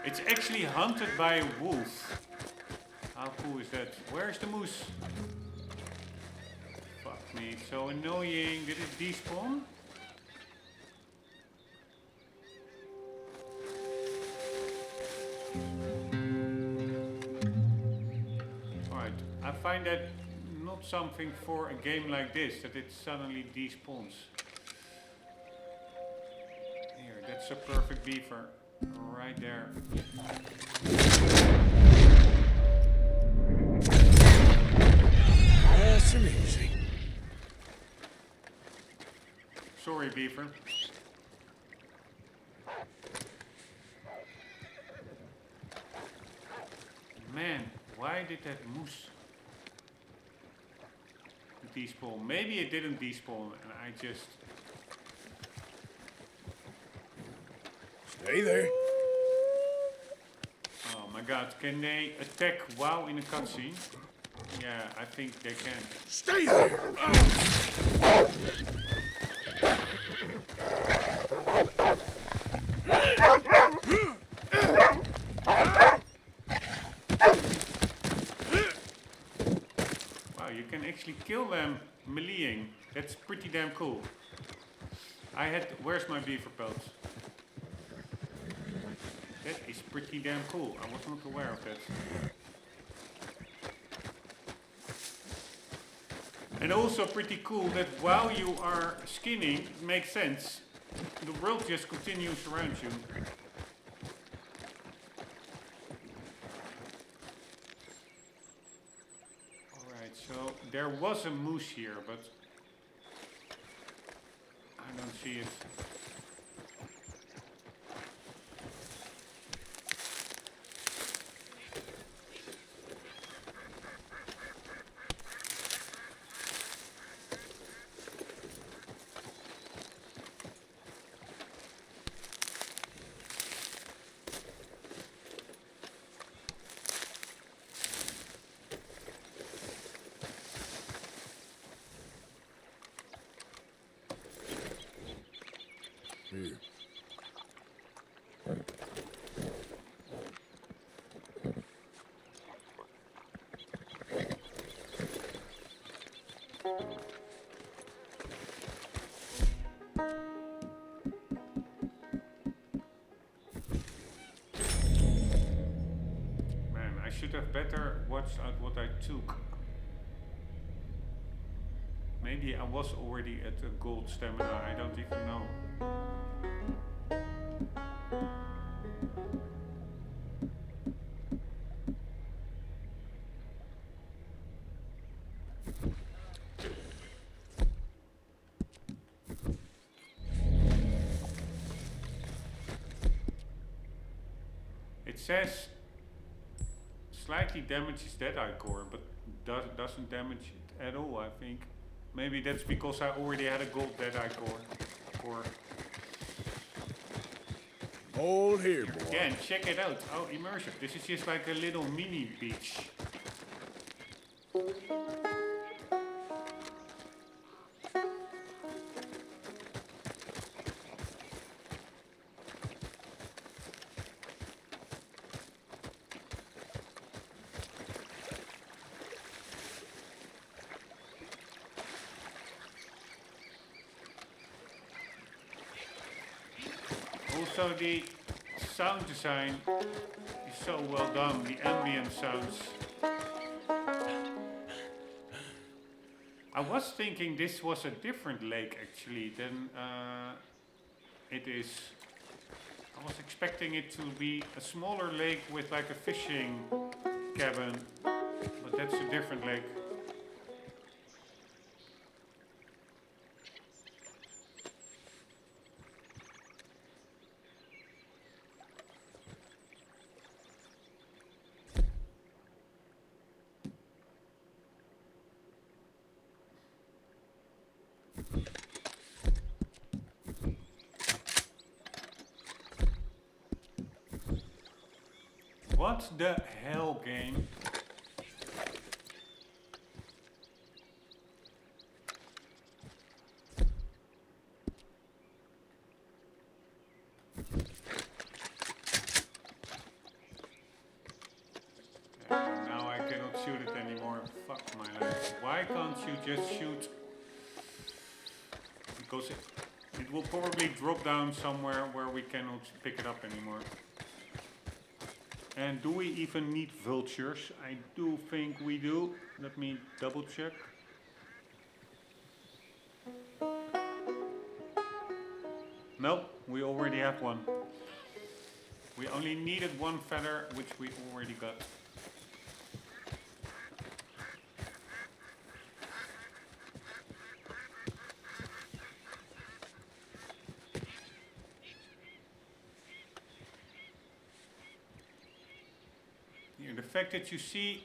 It's actually hunted by a wolf. How cool is that? Where's the moose? Fuck me, it's so annoying. Did it despawn? Alright, I find that not something for a game like this, that it suddenly despawns. Here, that's a perfect beaver. Right there. That's amazing. Sorry, beaver. Man, why did that moose despawn? Maybe it didn't despawn and I just... Stay there. Oh my god, can they attack while in a cutscene? Yeah, I think they can. Stay there. Wow, you can actually kill them meleeing. That's pretty damn cool. Where's my beaver pelts? That is pretty damn cool. I was not aware of that. And also pretty cool that while you are skinning, it makes sense, the world just continues around you. Alright, so there was a moose here, but I don't see it. Here. Man, I should have better watched out what I took. Maybe I was already at a gold stamina, I don't even know. It says slightly damages Deadeye core, but doesn't damage it at all, I think. Maybe that's because I already had a gold Deadeye core. Hold here, boy. Again, check it out. Oh, immersive. This is just like a little mini beach. Also, the sound design is so well done. The ambient sounds. I was thinking this was a different lake actually than it is. I was expecting it to be a smaller lake with like a fishing cabin, but that's a different lake. What the hell, game? Now I cannot shoot it anymore. Fuck my life. Why can't you just shoot? Because it will probably drop down somewhere where we cannot pick it up anymore. And do we even need vultures? I do think we do. Let me double check. Nope, we already have one. We only needed one feather, which we already got. Here, the fact that you see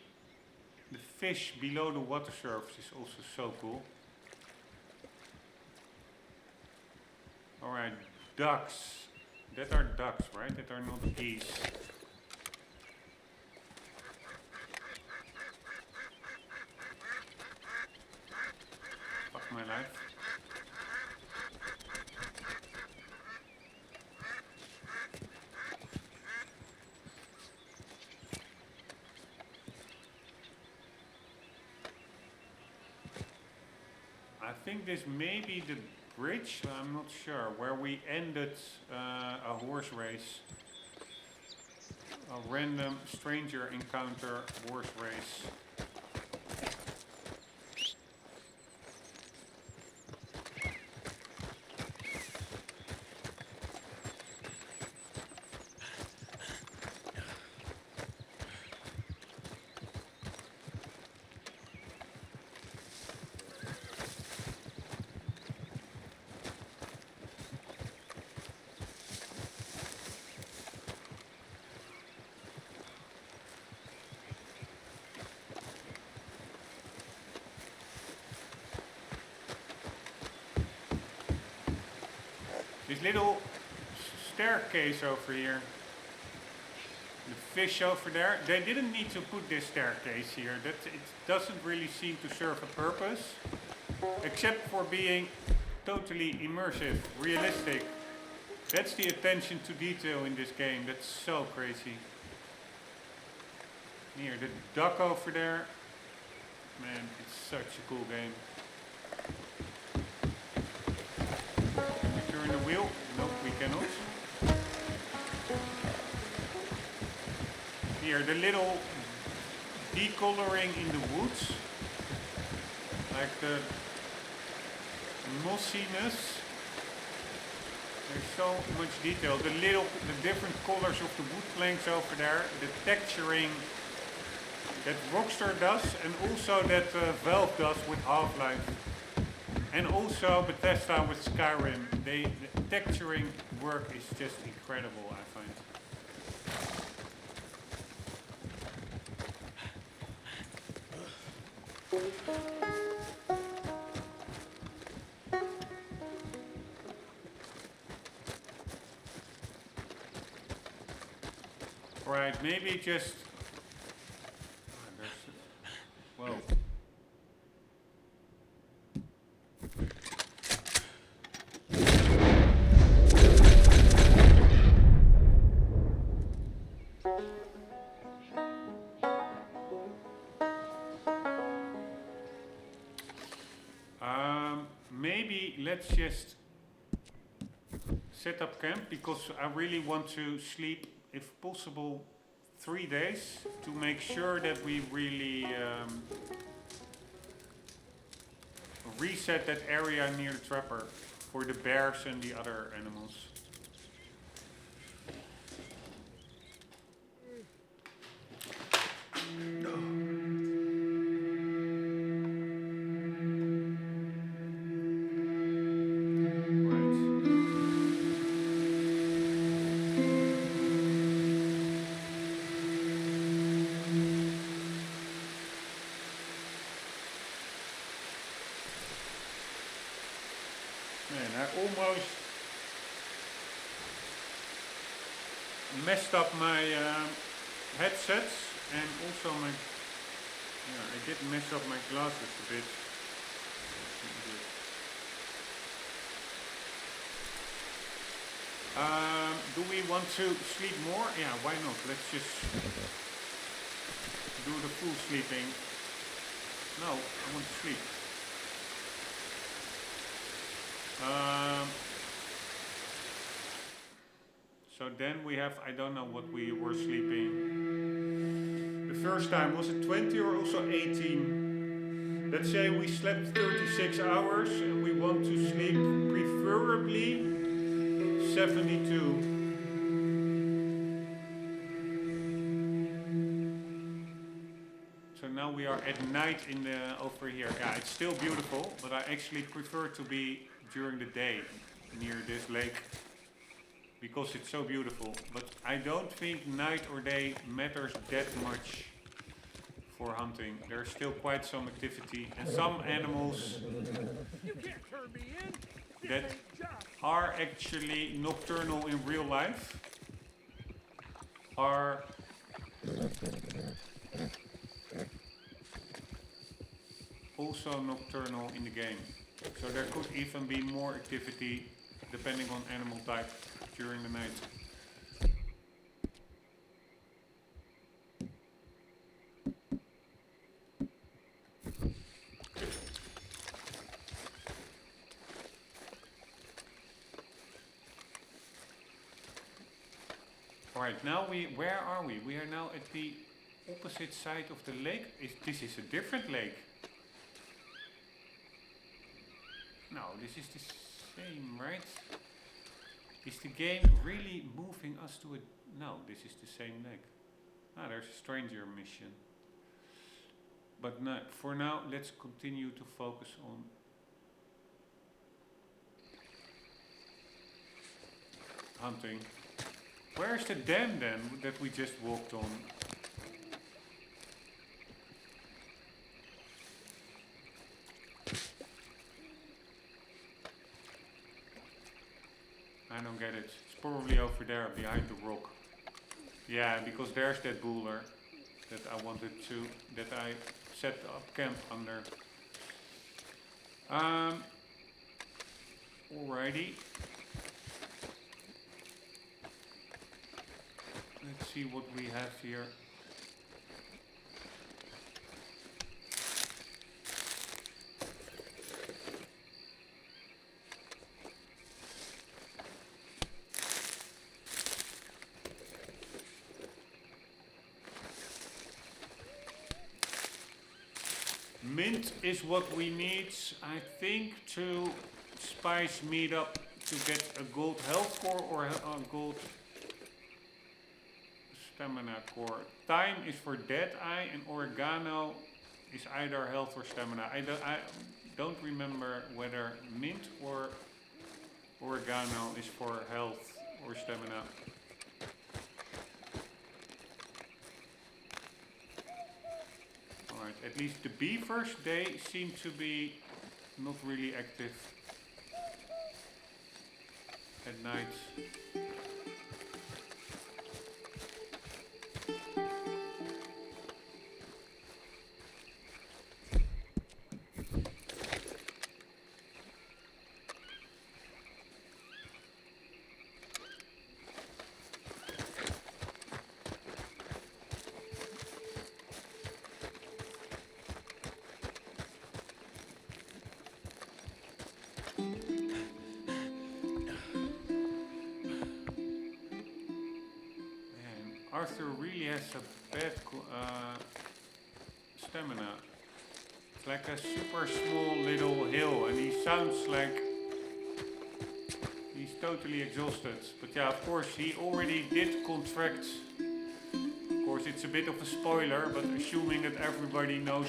the fish below the water surface is also so cool. Alright, ducks. That are ducks, right? That are not geese. Fuck my life. I think this may be the bridge, I'm not sure, where we ended a horse race. A random stranger encounter horse race. This little staircase over here, the fish over there, they didn't need to put this staircase here. It doesn't really seem to serve a purpose, except for being totally immersive, realistic. That's the attention to detail in this game. That's so crazy. Here, the duck over there. Man, it's such a cool game. Can we turn the wheel? Nope, we cannot. Here, the little decoloring in the woods. Like the mossiness. There's so much detail. The different colors of the wood planks over there, the texturing that Rockstar does, and also that Valve does with Half-Life, and also Bethesda with Skyrim. The texturing work is just incredible, I find. Right, maybe just... Whoa. Maybe let's just set up camp, because I really want to sleep, if possible, 3 days to make sure that we really reset that area near the trapper for the bears and the other animals. Man, I almost messed up my headsets, and also my, I did mess up my glasses a bit. Do we want to sleep more? Yeah, why not? Let's just do the full sleeping. No, I want to sleep. So then we have, I don't know what we were sleeping. The first time, was it 20 or also 18? Let's say we slept 36 hours and we want to sleep preferably 72. So now we are at night in the over here. Yeah, it's still beautiful, but I actually prefer to be during the day near this lake because it's so beautiful. But I don't think night or day matters that much for hunting. There's still quite some activity, and some animals that are actually nocturnal in real life are also nocturnal in the game. So there could even be more activity depending on animal type during the night. Alright, now where are we? We are now at the opposite side of the lake. This is a different lake. No, this is the same, right? Is the game really moving us to a... No, this is the same lake. Ah, there's a stranger mission. But no, for now, let's continue to focus on... hunting. Where's the dam then that we just walked on? I don't get it. It's probably over there behind the rock. Yeah, because there's that boulder that I wanted to, that I set up camp under. Alrighty. see what we have here. Mint is what we need, I think, to spice meat up to get a gold health core or a gold stamina core. Thyme is for dead eye and oregano is either health or stamina. I don't remember whether mint or oregano is for health or stamina. Alright, at least the beavers, they seem to be not really active at night. Arthur really has a bad stamina. It's like a super small little hill and he sounds like he's totally exhausted. But yeah, of course he already did contract. Of course it's a bit of a spoiler, but assuming that everybody knows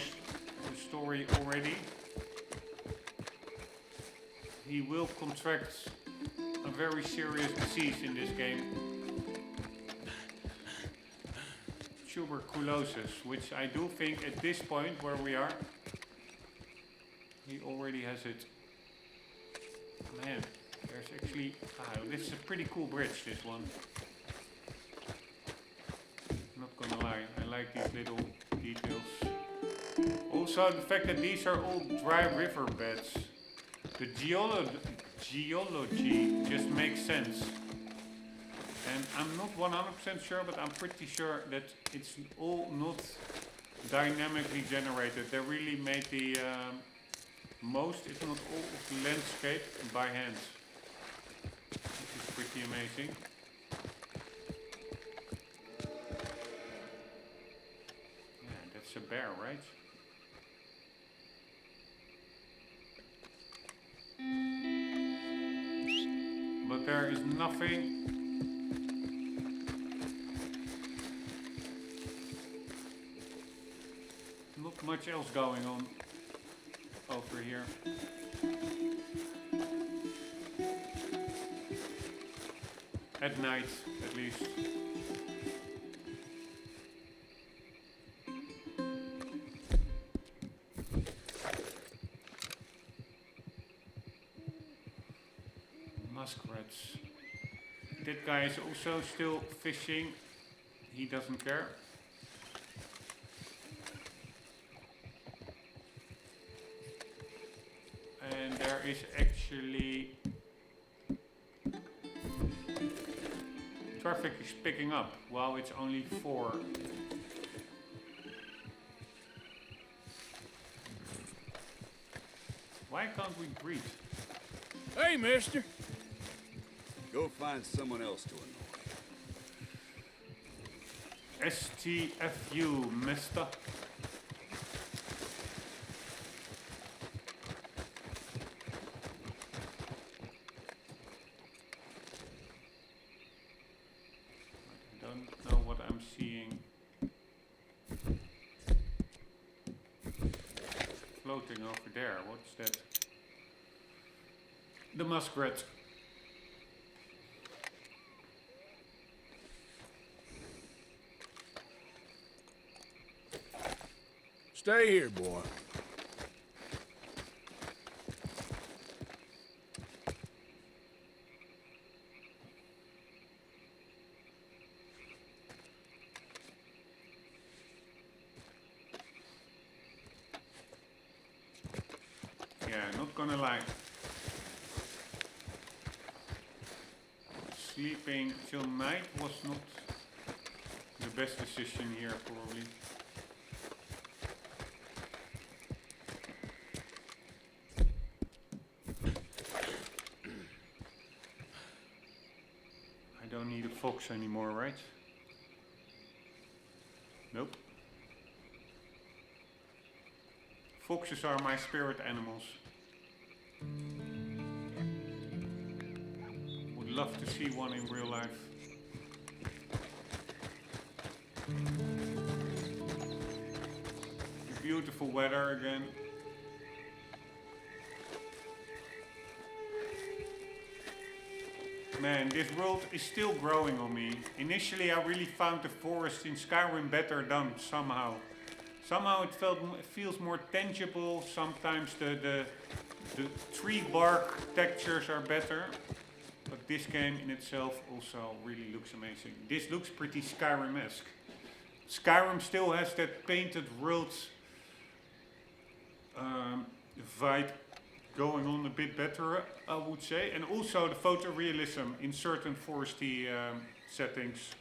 the story already, he will contract a very serious disease in this game. Tuberculosis, which I do think at this point where we are, he already has it. Man, there's actually, this is a pretty cool bridge, this one. Not gonna lie, I like these little details. Also the fact that these are all dry river beds. The geology just makes sense. And I'm not 100% sure, but I'm pretty sure that it's all not dynamically generated. They really made the most, if not all, of the landscape by hand. Which is pretty amazing. Yeah, that's a bear, right? But there is nothing. Not much else going on over here. At night, at least. Muskrats. That guy is also still fishing. He doesn't care. And there is actually traffic is picking up while it's only 4. Why can't we breathe? Hey, mister. Go find someone else to annoy. STFU, mister. Floating over there, what's that? The muskrat. Stay here, boy. Yeah, not gonna lie. Sleeping till night was not the best decision here, probably. I don't need a fox anymore, right? Nope. Foxes are my spirit animals. Would love to see one in real life. Beautiful weather again. Man, this world is still growing on me. Initially I really found the forest in Skyrim better done somehow. Somehow it feels more tangible. Sometimes the tree bark textures are better. But this game in itself also really looks amazing. This looks pretty Skyrim-esque. Skyrim still has that painted world vibe going on a bit better, I would say. And also the photorealism in certain foresty settings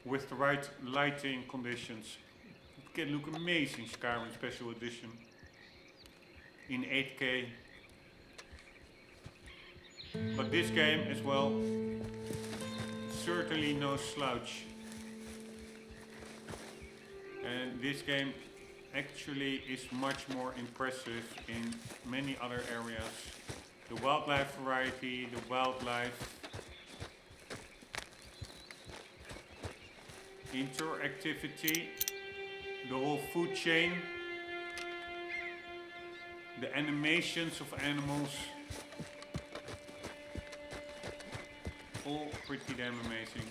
with the right lighting conditions. It can look amazing, Skyrim Special Edition in 8K. But this game as well, certainly no slouch. And this game actually is much more impressive in many other areas. The wildlife variety, the wildlife, interactivity, the whole food chain, the animations of animals, all pretty damn amazing.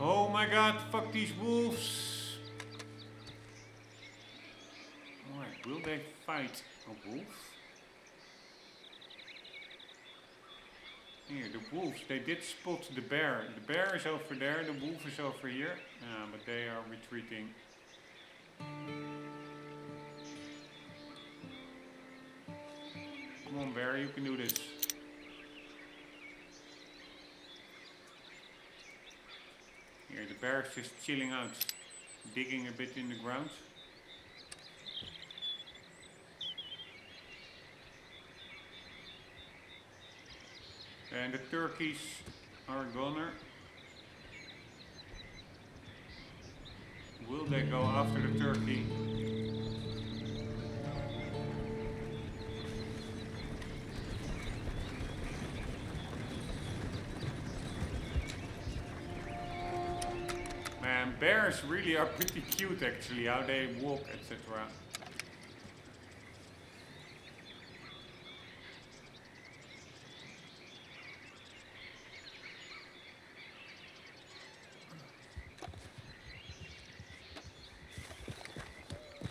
Oh my god, fuck these wolves! Alright, will they fight a wolf? Here, the wolves, they did spot the bear. The bear is over there, the wolf is over here. But they are retreating. Come on, bear, you can do this. Here, the bear is just chilling out, digging a bit in the ground. And the turkeys are a goner. Will they go after the turkey? Man, bears really are pretty cute actually, how they walk, etc.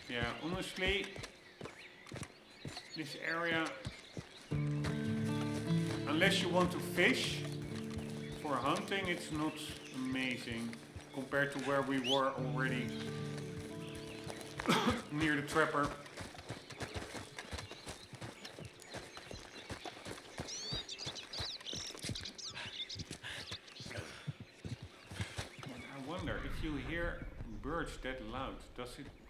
Yeah, honestly, this area, unless you want to fish for hunting, it's not amazing compared to where we were already near the trapper. I wonder if you hear birds that loud,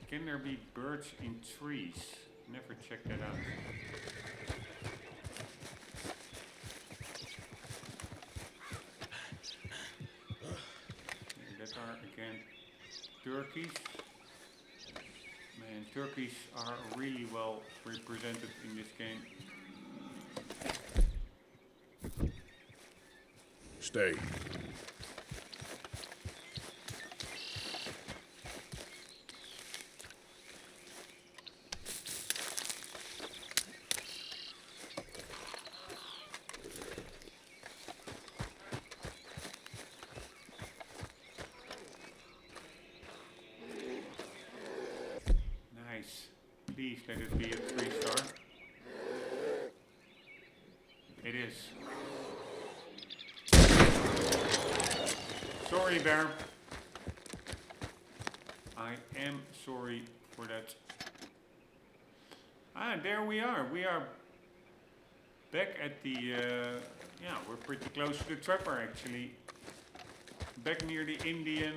can there be birds in trees? Never checked that out. turkeys. Man, turkeys are really well represented in this game. Stay. Nice. Please let it be a 3-star. It is. Sorry, bear. I am sorry for that. Ah, there we are. We are back at the, yeah, we're pretty close to the trapper actually. Back near the Indian.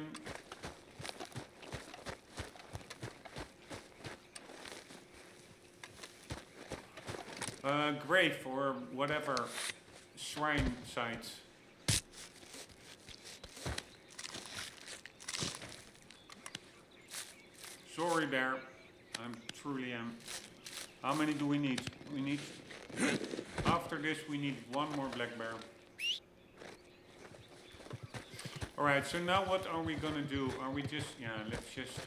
Grave or whatever shrine sites. Sorry, bear. I'm truly am. How many do we need? We need. After this, we need one more black bear. Alright, so now what are we gonna do? Are we just. Yeah, let's just.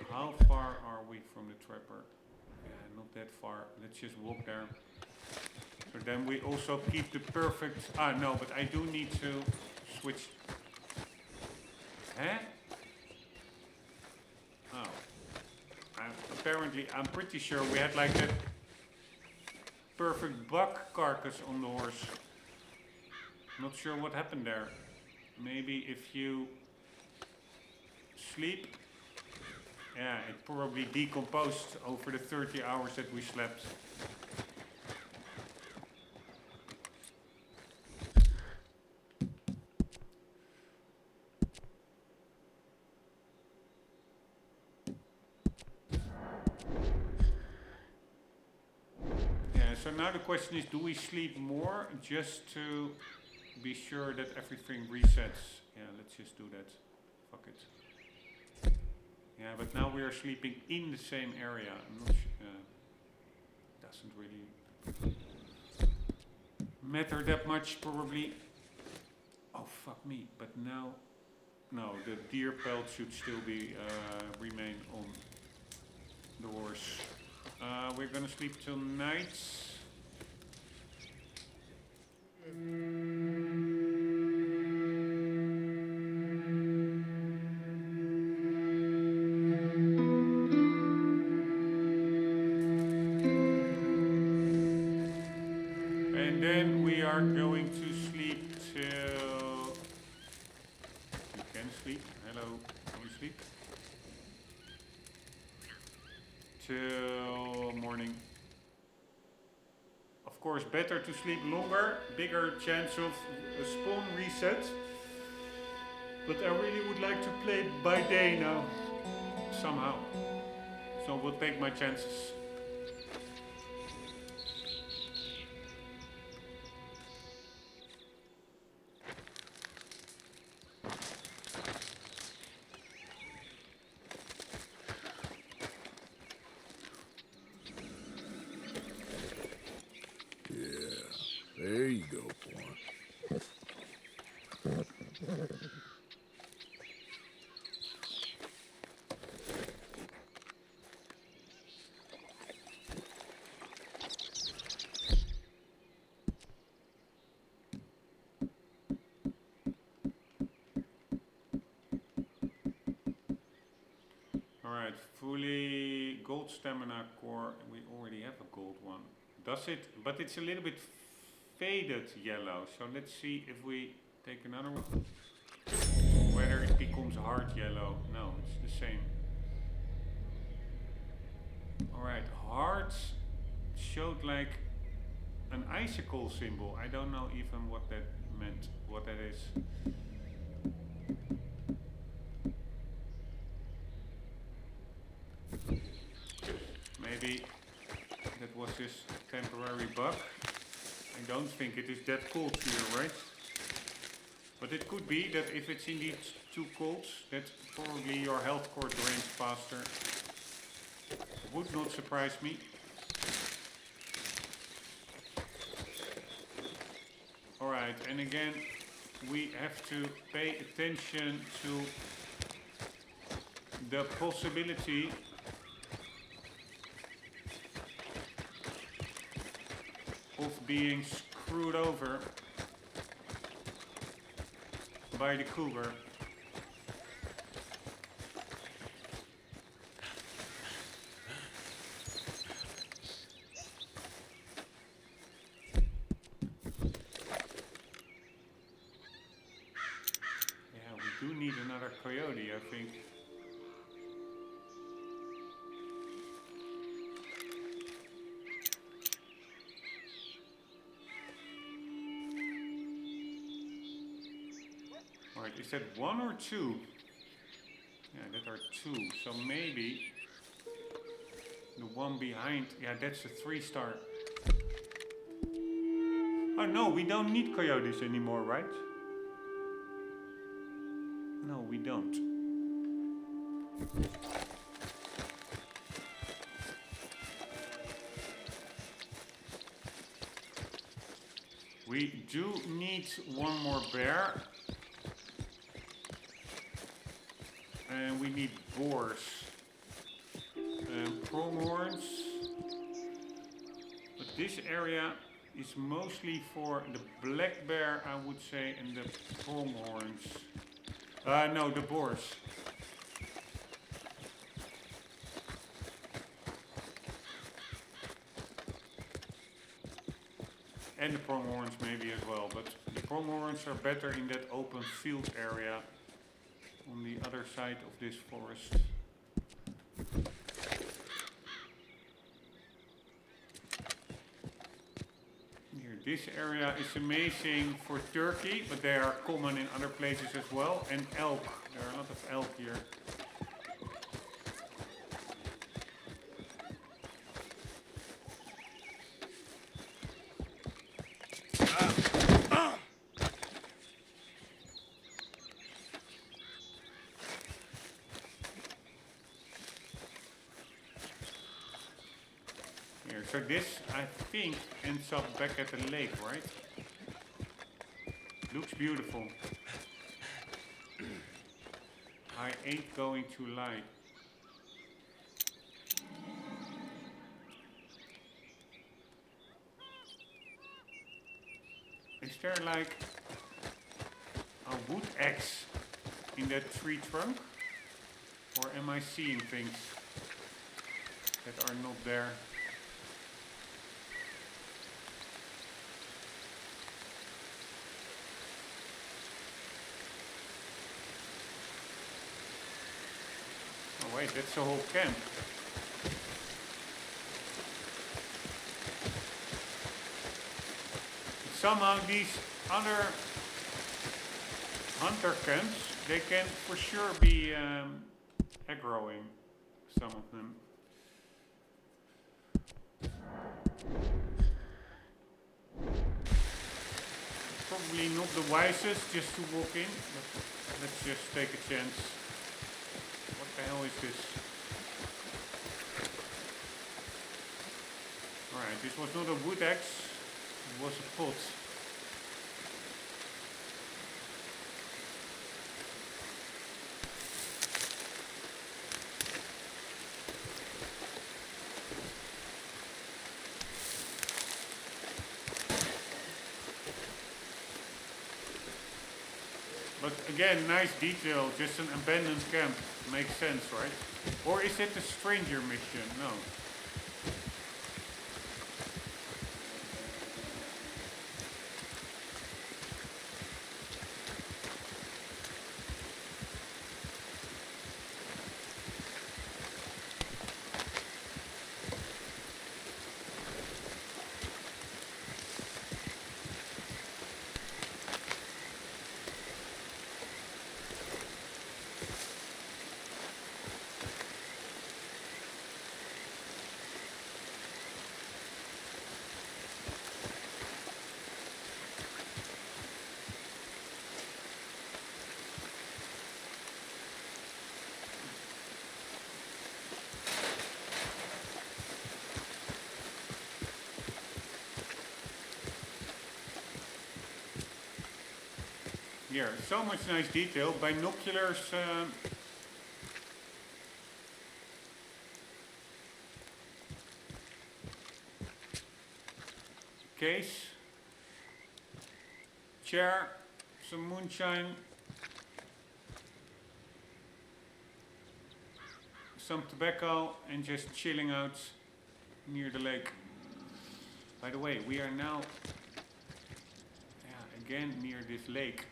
How far are we from the trapper? Yeah, not that far. Let's just walk there. So then we also keep the perfect. Ah, no, but I do need to switch. Huh? Oh. Apparently, I'm pretty sure we had like that perfect buck carcass on the horse. Not sure what happened there. Maybe if you sleep. Yeah, it probably decomposed over the 30 hours that we slept. Yeah, so now the question is, do we sleep more just to be sure that everything resets? Yeah, let's just do that. Fuck it. Yeah, but now we are sleeping in the same area. I'm not sure. Doesn't really matter that much, probably. Oh, fuck me. But now, no, the deer pelt should still be remain on the horse. We're gonna sleep till night. And then we are going to sleep till... You can sleep. Hello. Can you sleep? Till morning. Of course, better to sleep longer, bigger chance of a spawn reset. But I really would like to play by day now, somehow. So we'll take my chances. There you go, boy. Alright, fully gold stamina core. We already have a gold one. Does it? But it's a little bit faded yellow. So let's see if we take another one. Whether it becomes hard yellow. No, it's the same. Alright, hard showed like an icicle symbol. I don't know even what that meant, what that is. Maybe that was just a temporary bug. I don't think it is that cold here, right? But it could be that if it's indeed too cold, that probably your health core drains faster. Would not surprise me. Alright, and again, we have to pay attention to the possibility of being screwed over by the cougar. Yeah, we do need another coyote, I think. Alright, is that one or two? Yeah, that are two. So maybe the one behind, yeah, that's a 3-star. Oh no, we don't need coyotes anymore, right? No, we don't. We do need one more bear. And we need boars. And pronghorns. But this area is mostly for the black bear, I would say, and the pronghorns. No, the boars. And the pronghorns maybe as well, but the pronghorns are better in that open field area on the other side of this forest. Here, this area is amazing for turkey, but they are common in other places as well, and elk. There are a lot of elk here. So this, I think, ends up back at the lake, right? Looks beautiful. I ain't going to lie. Is there like a wood axe in that tree trunk? Or am I seeing things that are not there? Oh wait, that's the whole camp. Somehow these other hunter camps, they can for sure be aggroing, some of them. Probably not the wisest just to walk in, but let's just take a chance. What the hell is this? Alright, this was not a wood axe, it was a pot. But again, nice detail, just an abandoned camp. Makes sense, right? Or is it a stranger mission? No. here. So much nice detail. Binoculars. Case. Chair. Some moonshine. Some tobacco and just chilling out near the lake. By the way, we are now again near this lake.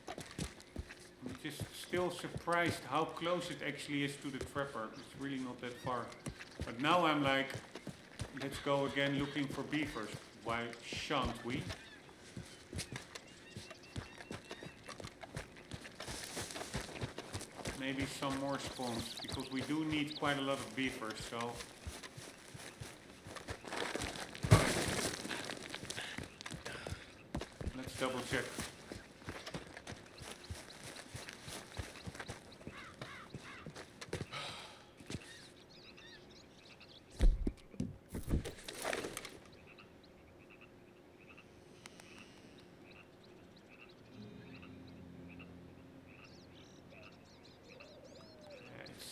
I'm just still surprised how close it actually is to the trapper. It's really not that far. But now I'm like, let's go again looking for beavers. Why shan't we? Maybe some more spawns, because we do need quite a lot of beavers, so... Let's double check.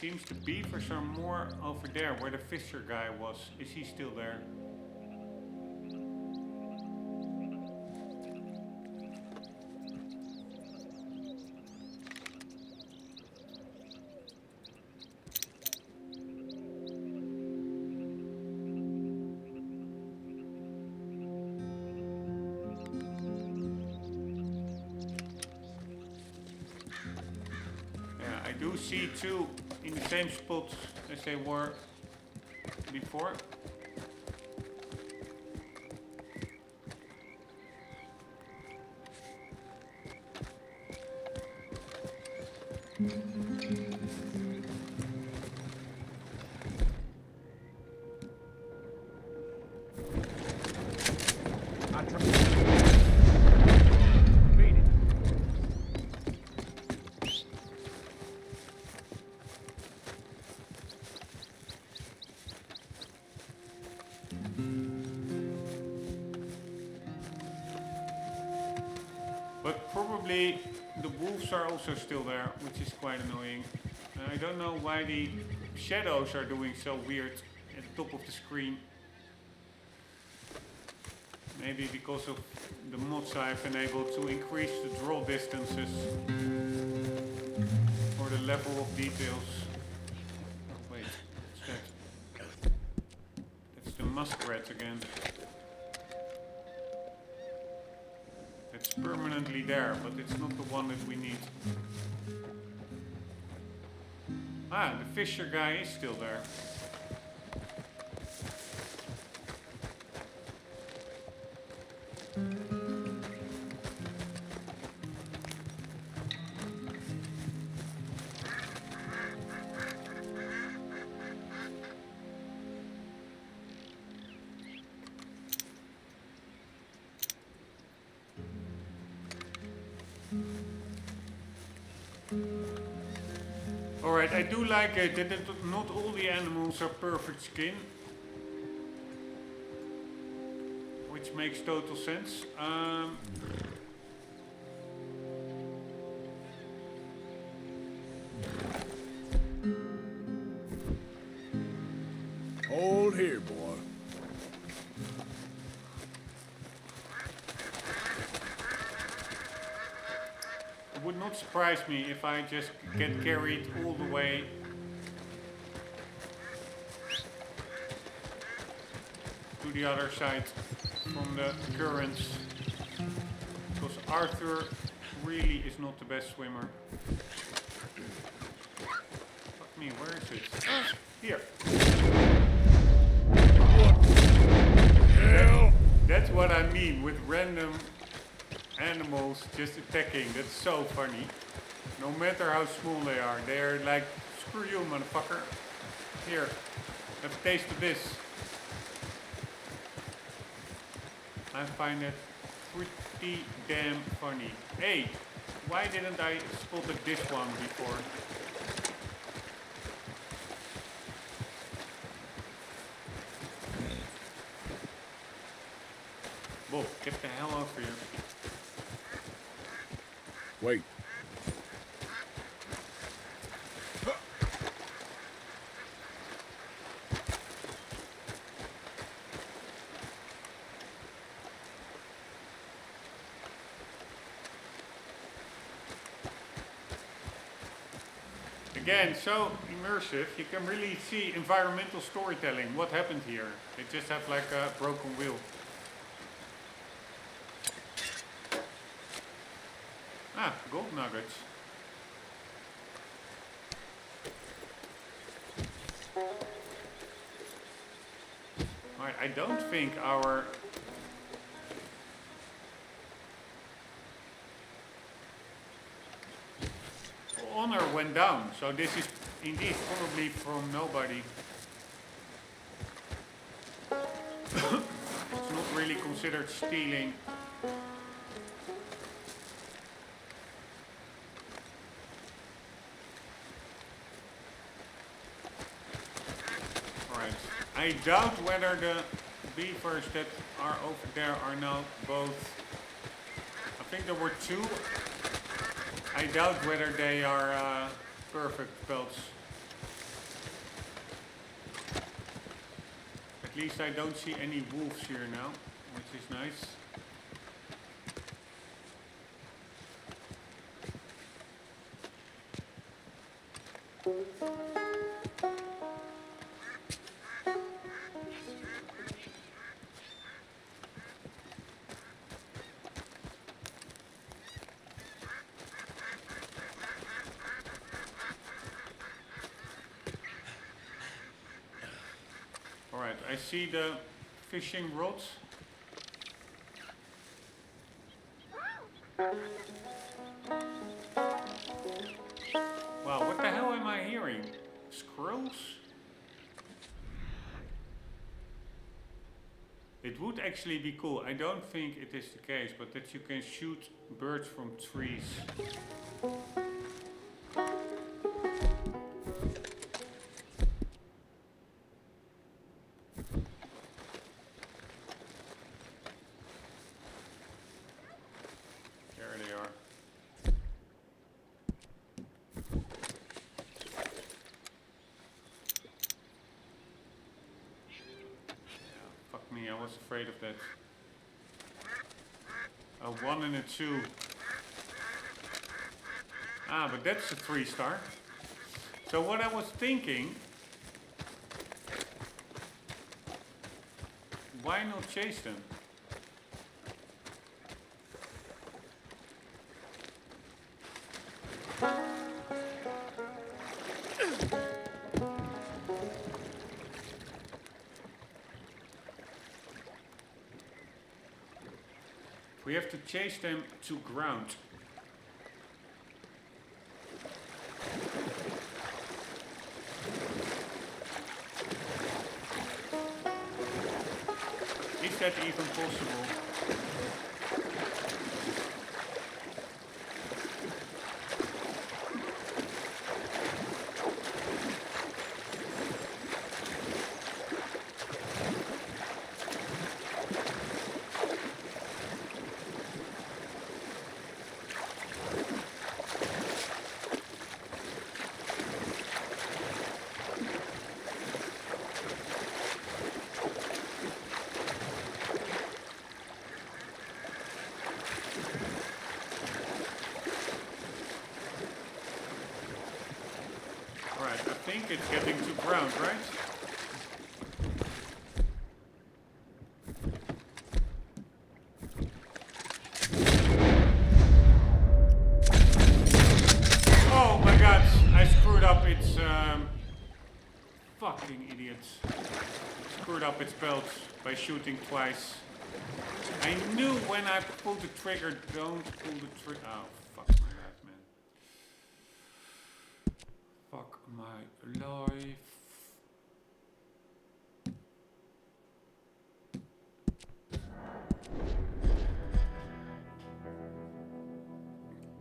Seems the beavers are more over there, where the fisher guy was. Is he still there? Yeah, I do see two in the same spot as they were before. But probably the wolves are also still there, which is quite annoying. I don't know why the shadows are doing so weird at the top of the screen. Maybe because of the mods I've been able to increase the draw distances or the level of details. Oh, wait, what's that? That's the muskrat again. It's permanently there, but it's not the one that we need. Ah, the fisher guy is still there. Alright, I do like it that not all the animals are perfect skin. Which makes total sense. Hold here, boy. It would not surprise me if I just get carried all the way to the other side from the currents, because Arthur really is not the best swimmer. Fuck me, where is it? Here. Hell! That's what I mean with random animals just attacking. That's so funny. No matter how small they are like, screw you, motherfucker. Here, have a taste of this. I find it pretty damn funny. Hey, why didn't I spotted this one before? Bob, get the hell over here. Wait. Again, so immersive, you can really see environmental storytelling. What happened here? They just have like a broken wheel. Ah, gold nuggets. Alright, I don't think our honor went down, so this is indeed probably from nobody. It's not really considered stealing. Alright, I doubt whether the beavers that are over there are now both. I think there were two. I doubt whether they are perfect pelts. At least I don't see any wolves here now, which is nice. Alright, I see the fishing rods. Wow, what the hell am I hearing? Squirrels? It would actually be cool. I don't think it is the case, but that you can shoot birds from trees. There they are. Fuck me, I was afraid of that. A 1 and a 2. Ah, but that's a 3-star. So what I was thinking, why not chase them? We have to chase them to ground. Is that even possible? Right, I think it's getting to ground, right? Oh my god, I screwed up its fucking idiots. Screwed up its pelts by shooting twice. I knew when I pulled the trigger, don't pull the trigger. Oh, fuck my life, man. Fuck my life.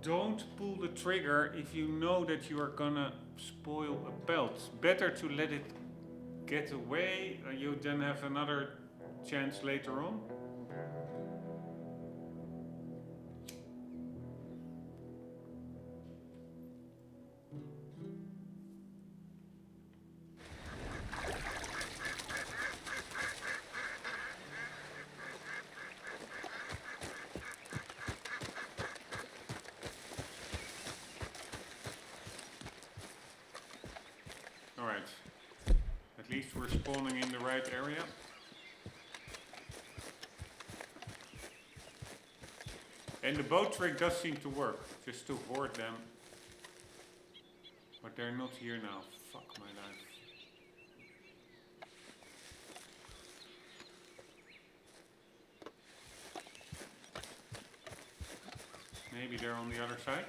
Don't pull the trigger if you know that you are gonna spoil a pelt. Better to let it get away, you then have another chance later on. least we're spawning in the right area. And the boat trick does seem to work, just to hoard them. But they're not here now. Fuck my life. Maybe they're on the other side.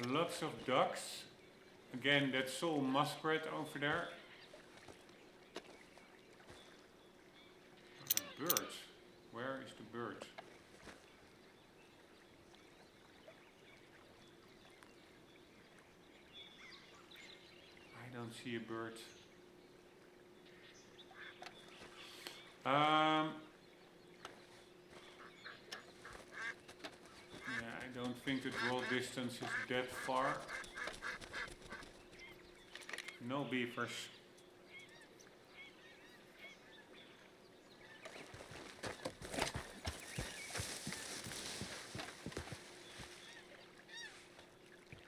Lots of ducks. Again, that sole muskrat over there. Birds. Where is the bird? I don't see a bird. Yeah, I don't think the draw distance is that far. No beavers.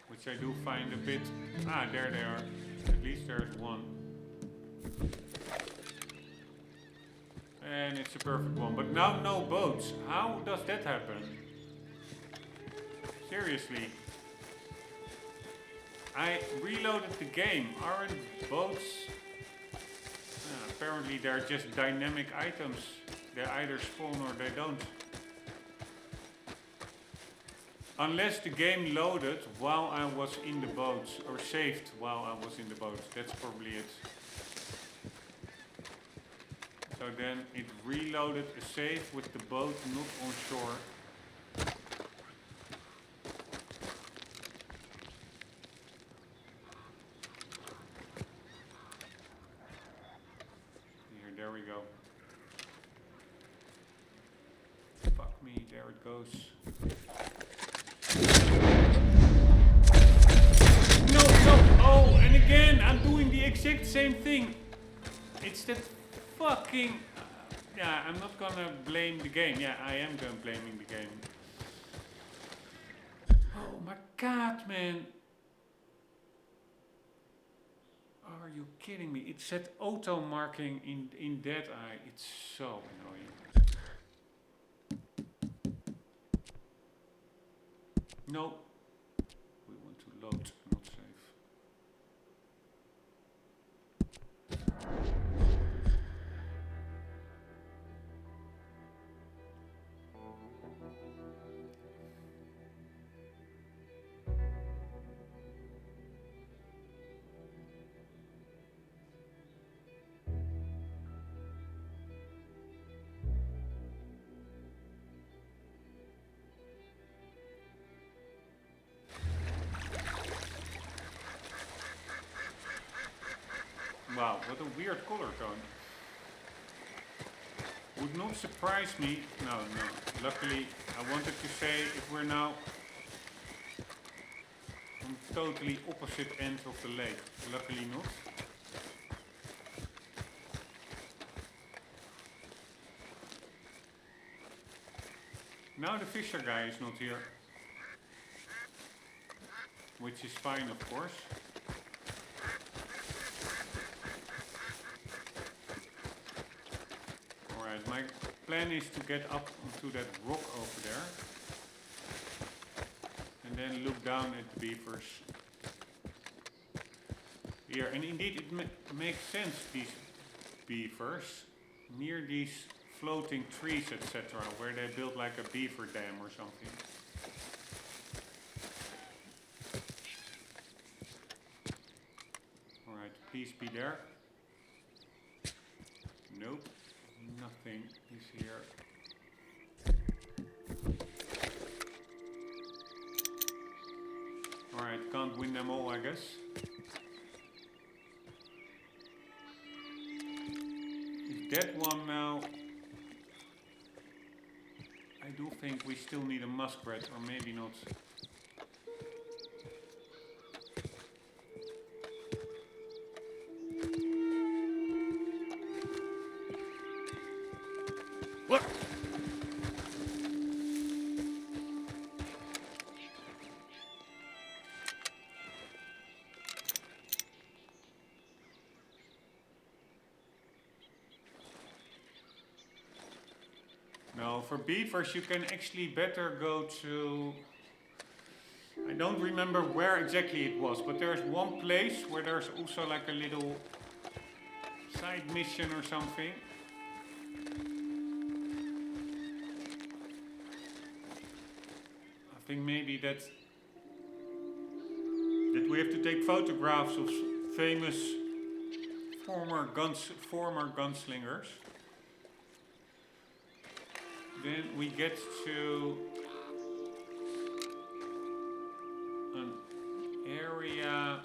Which I do find a bit... Ah, there they are. At least there's one. And it's a perfect one. But now no boats. How does that happen? Seriously. I reloaded the game. Aren't boats... apparently they're just dynamic items. They either spawn or they don't. Unless the game loaded while I was in the boat. Or saved while I was in the boat. That's probably it. So then it reloaded a save with the boat not on shore. There we go. Fuck me, there it goes. No! Oh, and again, I'm doing the exact same thing. It's that fucking... yeah, I'm not gonna blame the game. Yeah, I am gonna blaming the game. Oh my god, man. Are you kidding me? It said auto marking in Dead Eye. It's so annoying. No. We want to load, not save. Wow, what a weird color tone. Would not surprise me. No. Luckily, I wanted to say if we're now on totally opposite end of the lake. Luckily not. Now the fisher guy is not here. Which is fine, of course. Alright, my plan is to get up onto that rock over there. And then look down at the beavers. Here, and indeed it makes sense, these beavers, near these floating trees, etc., where they build like a beaver dam or something. Alright, please be there. Nope, nothing is here. Alright, can't win them all, I guess. Is that one now? I do think we still need a muskrat, or maybe not. What? for beavers you can actually better go to... I don't remember where exactly it was, but there's one place where there's also like a little side mission or something. I think maybe that we have to take photographs of famous former gunslingers. Then we get to an area,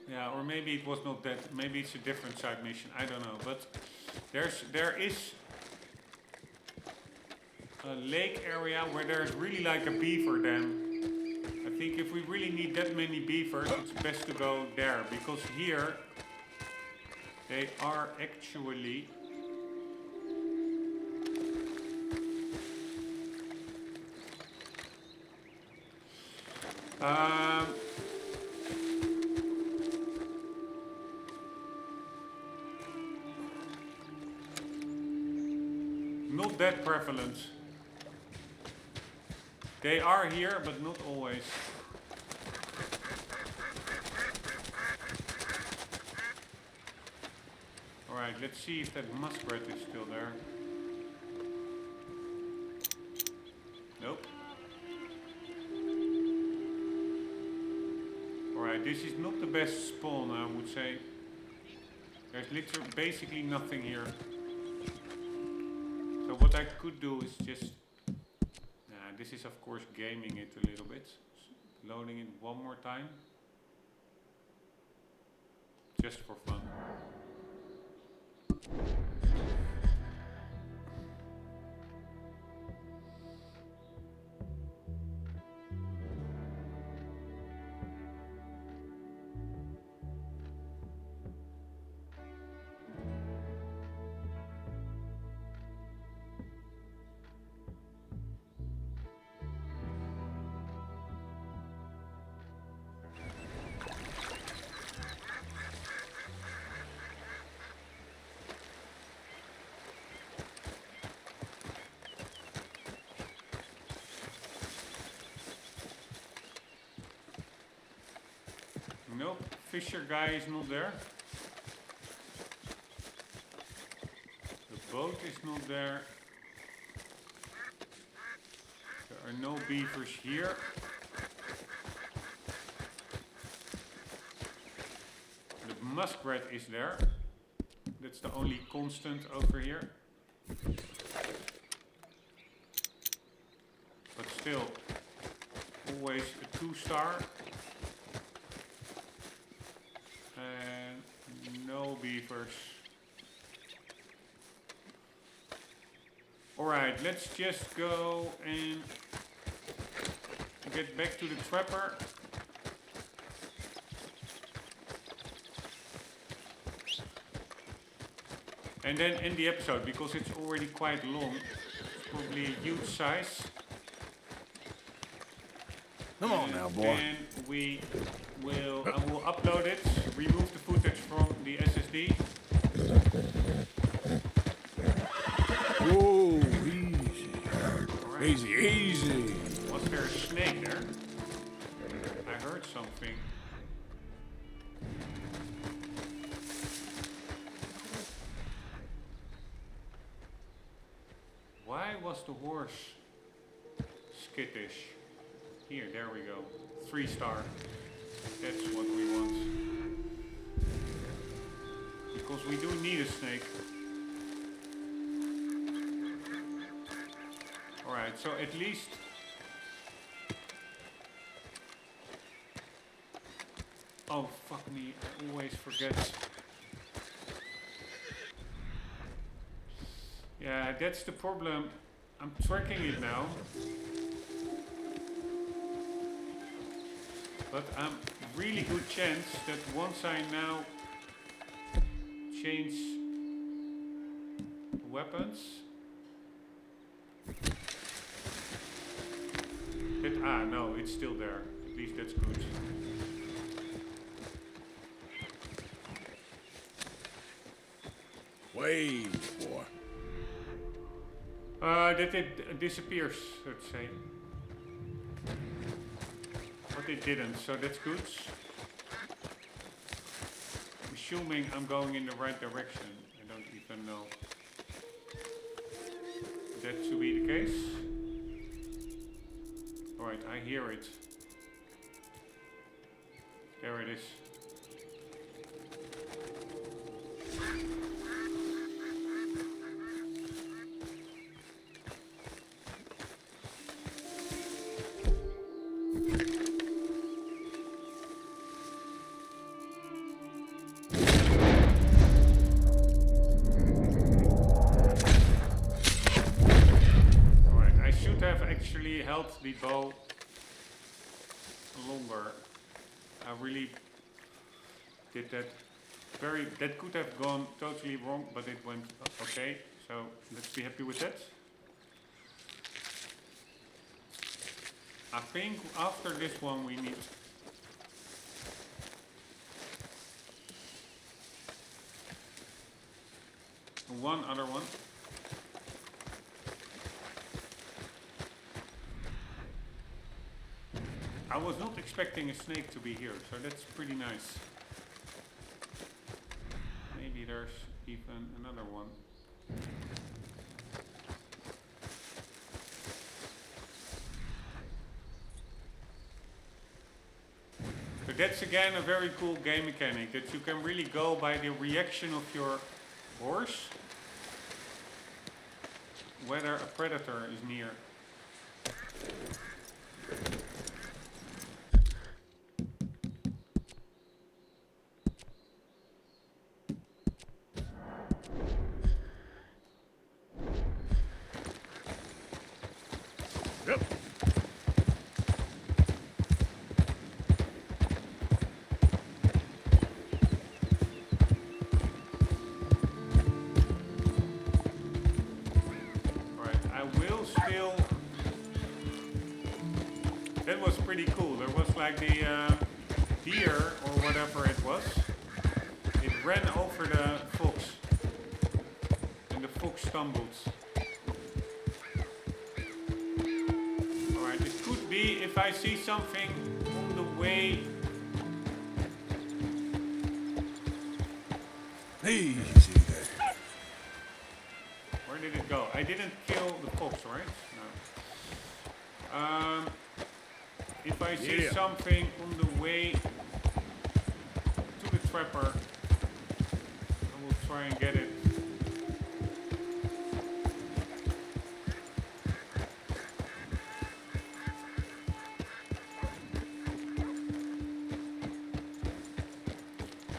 yeah, or maybe it was not that. Maybe it's a different side mission. I don't know. But there is a lake area where there's really like a beaver dam. I think if we really need that many beavers, it's best to go there, because here they are actually not that prevalent. They are here, but not always. Alright, let's see if that muskrat is still there. Nope. Alright, this is not the best spawn, I would say. There's literally basically nothing here. So what I could do is just... this is of course gaming it a little bit. Loading it one more time. Just for fun. Nope, Fisher guy is not there. The boat is not there. There are no beavers here. The muskrat is there. That's the only constant over here. But still, always a 2-star. And no beavers. Alright, let's just go and get back to the trapper. And then end the episode, because it's already quite long. It's probably a huge size. Come on now, boy. And we will upload it, remove the footage from the SSD. Whoa, easy. Right. Easy, easy. Was there a snake there? I heard something. Why was the horse skittish? Here, there we go. 3-star. That's what we want. Because we do need a snake. Alright, so at least... Oh, fuck me. I always forget. Yeah, that's the problem. I'm tracking it now. But I'm really good chance that once I now change weapons, no, it's still there. At least that's good. Wait, boy. That it disappears, let's say. But it didn't, so that's good. Assuming I'm going in the right direction. I don't even know. That should be the case. Alright, I hear it. There it is. Held the bow longer. I really did that that could have gone totally wrong, but it went okay, so let's be happy with that. I think after this one we need one other one. I was not expecting a snake to be here, so that's pretty nice. Maybe there's even another one. So that's again a very cool game mechanic, that you can really go by the reaction of your horse, whether a predator is near. Pretty cool. There was like the deer or whatever it was. It ran over the fox, and the fox stumbled. Alright, it could be if I see something on the way. Easy there. Where did it go? I didn't kill the fox, right? No. If I see something on the way to the trapper, I will try and get it.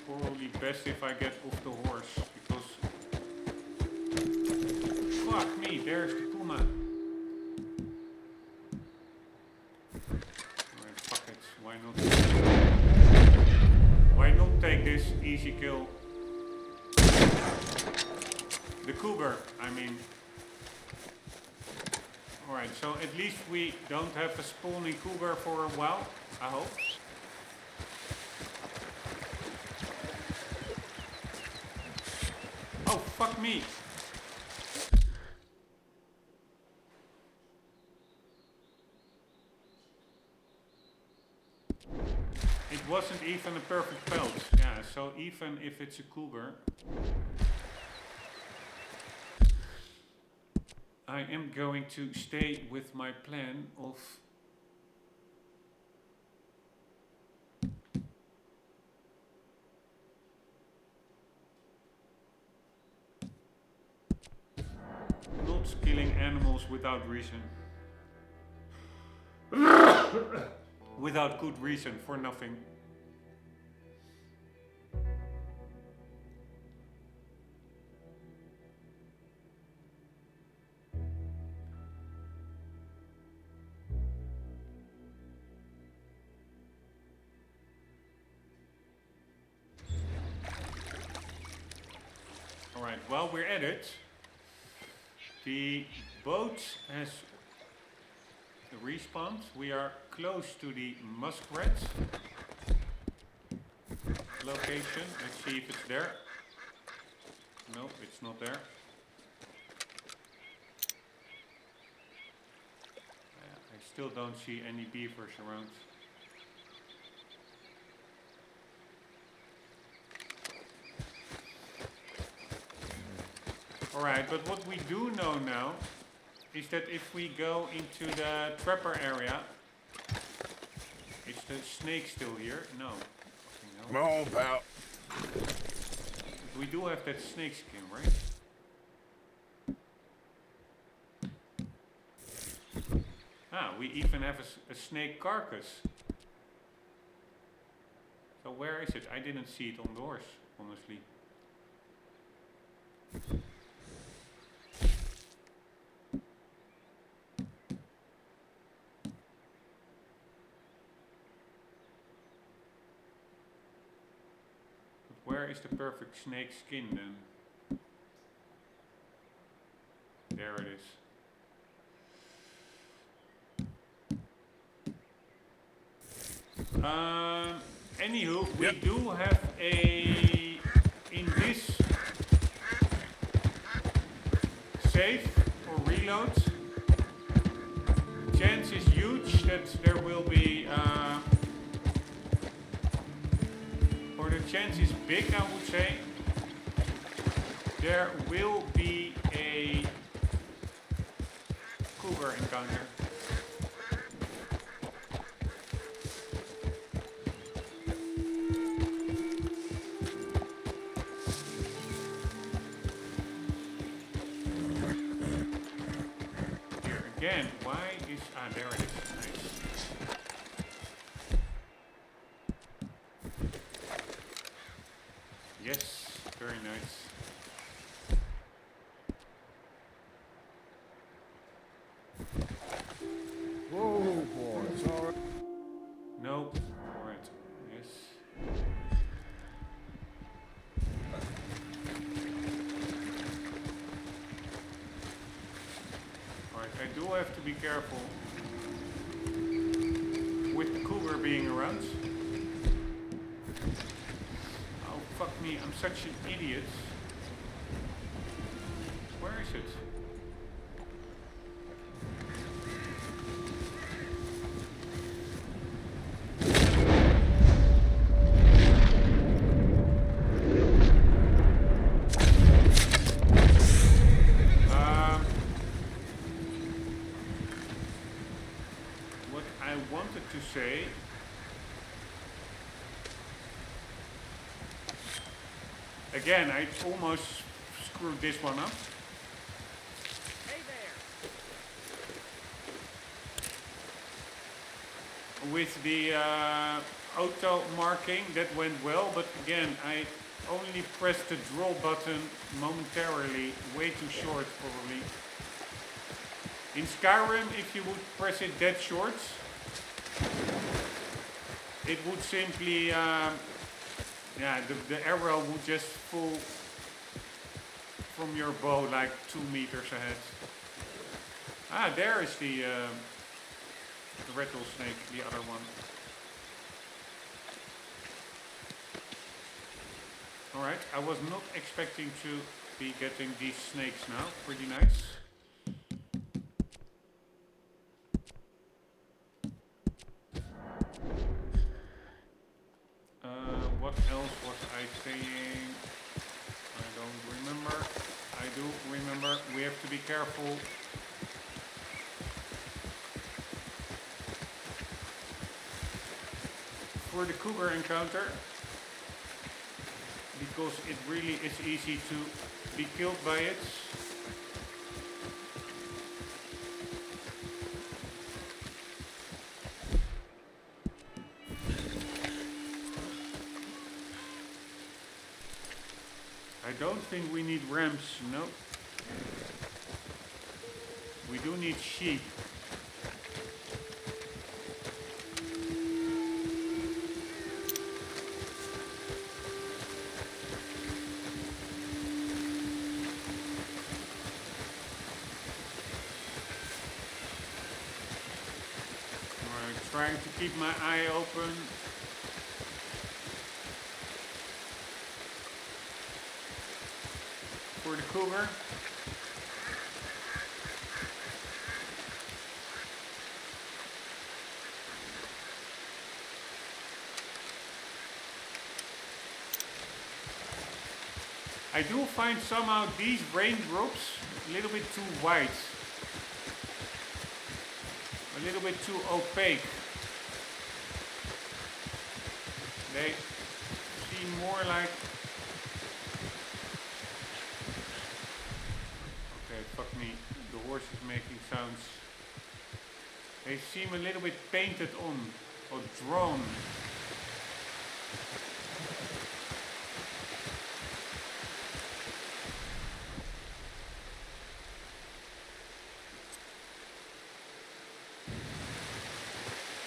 Probably best if I get off the horse, because fuck me, there's the puma. Why not take this easy kill? The cougar, I mean. Alright, so at least we don't have a spawning cougar for a while, I hope. Oh, fuck me! It wasn't even a perfect pelt, yeah, so even if it's a cougar, I am going to stay with my plan of not killing animals without reason. Without good reason, for nothing. Alright, while we're at it, the boat has respawned. We are close to the muskrat location. Let's see if it's there. No, it's not there. Still don't see any beavers around. Alright, but what we do know now is that if we go into the trapper area, is the snake still here? No. Come on, pal. We do have that snake skin, right? Ah, we even have a snake carcass. So where is it? I didn't see it on doors, honestly. Where is the perfect snake skin then? There it is. Anywho, we do have in this save or reload, chance is huge that there will be, or the chance is big, I would say, there will be a cougar encounter. Again, why is... Ah, there it is. Nice. Yes, very nice. Whoa, boy, it's all right. No. Alright. Yes. I do have to be careful with the cougar being around. Oh, fuck me, I'm such an idiot. Where is it? To say again, I almost screwed this one up. Hey there. With the auto marking, that went well, but again, I only pressed the draw button momentarily, way too short probably. In Skyrim, if you would press it that short, it would simply, yeah, the arrow would just fall from your bow like 2 meters ahead. Ah, there is the rattlesnake, the other one. Alright, I was not expecting to be getting these snakes now. Pretty nice. What else was I saying? I don't remember. I do remember. We have to be careful. For the cougar encounter, because it really is easy to be killed by it. I don't think we need ramps, no. We do need sheep. Alright, trying to keep my eye open. For the cougar. I do find somehow these raindrops a little bit too white. A little bit too opaque. They seem more like... Okay, fuck me. The horse is making sounds. They seem a little bit painted on or drawn.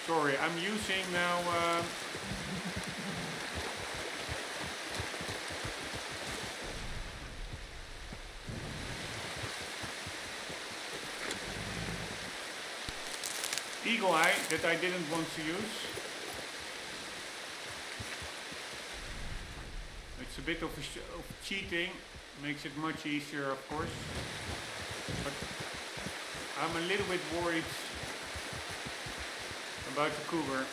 Sorry, I'm using now Eagle Eye that I didn't want to use. It's a bit of cheating, makes it much easier of course, but I'm a little bit worried about the cougar.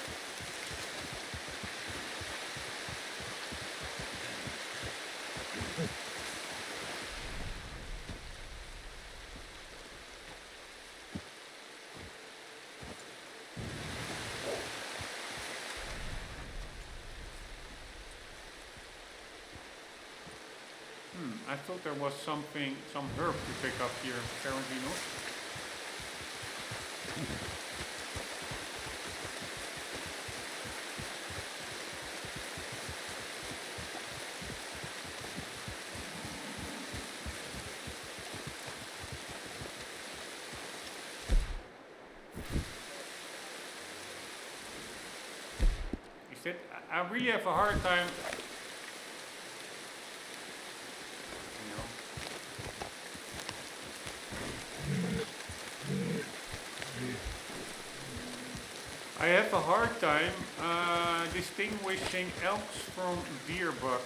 I thought there was something, some herb to pick up here, apparently not. Is that, I really have a hard time. I have a hard time distinguishing elks from deer buck.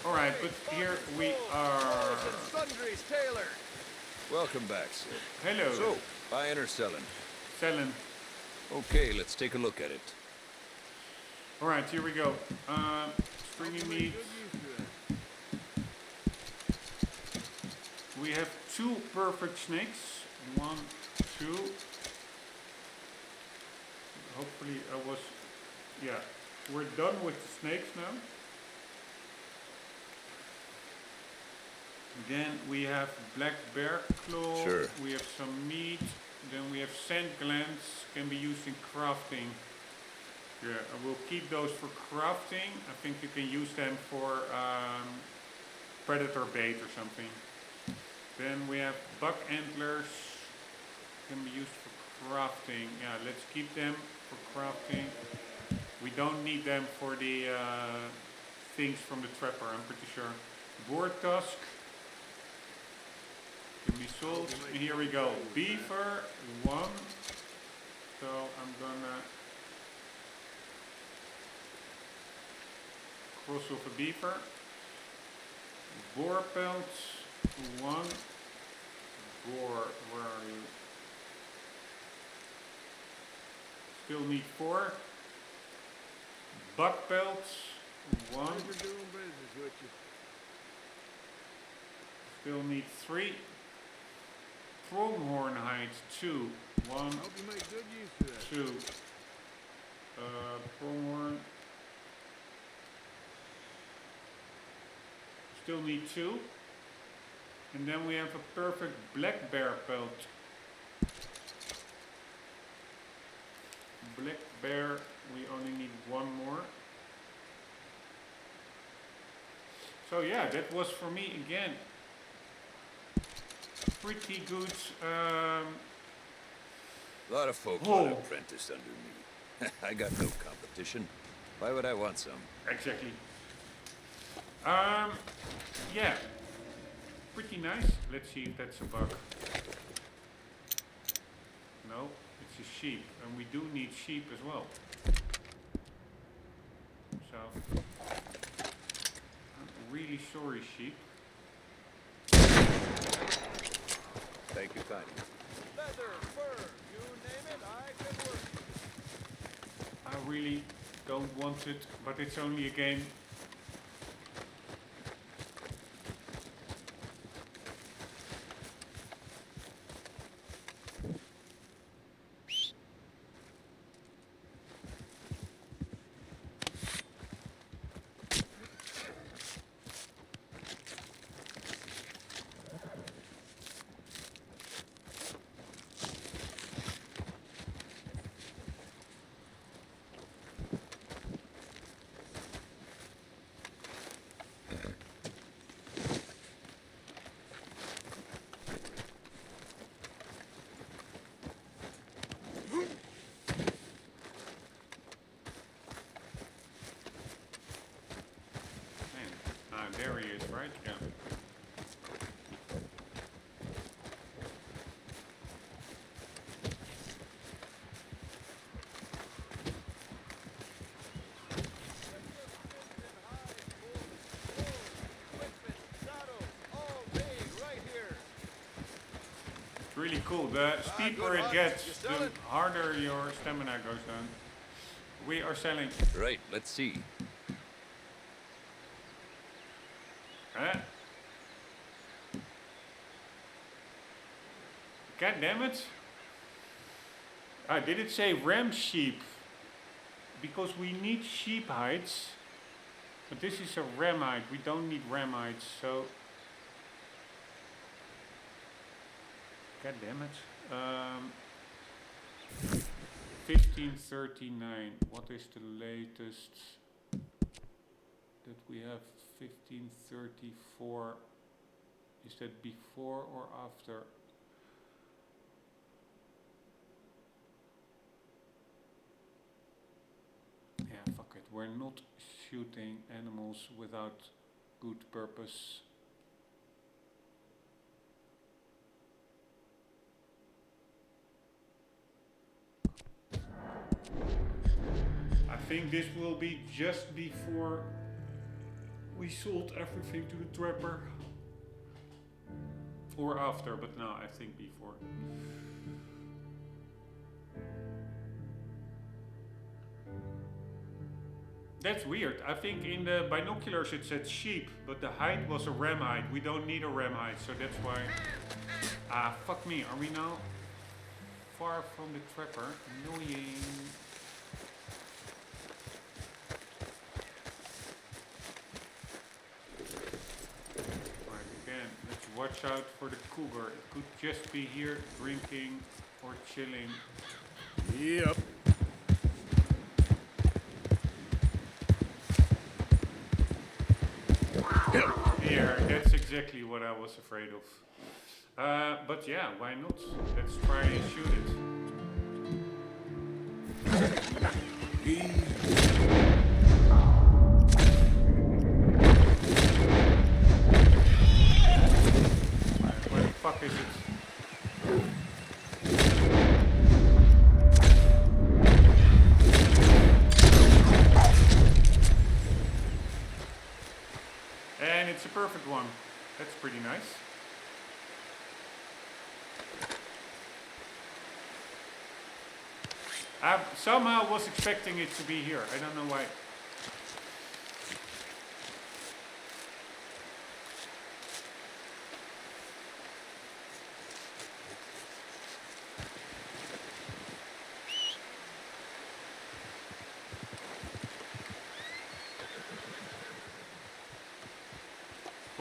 Alright, but here we are. Sundries, Taylor. Welcome back, sir. Hello. So, buying or selling? Selling. Okay, let's take a look at it. Alright, here we go. Stringy meat. We have 2 perfect snakes. 1, 2. Hopefully I was, yeah, we're done with the snakes now. Then we have black bear claw, Sure. We have some meat, then we have sand glands, can be used in crafting. Yeah, I will keep those for crafting. I think you can use them for predator bait or something. Then we have buck antlers, can be used for crafting. Yeah, let's keep them for crafting. We don't need them for the things from the trapper, I'm pretty sure. Boar tusk can be sold. And here we go. Beaver 1. So I'm gonna cross off a beaver. Boar pelts 1. Boar, where are you? Still need 4. Buck pelts 1. Still need 3. Pronghorn hides 2. 1, 2. Pronghorn. Still need 2. And then we have a perfect black bear pelt. Black bear, we only need 1 more. So yeah, that was for me again pretty good. A lot of folk Oh. want apprentice under me. I got no competition. Why would I want some? Exactly. Yeah, pretty nice. Let's see if that's a buck. No, it's a sheep, and we do need sheep as well. So, I'm really sorry, sheep. Thank you kindly. Leather, fur, you name it, I can work. I really don't want it, but it's only a game. there he is, right? Yeah. Really cool. The steeper it gets, the harder your stamina goes down. We are selling. Right, let's see. God damn it. Did it say ram sheep? Because we need sheep hides. But this is a ram hide. We don't need ram hides, so. God damn it. 1539. What is the latest that we have? 1534. Is that before or after? Yeah, fuck it. We're not shooting animals without good purpose. I think this will be just before we sold everything to the trapper. Or after, but no, I think before. That's weird. I think in the binoculars it said sheep, but the hide was a ram hide. We don't need a ram hide, so that's why. Ah, fuck me. Are we now far from the trapper? Annoying. Right, again, let's watch out for the cougar. It could just be here drinking or chilling. Yep. Here, that's exactly what I was afraid of. But yeah, why not? Let's try and shoot it. Where the fuck is it? And it's a perfect one. That's pretty nice. I somehow was expecting it to be here. I don't know why.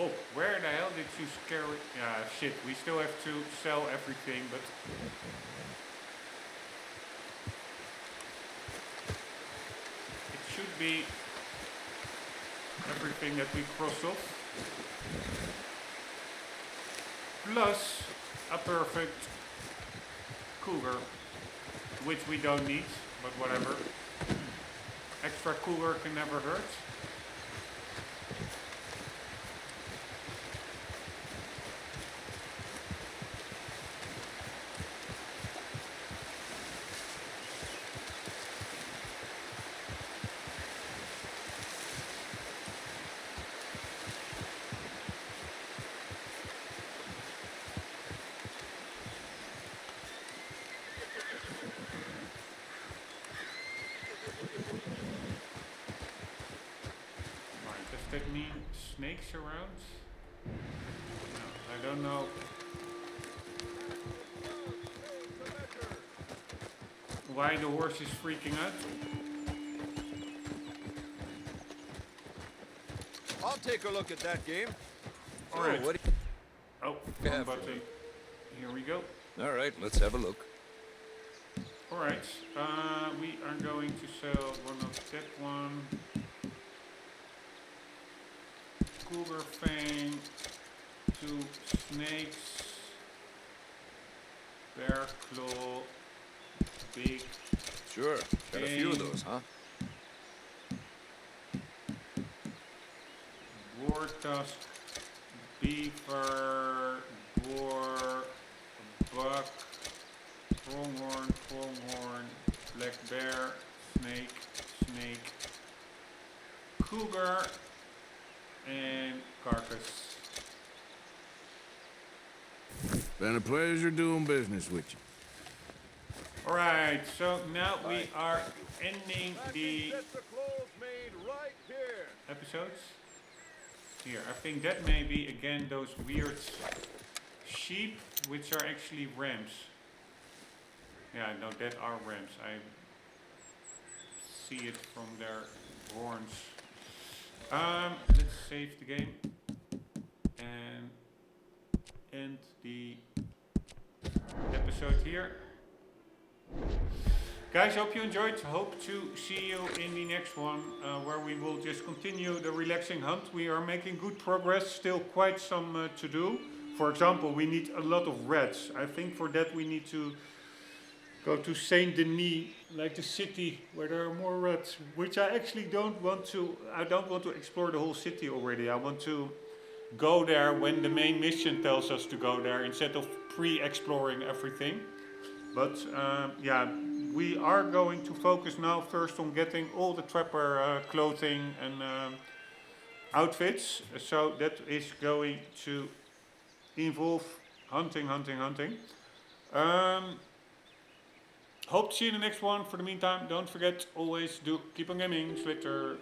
Oh, where the hell did you scare it? Yeah, shit, we still have to sell everything, but... It should be everything that we cross off. Plus a perfect cougar, which we don't need, but whatever. Extra cougar can never hurt. Does that mean snakes around? No, I don't know. Why the horse is freaking out? I'll take a look at that game. Alright. What Oh, Yeah, wrong button. Here we go. All right, let's have a look. Alright, we are going to sell one of that one. Cougar Fang, 2 snakes, bear claw, big Sure, got a few of those, huh? war Boar tusk, beaver, boar, buck, pronghorn, black bear, snake, cougar, and carcass. Been a pleasure doing business with you. Alright, so now we are ending the Sets of clothes made right here. episodes. Here, I think that may be again those weird sheep, which are actually rams. Yeah, no, that are rams. I see it from their horns. Let's save the game and end the episode here. Guys, hope you enjoyed. Hope to see you in the next one, where we will just continue the relaxing hunt. We are making good progress, still quite some to do. For example, we need a lot of rats. I think for that we need to go to Saint Denis, like the city where there are more rats, which I actually don't want to. I don't want to explore the whole city already. I want to go there when the main mission tells us to go there instead of pre-exploring everything. But yeah, we are going to focus now first on getting all the trapper clothing and outfits. So that is going to involve hunting. Hope to see you in the next one. For the meantime, don't forget, always do keep on gaming. Slater.